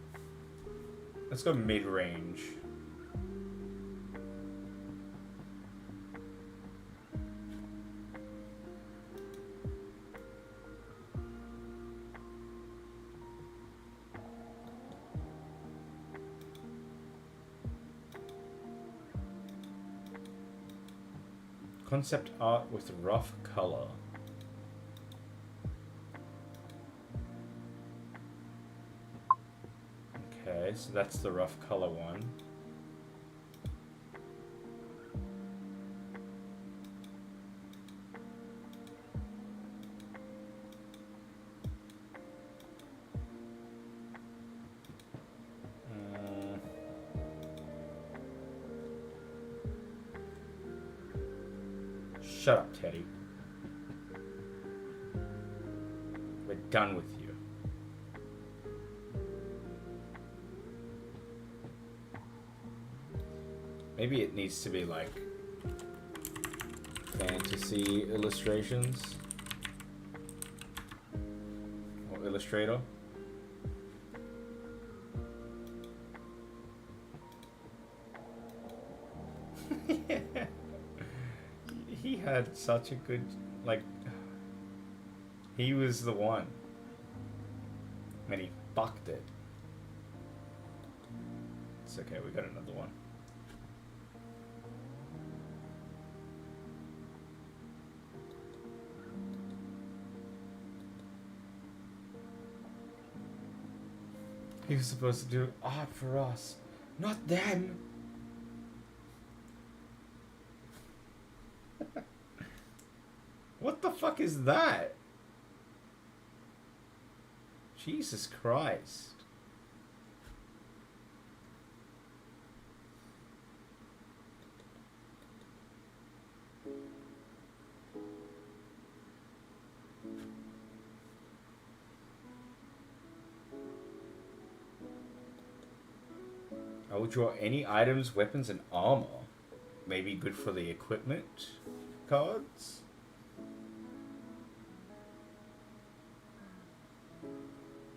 Let's go mid-range. Concept art with rough color. Okay, so that's the rough color one. Shut up, Teddy. We're done with you. Maybe it needs to be like fantasy illustrations or Illustrator. Yeah. He had such a good, like, he was the one. And he fucked it. It's okay, we got another one. He was supposed to do art for us, not them. What the fuck is that? Jesus Christ. I will draw any items, weapons, and armor. Maybe good for the equipment cards.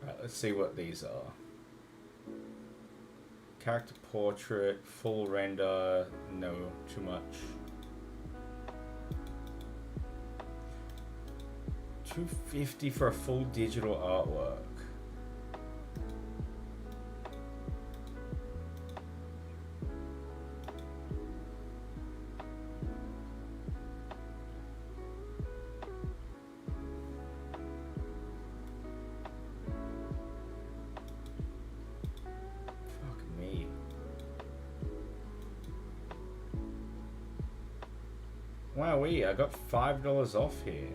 Alright, let's see what these are. Character portrait, full render, no, too much. $250 for a full digital artwork. Wowee, I got $5 off here.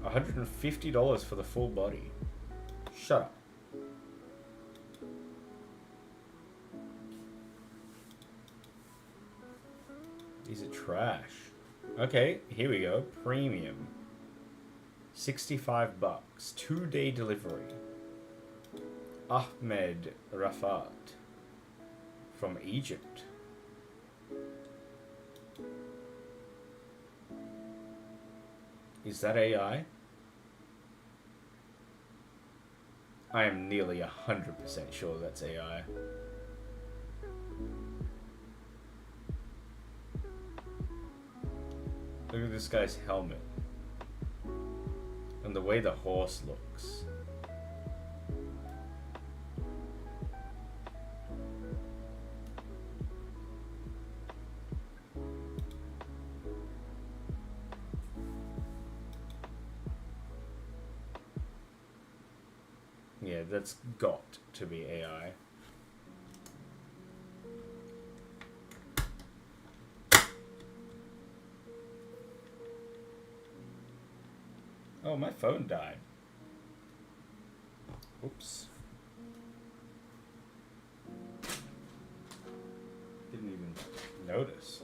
$150 for the full body. Shut up. These are trash. Okay, here we go. Premium. $65. 2-day delivery. Ahmed Rafat from Egypt. Is that AI? I am nearly 100% sure that's AI. Look at this guy's helmet. And the way the horse looks. Yeah, that's got to be AI. Oh, my phone died. Oops. Didn't even notice.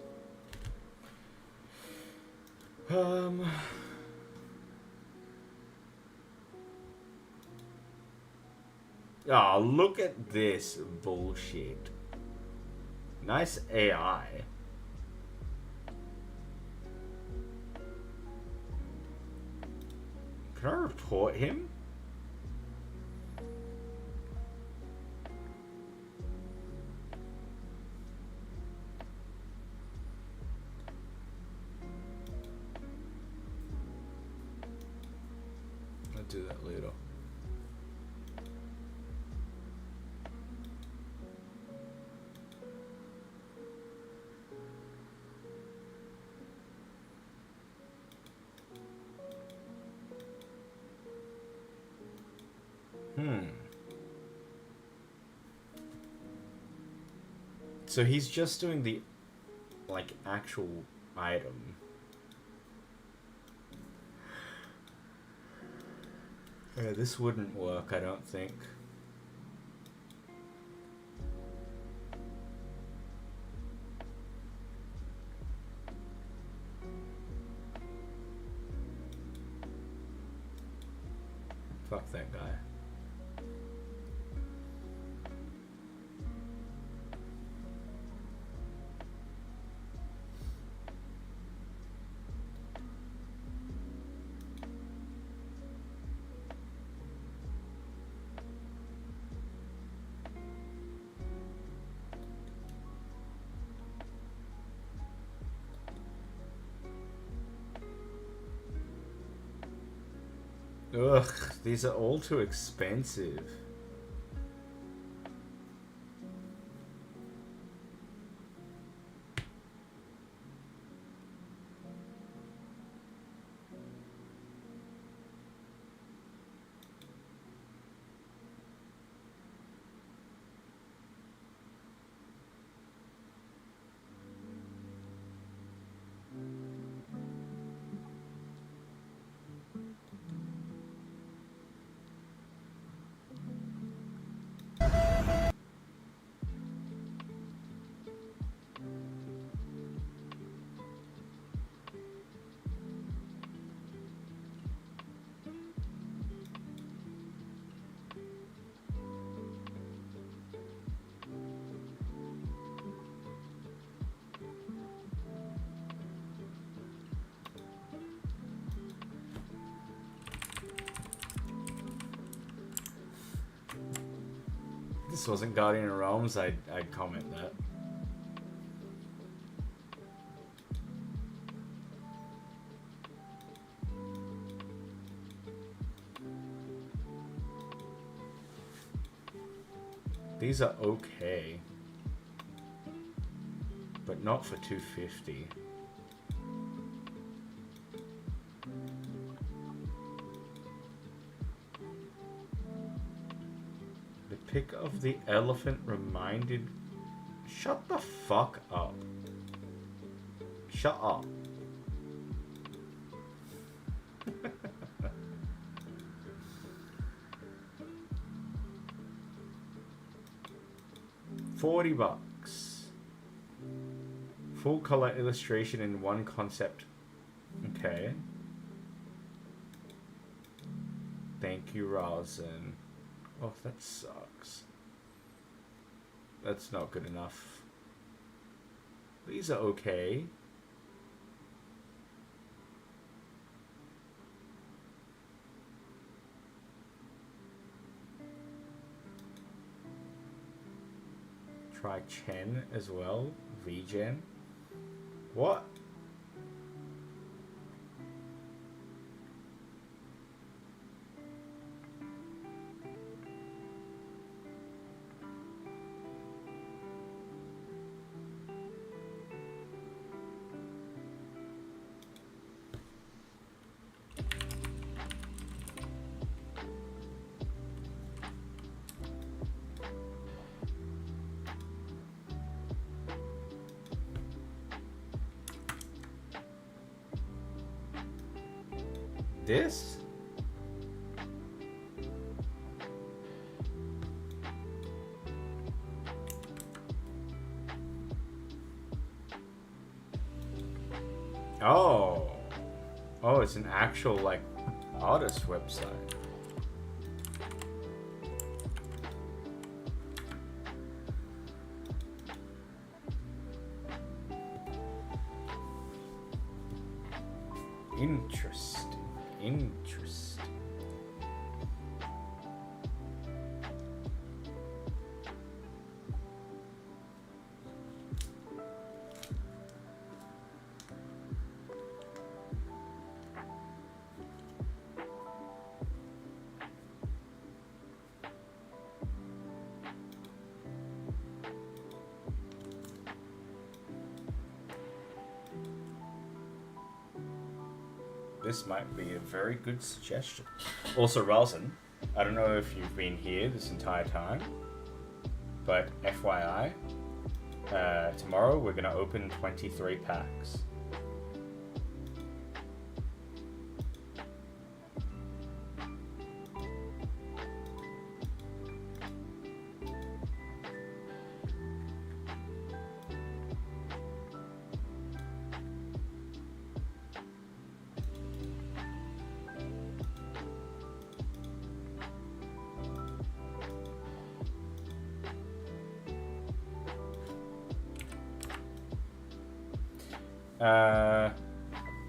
Oh, look at this bullshit. Nice AI. Can I report him? I'll do that later. So he's just doing the, like, actual item. Yeah, this wouldn't work, I don't think. Fuck that guy. Ugh, these are all too expensive. this wasn't Guardian of Realms, I'd comment that. These are okay, but not for 250. The pick of the elephant reminded... Shut the fuck up. Shut up. $40. Full color illustration in one concept. Okay. Thank you, Rosin. Oh, that sucks. That's not good enough. These are okay. Try Chen as well. V-Gen. What? This? Oh. Oh, it's an actual, like, artist website. Interesting. Interesting. This might be a very good suggestion. Also, Ralston, I don't know if you've been here this entire time, but FYI, tomorrow we're going to open 23 packs.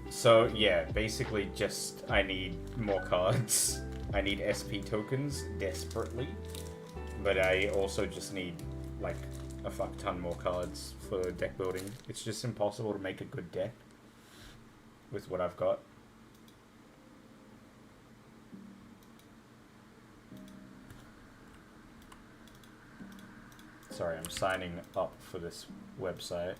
So yeah, basically just I need more cards. I need SP tokens desperately, but I also just need like a fuck ton more cards for deck building. It's just impossible to make a good deck with what I've got. Sorry, I'm signing up for this website.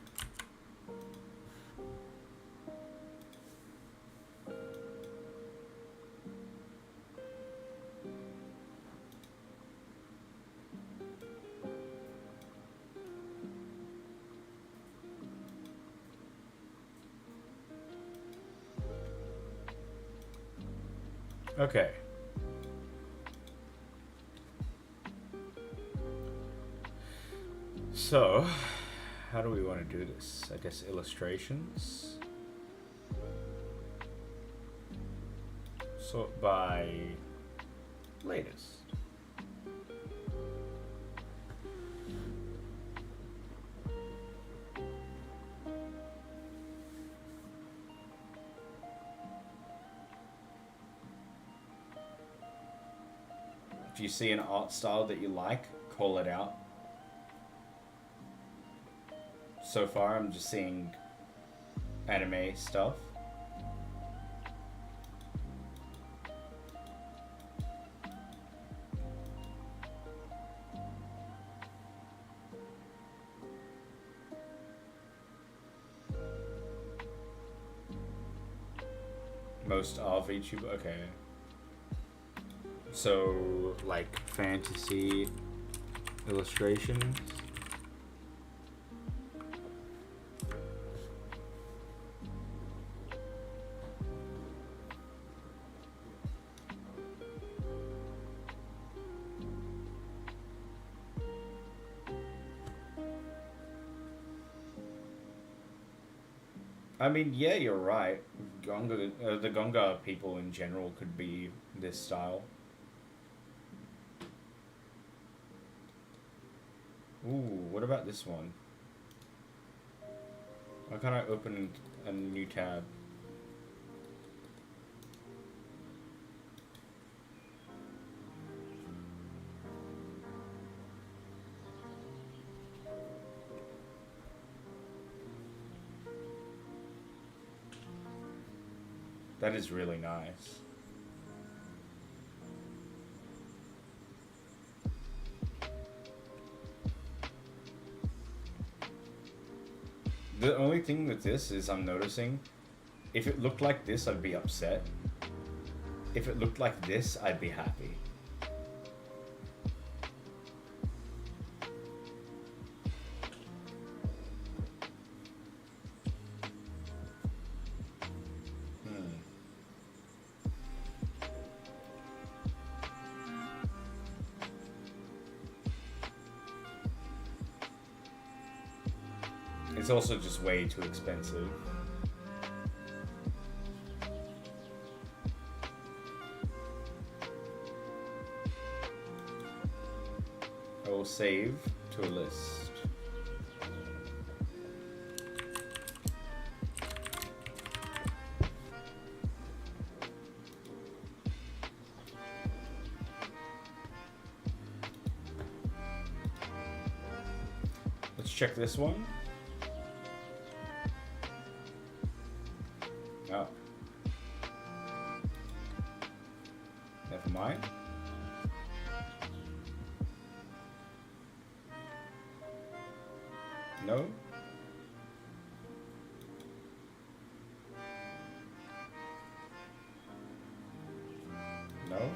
Okay. So, how do we want to do this? I guess illustrations. Sort by latest. If you see an art style that you like, call it out. So far, I'm just seeing anime stuff. Most of YouTube, okay. So, like, fantasy illustrations. I mean, yeah, you're right. The Gonga people in general could be this style. Ooh, what about this one? Why can't I open a new tab? That is really nice. The only thing with this is I'm noticing, if it looked like this, I'd be upset. If it looked like this, I'd be happy. It's also just way too expensive. I will save to a list. Let's check this one. Oh. Never mind. No. No.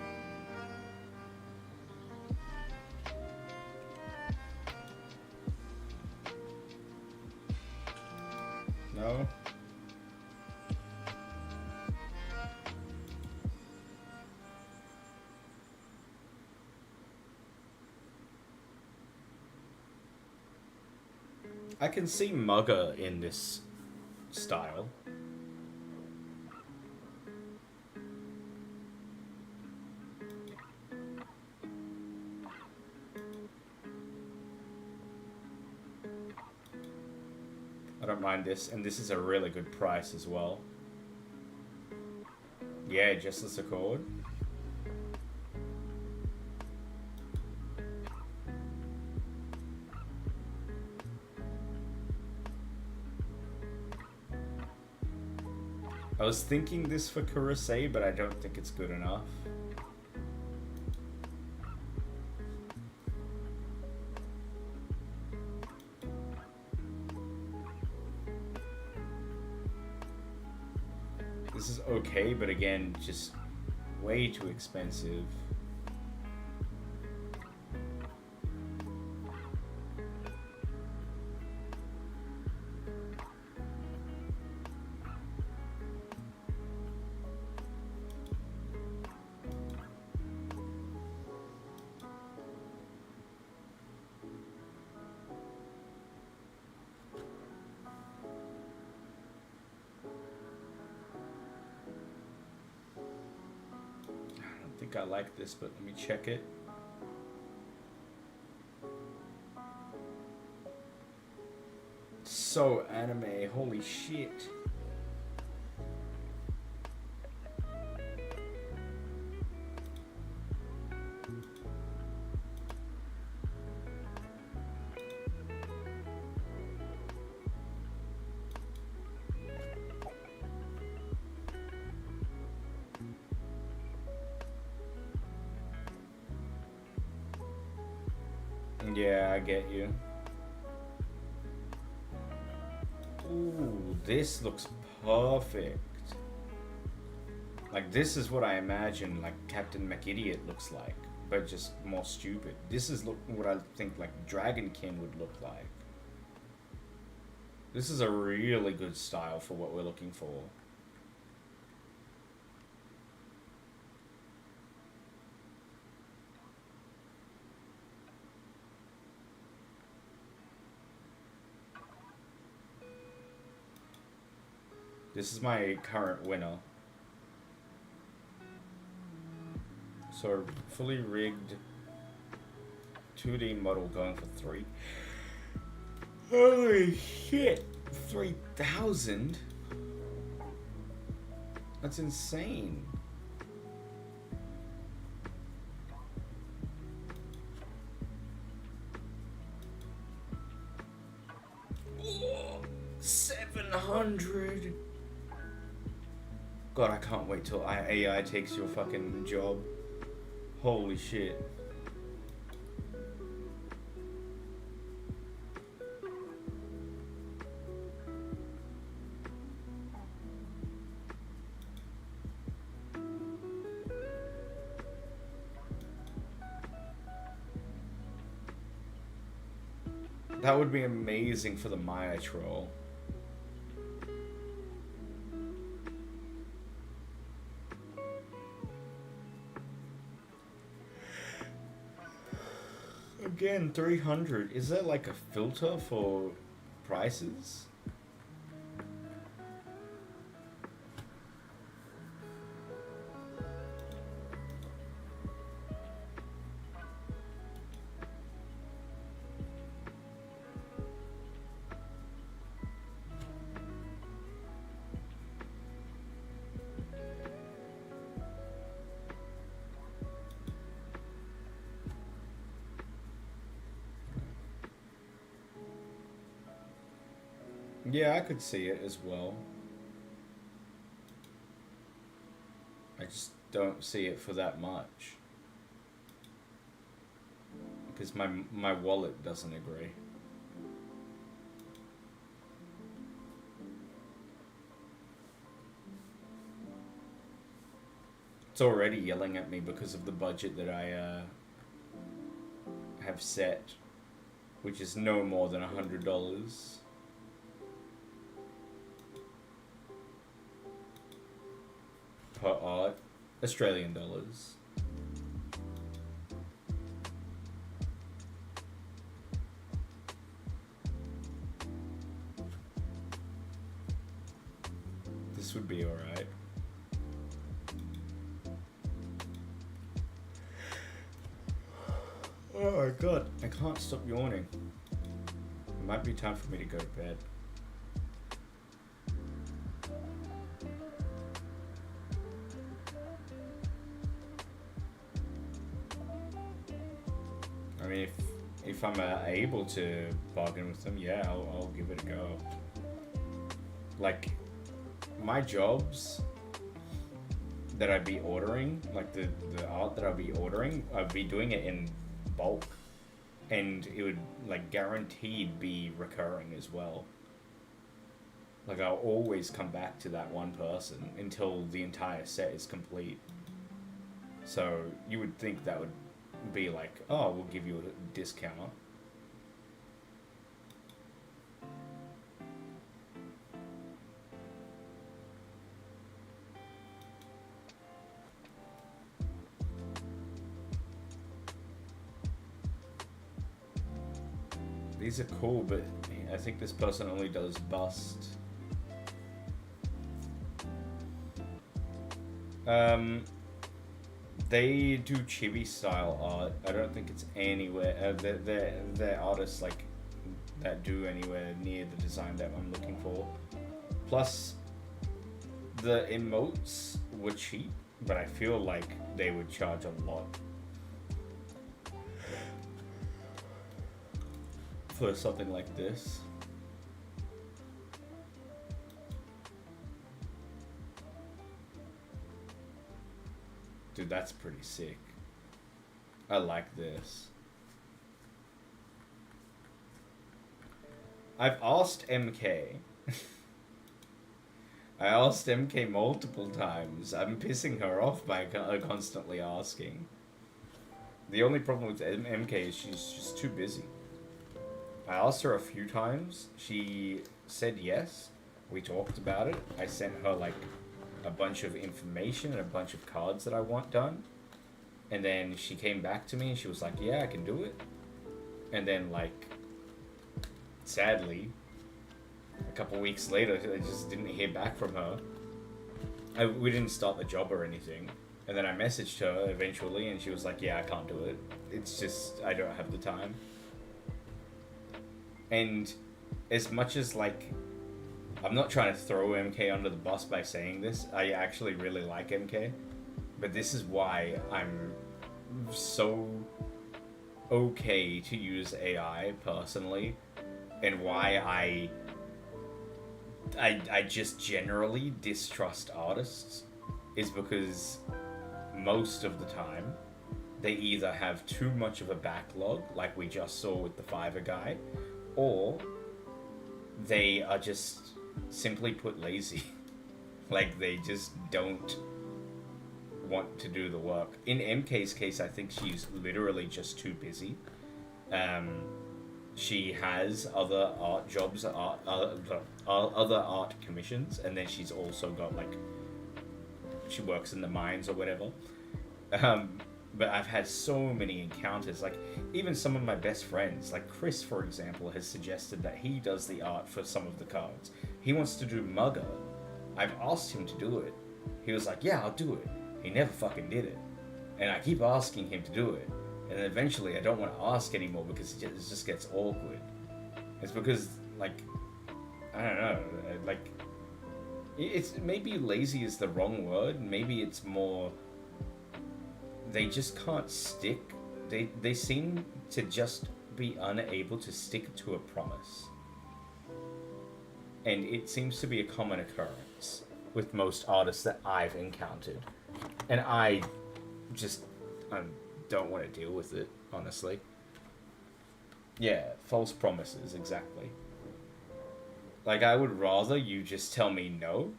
No. I can see Mugger in this style. I don't mind this, and this is a really good price as well. Yeah, Justice Accord. I was thinking this for Kurosei, but I don't think it's good enough. This is okay, but again, just way too expensive. I like this, but let me check it. So anime, holy shit. Yeah, I get you. Ooh, this looks perfect. Like, this is what I imagine, like, Captain McIdiot looks like, but just more stupid. This is what I think, like, Dragonkin would look like. This is a really good style for what we're looking for. This is my current winner. So, fully rigged 2D model going for 3. Holy shit! 3,000? That's insane. Oh, 700. God, I can't wait till AI takes your fucking job. Holy shit. That would be amazing for the Maya troll. Again, 300. Is there like a filter for prices? Yeah, I could see it as well. I just don't see it for that much. Because my wallet doesn't agree. It's already yelling at me because of the budget that I have set, which is no more than $100 per art, Australian dollars. This would be alright. Oh my god, I can't stop yawning. It might be time for me to go to bed. I mean, if I'm able to bargain with them, yeah, I'll give it a go. Like, my jobs that I'd be ordering, like the art that I'd be ordering, I'd be doing it in bulk, and it would like guaranteed be recurring as well. Like, I'll always come back to that one person until the entire set is complete. So you would think that would be like, oh, we'll give you a discount. These are cool, but I think this person only does bust. They do chibi style art. I don't think it's anywhere. They're artists like that do anywhere near the design that I'm looking for. Plus, the emotes were cheap, but I feel like they would charge a lot for something like this. Dude, that's pretty sick. I like this. I've asked MK. I asked MK multiple times. I'm pissing her off by constantly asking. The only problem with MK is she's just too busy. I asked her a few times. She said yes. We talked about it. I sent her like a bunch of information and a bunch of cards that I want done. And then she came back to me and she was like, yeah, I can do it. And then like, sadly, a couple weeks later, I just didn't hear back from her. We didn't start the job or anything. And then I messaged her eventually and she was like, yeah, I can't do it. It's just, I don't have the time. And as much as like, I'm not trying to throw MK under the bus by saying this. I actually really like MK. But this is why I'm so okay to use AI personally. And why I just generally distrust artists is because most of the time they either have too much of a backlog, like we just saw with the Fiverr guy, or they are just simply put lazy. Like they just don't want to do the work. In MK's case, I think she's literally just too busy. She has other art jobs, other art commissions, and then she's also got like, she works in the mines or whatever. But I've had so many encounters, like even some of my best friends, like Chris, for example, has suggested that he does the art for some of the cards. He wants to do Mugger. I've asked him to do it. He was like, yeah, I'll do it. He never fucking did it. And I keep asking him to do it. And then eventually I don't want to ask anymore because it just gets awkward. It's because, like, I don't know, like, it's maybe lazy is the wrong word. Maybe it's more, they just can't stick. They seem to just be unable to stick to a promise. And it seems to be a common occurrence with most artists that I've encountered. And I just don't want to deal with it, honestly. Yeah, false promises, exactly. Like, I would rather you just tell me no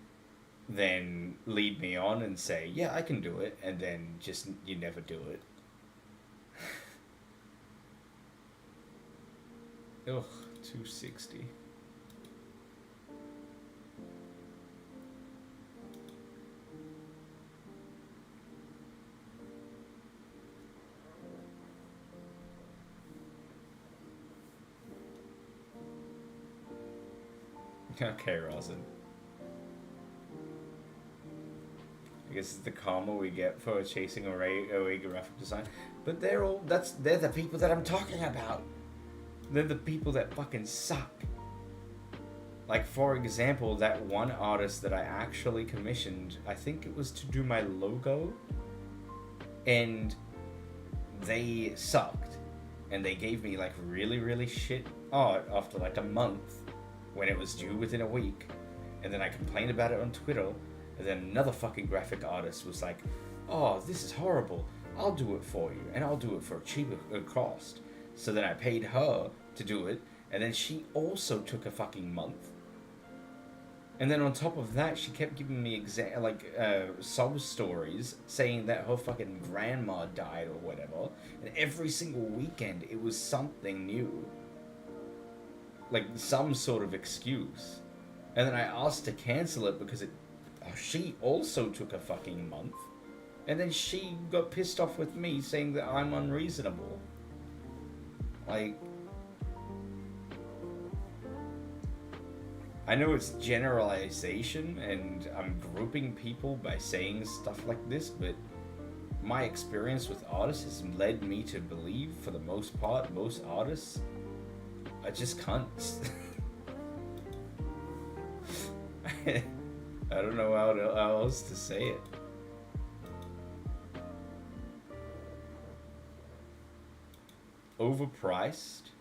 than lead me on and say, yeah, I can do it, and then just you never do it. Ugh, 260. Okay, Rosin. I guess it's the karma we get for chasing away graphic design. But they're the people that I'm talking about. They're the people that fucking suck. Like, for example, that one artist that I actually commissioned, I think it was to do my logo, and they sucked. And they gave me, like, really, really shit art after, like, a month when it was due within a week. And then I complained about it on Twitter, and then another fucking graphic artist was like, oh, this is horrible. I'll do it for you, and I'll do it for a cheaper cost. So then I paid her to do it, and then she also took a fucking month. And then on top of that, she kept giving me sob stories saying that her fucking grandma died or whatever. And every single weekend, it was something new. Like, some sort of excuse. And then I asked to cancel it because she also took a fucking month. And then she got pissed off with me saying that I'm unreasonable. Like, I know it's generalization and I'm grouping people by saying stuff like this, but my experience with artists has led me to believe, for the most part, most artists are just cunts. I don't know how else to say it. Overpriced?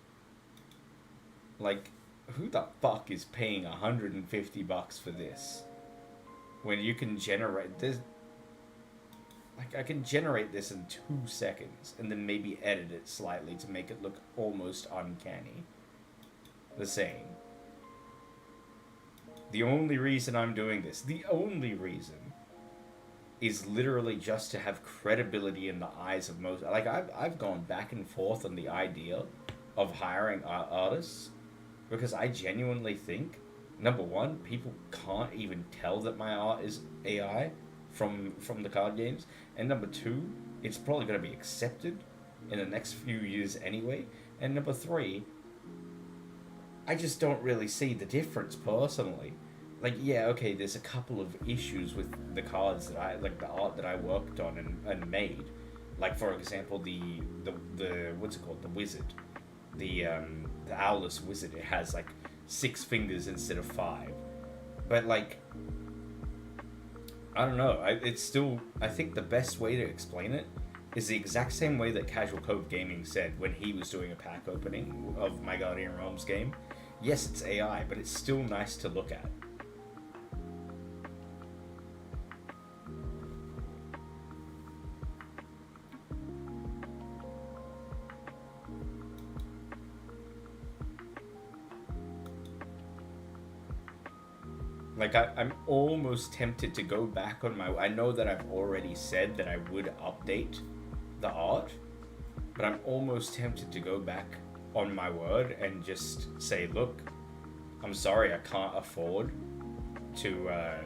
Like, who the fuck is paying $150 for this? When you can generate this... Like, I can generate this in 2 seconds and then maybe edit it slightly to make it look almost uncanny. The same. The only reason I'm doing this, the only reason, is literally just to have credibility in the eyes of most. Like, I've gone back and forth on the idea of hiring artists because I genuinely think, number one, people can't even tell that my art is AI from the card games, and number two, it's probably going to be accepted in the next few years anyway, and number three, I just don't really see the difference personally. Like, yeah, okay, there's a couple of issues with the cards that the art that I worked on and made. Like, for example, the what's it called? The wizard. The owlless wizard. It has, like, 6 fingers instead of 5. But, like, I don't know. It's still, I think the best way to explain it is the exact same way that Casual Cove Gaming said when he was doing a pack opening of my Guardian Realms game. Yes, it's AI, but it's still nice to look at. Like, I'm almost tempted to go back on my... I know that I've already said that I would update the art, but I'm almost tempted to go back on my word and just say, look, I'm sorry, I can't afford to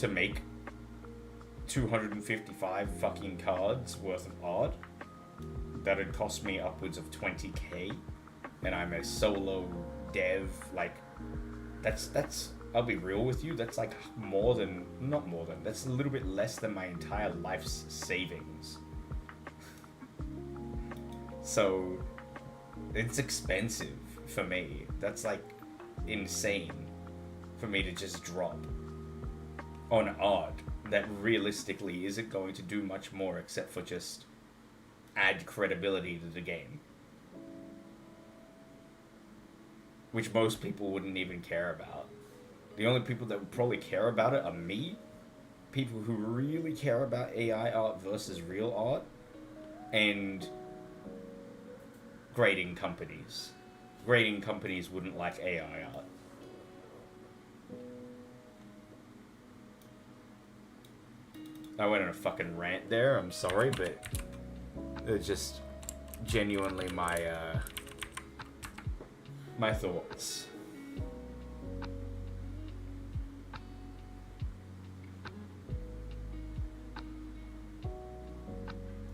make 255 fucking cards worth of art. That'd cost me upwards of 20k, and I'm a solo dev. Like, that's I'll be real with you, that's like that's a little bit less than my entire life's savings. So it's expensive for me. That's like insane for me to just drop on art that realistically isn't going to do much more except for just add credibility to the game, which most people wouldn't even care about. The only people that would probably care about it are me, people who really care about AI art versus real art, and grading companies. Grading companies wouldn't like AI art. I went on a fucking rant there, I'm sorry, but it's just genuinely my thoughts.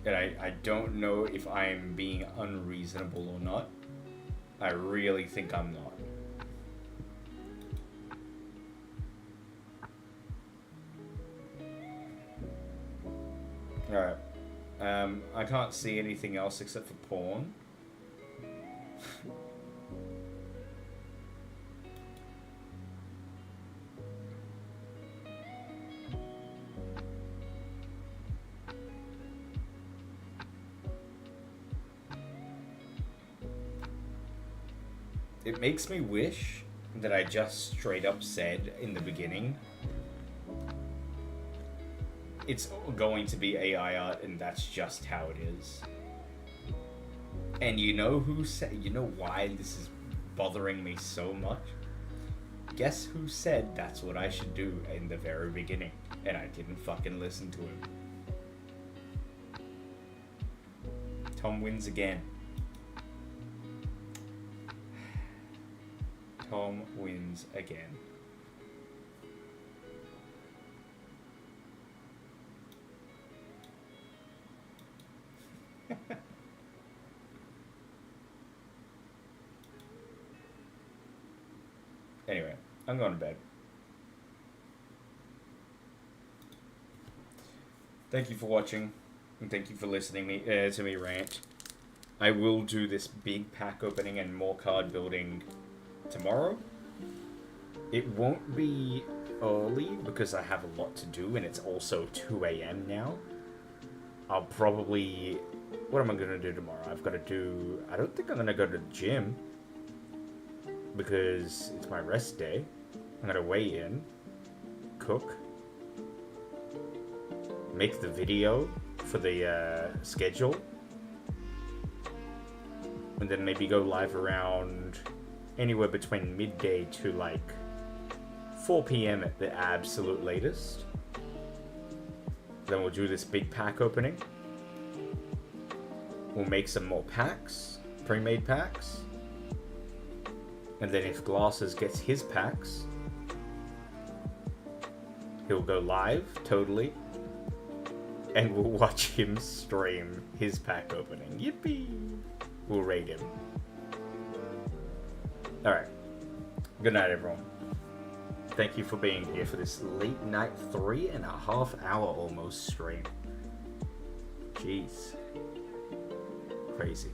And I don't know if I'm being unreasonable or not. I really think I'm not. Alright. I can't see anything else except for porn. It makes me wish that I just straight up said in the beginning, it's going to be AI art and that's just how it is. And you know who said, you know why this is bothering me so much? Guess who said that's what I should do in the very beginning? And I didn't fucking listen to him. Tom wins again. Tom wins again. Anyway, I'm going to bed. Thank you for watching, and thank you for listening to me rant. I will do this big pack opening and more card building tomorrow. It won't be early because I have a lot to do and it's also 2 a.m. now. I'll probably... What am I going to do tomorrow? I've got to do... I don't think I'm going to go to the gym because it's my rest day. I'm going to weigh in, cook, make the video for the schedule, and then maybe go live around anywhere between midday to like 4 p.m. at the absolute latest. Then we'll do this big pack opening. We'll make some more packs, pre-made packs. And then if Glasses gets his packs, he'll go live, totally. And we'll watch him stream his pack opening. Yippee! We'll raid him. Alright. Good night, everyone. Thank you for being here for this late night 3.5 hour almost stream. Jeez. Crazy.